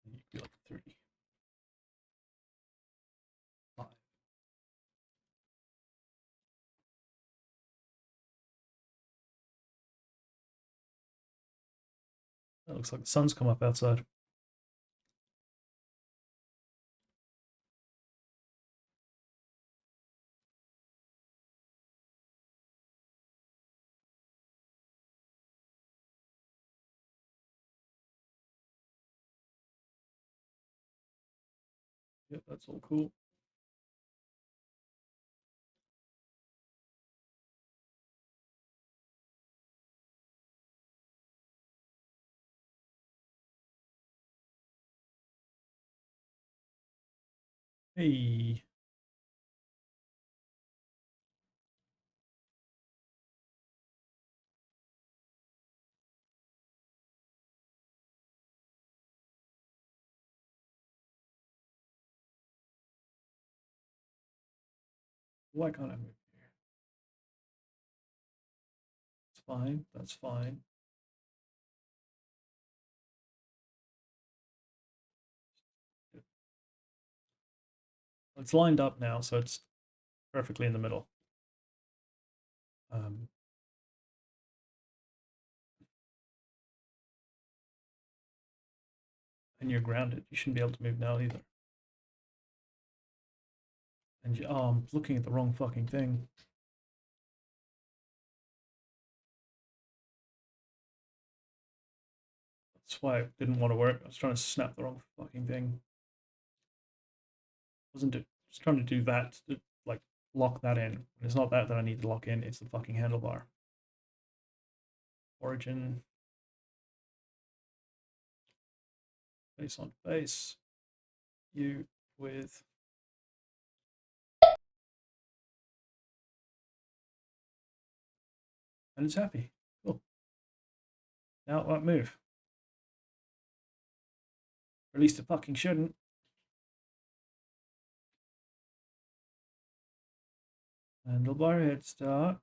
You'd be like 30. 5. That looks like the sun's come up outside. Yep, that's all cool. Hey. Why can't I move here? It's fine. That's fine. It's lined up now, so it's perfectly in the middle. And you're grounded. You shouldn't be able to move now either. And oh, I'm looking at the wrong fucking thing. That's why it didn't want to work. I was trying to snap the wrong fucking thing. Wasn't it? Just trying to do that to like lock that in. It's not that I need to lock in. It's the fucking handlebar. Origin. Face on face. You with. And it's happy. Cool. Now it won't move. Or at least it fucking shouldn't. Handlebar headstock.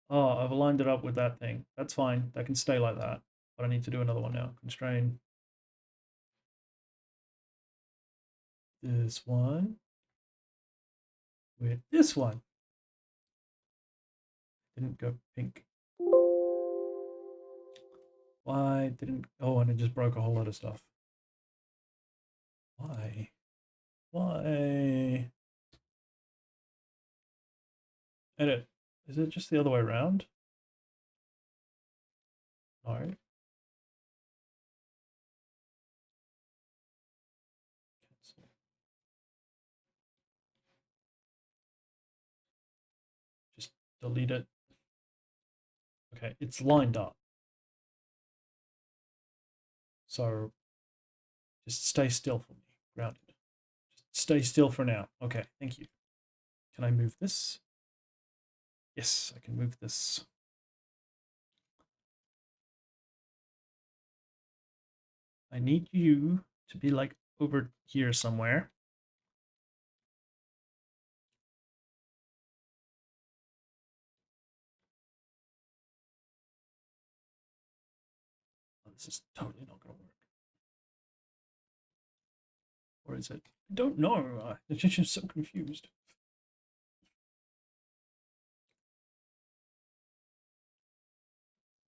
Oh, I've aligned it up with that thing. That's fine. That can stay like that. But I need to do another one now. Constrain. this one with this one. Didn't go pink. Why didn't... Oh, and it just broke a whole lot of stuff. Why? Why? Edit. Is it just the other way around? No. Cancel. Just delete it. Okay, it's lined up. So just stay still for me. Grounded. Just stay still for now. Okay, thank you. Can I move this? Yes, I can move this. I need you to be like over here somewhere. Oh, this is totally not going to work. Or is it? I don't know. I'm just so confused.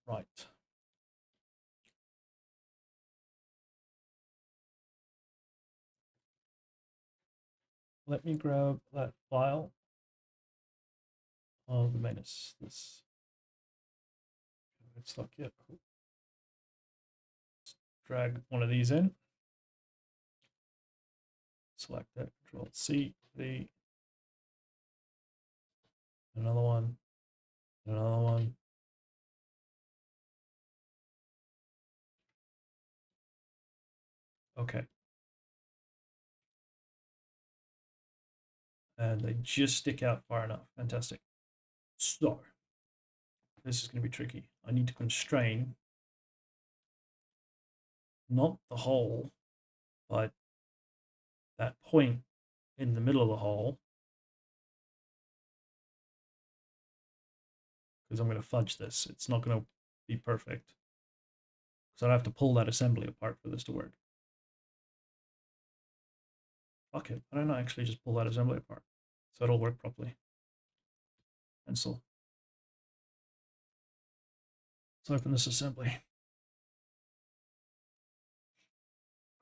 Right. Let me grab that file of the minus this. It's stuck yet. Cool. Let's drag one of these in. Select that. Control C. V. Another one. Another one. Okay. And they just stick out far enough. Fantastic. So this is going to be tricky. I need to constrain not the hole, but that point in the middle of the hole, because I'm going to fudge this. It's not going to be perfect. So I have to pull that assembly apart for this to work. Fuck it. Why don't I actually just pull that assembly apart so it'll work properly? Pencil. Let's open this assembly.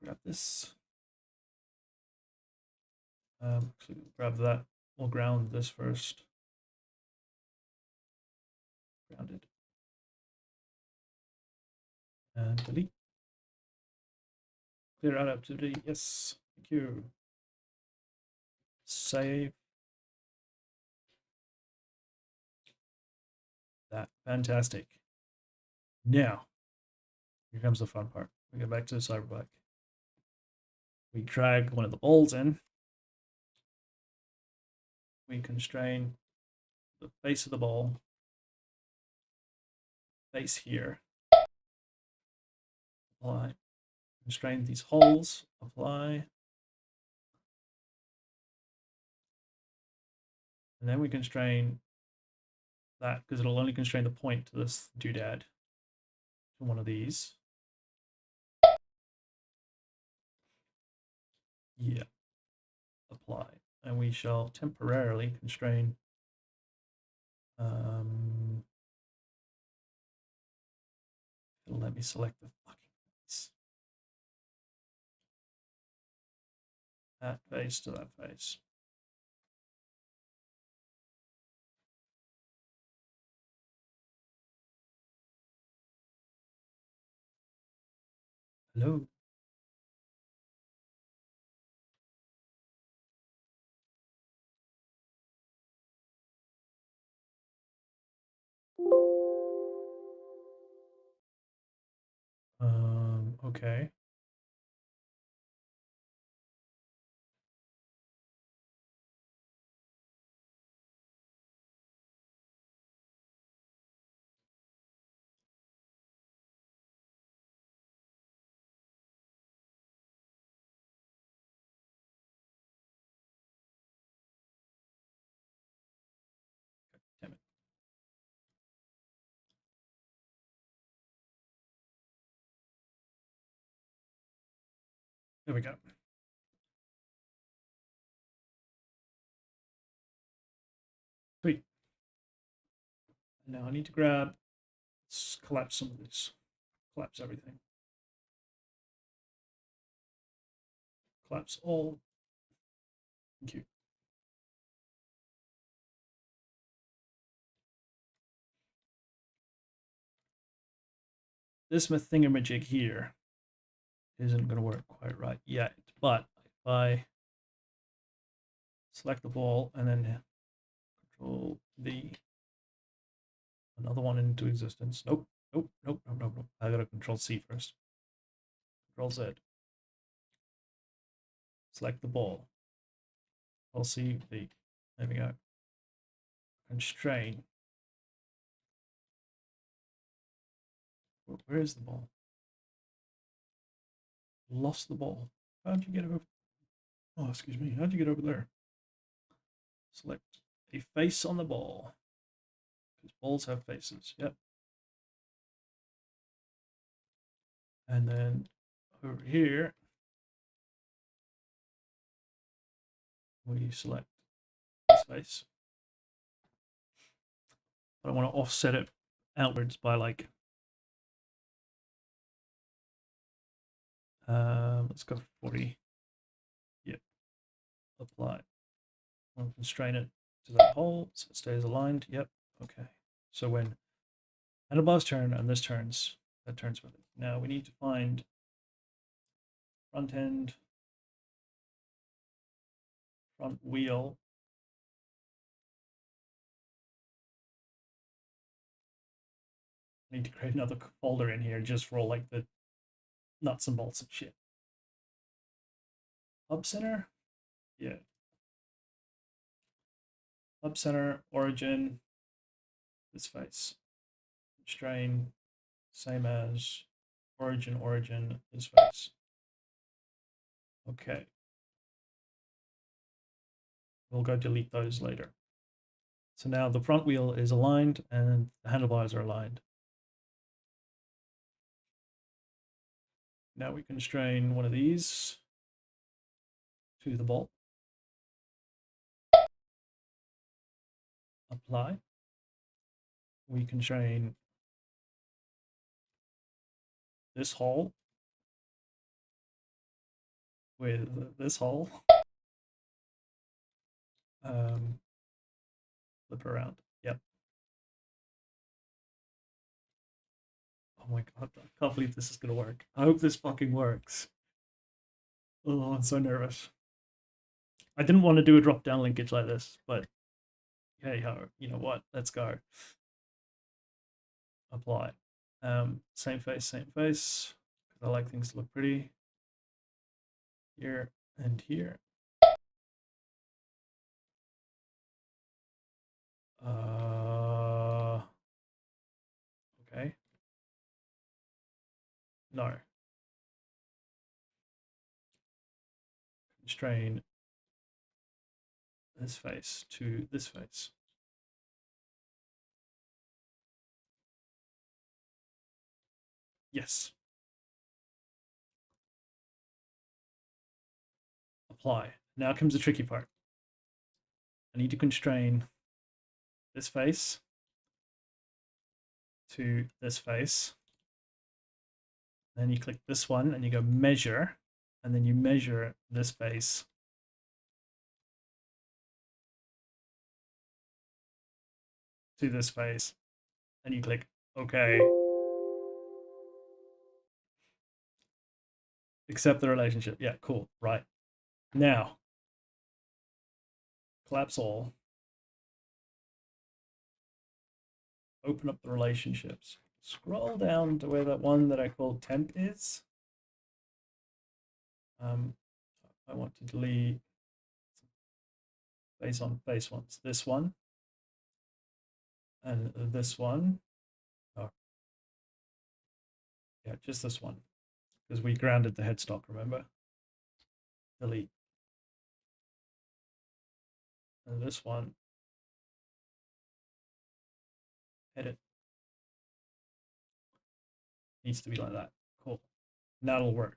Grab this. Actually, grab that. We'll ground this first. Grounded. And delete. Clear out activity. Yes. Thank you. Save. That. Fantastic. Now, here comes the fun part. We go back to the cyberbike. We drag one of the balls in. We constrain the face of the ball. Face here. Apply. Constrain these holes. Apply. And then we constrain that because it'll only constrain the point to this doodad to one of these. Yeah. Apply. And we shall temporarily constrain it'll let me select the fucking face. That face to that face. Hello. Okay. Damn it. There we go. Now I need to grab, let's collapse some of this, collapse everything. Collapse all. Thank you. This thingamajig here isn't going to work quite right yet, but if I select the ball and then Control V, another one into existence. Nope, nope, nope, nope, nope, nope. I gotta Control C first. Control Z. Select the ball. Control C, V. There we go. Constrain. Where is the ball? Lost the ball. How'd you get over? Oh, excuse me. How'd you get over there? Select a face on the ball. Because balls have faces. Yep. And then over here, we select this face. But I want to offset it outwards by like, let's go 40. Yep. Apply. I'll constrain it to that hole so it stays aligned. Yep. Okay. So when handlebars turn and this turns, that turns with it. Now we need to find front end, front wheel. I need to create another folder in here just for all like the nuts and bolts and shit. Hub center. Yeah. Hub center, origin, this face. Constrain, same as origin, origin, this face. Okay. We'll go delete those later. So now the front wheel is aligned and the handlebars are aligned. Now we constrain one of these to the ball. Apply. We constrain this hole with this hole. Flip around. Yep. Oh my god, I can't believe this is gonna work. I hope this fucking works. Oh, I'm so nervous. I didn't want to do a drop down linkage like this, but hey, you know what? Let's go. Apply. Same face, same face. Because I like things to look pretty. Here and here. Okay. No. Constrain this face to this face. Yes. Apply. Now comes the tricky part. I need to constrain this face to this face. Then you click this one and you go measure, and then you measure this face to this face, and you click OK. Accept the relationship. Yeah, cool. Right. Now, collapse all. Open up the relationships. Scroll down to where that one that I called temp is. I want to delete face on face ones. This one and this one. Oh, yeah, just this one because we grounded the headstock. Remember? Delete. And this one. Edit. Needs to be like that. Cool. That'll work.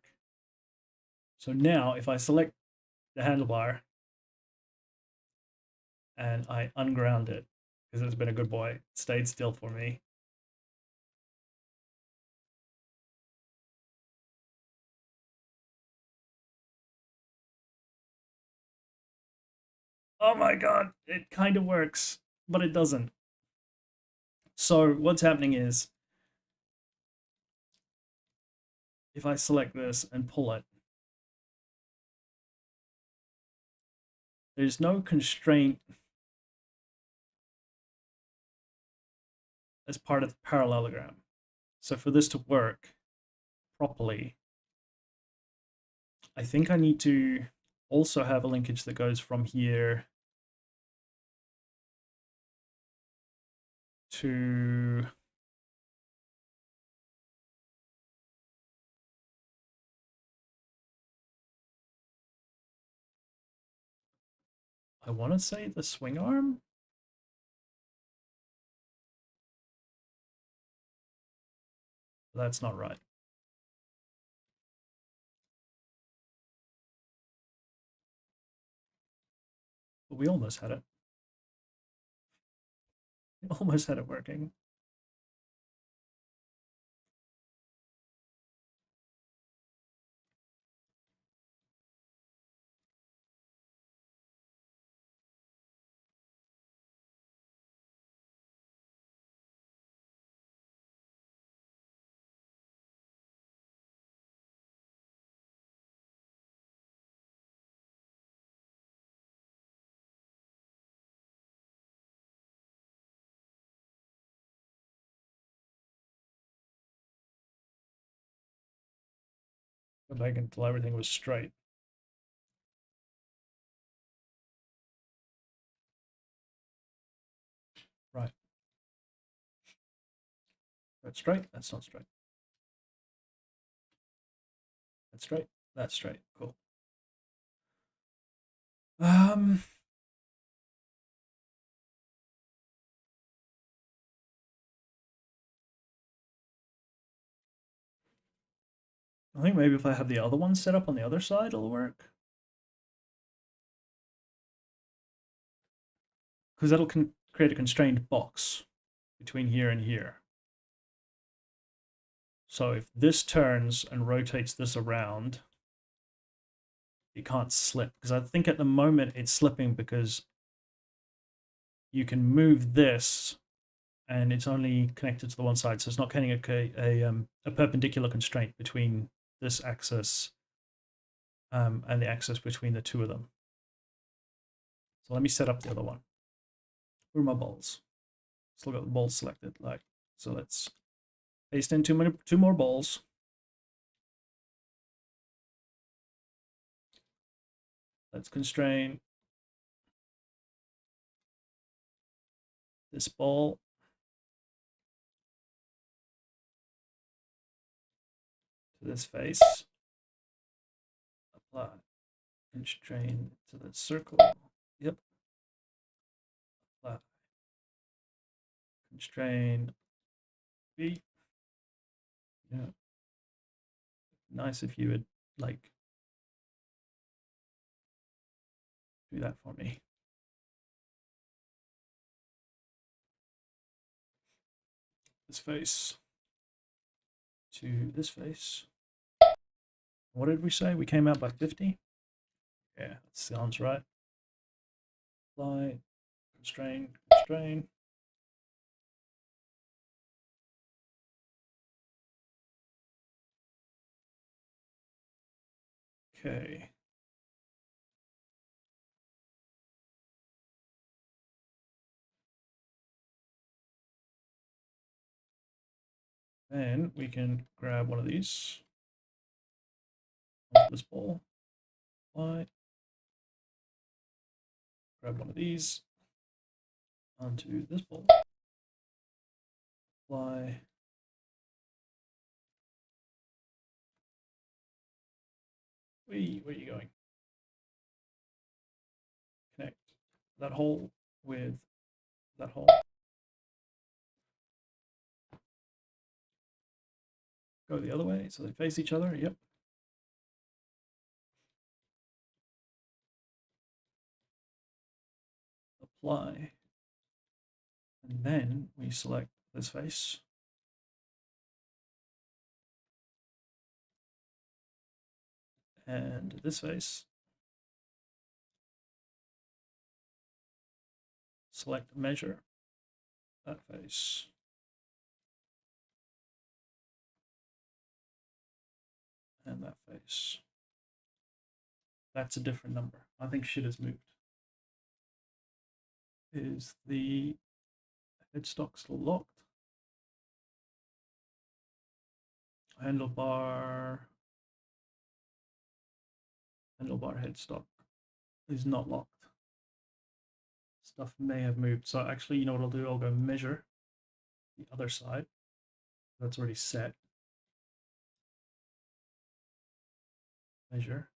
So now if I select the handlebar and I unground it, because it's been a good boy. It stayed still for me. Oh my god, it kind of works, but it doesn't. So what's happening is, if I select this and pull it, there's no constraint as part of the parallelogram. So for this to work properly, I think I need to also have a linkage that goes from here to I want to say the swing arm. That's not right. But we almost had it. We almost had it working. Go back until everything was straight. Right. That's straight. That's not straight. That's straight. That's straight. Cool. I think maybe if I have the other one set up on the other side, it'll work. Because that'll create a constrained box between here and here. So if this turns and rotates this around, it can't slip. Because I think at the moment it's slipping because you can move this and it's only connected to the one side. So it's not getting a perpendicular constraint between this axis and the axis between the two of them. So let me set up the other one. Where are my balls? Still got the balls selected. Like, so let's paste in two more balls. Let's constrain this ball. To this face. Apply. Constrain to the circle. Yep. Apply. Constrain B. Yeah. Nice if you would like do that for me. This face to this face. What did we say? We came out by 50? Yeah, that sounds right. Apply, constrain, constrain. Okay. Then we can grab one of these. This ball. Apply. Grab one of these. Onto this ball. Apply. Where are you going? Connect that hole with that hole. Go the other way so they face each other. Yep. Apply. And then we select this face. And this face. Select measure, that face. And that face. That's a different number. I think shit has moved. Is the headstock still locked? Handlebar headstock is not locked. Stuff may have moved. So actually, you know what I'll do? I'll go measure the other side. That's already set. Measure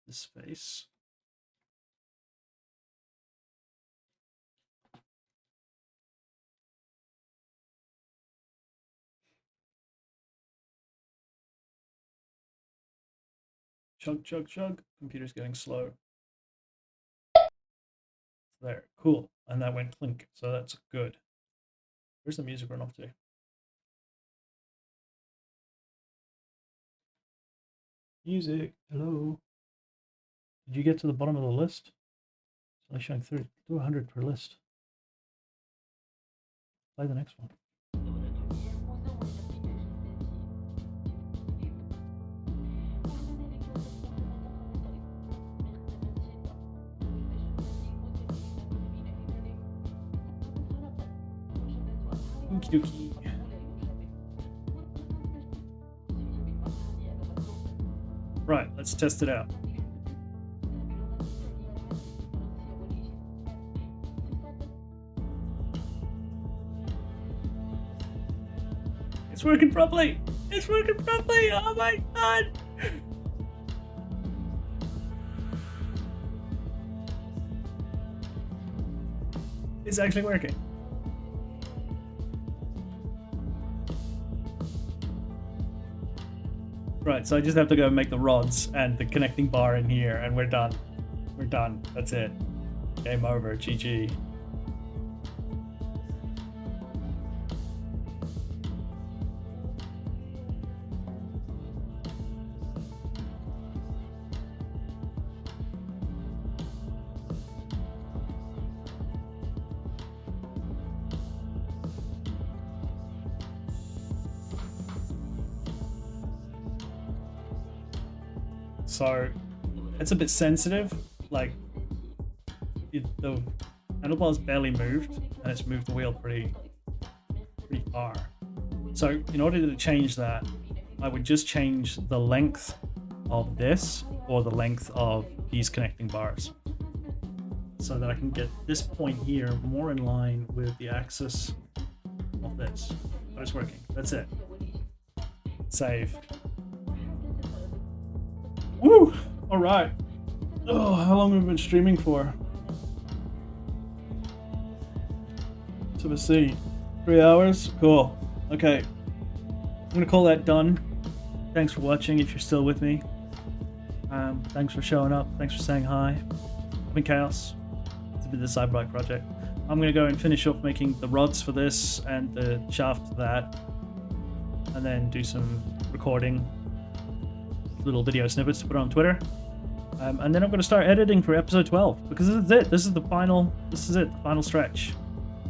this face. Chug, chug, chug. Computer's getting slow. There, cool. And that went clink, so that's good. Where's the music run off to? Music, hello. Did you get to the bottom of the list? It's only showing 30, 200 per list. Play the next one. Okie dokie. Right, let's test it out. It's working properly! It's working properly! Oh my god! It's actually working. Right, so I just have to go and make the rods and the connecting bar in here, and we're done. We're done. That's it. Game over. GG. So it's a bit sensitive, like the handlebar's barely moved and it's moved the wheel pretty far. So in order to change that, I would just change the length of this or the length of these connecting bars so that I can get this point here more in line with the axis of this. But it's working. That's it. Save. Woo! Alright. Oh, how long have we been streaming for? So let's see. 3 hours? Cool. Okay. I'm gonna call that done. Thanks for watching if you're still with me. Thanks for showing up. Thanks for saying hi. I've been Chaos. It's been the Cyberbike project. I'm gonna go and finish off making the rods for this and the shaft for that. And then do some recording. Little video snippets to put on Twitter, and then I'm going to start editing for episode 12 because this is it. This is the final. This is it. The final stretch.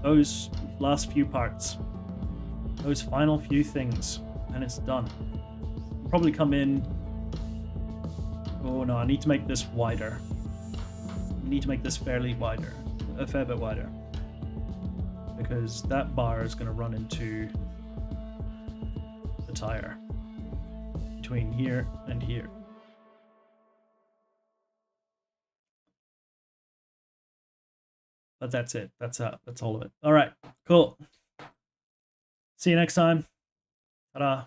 Those last few parts. Those final few things, and it's done. I'll probably come in. Oh no! I need to make this wider. I need to make this fairly wider, a fair bit wider, because that bar is going to run into the tire. Between here and here. But that's it. That's all of it. All right, cool. See you next time. Ta-da.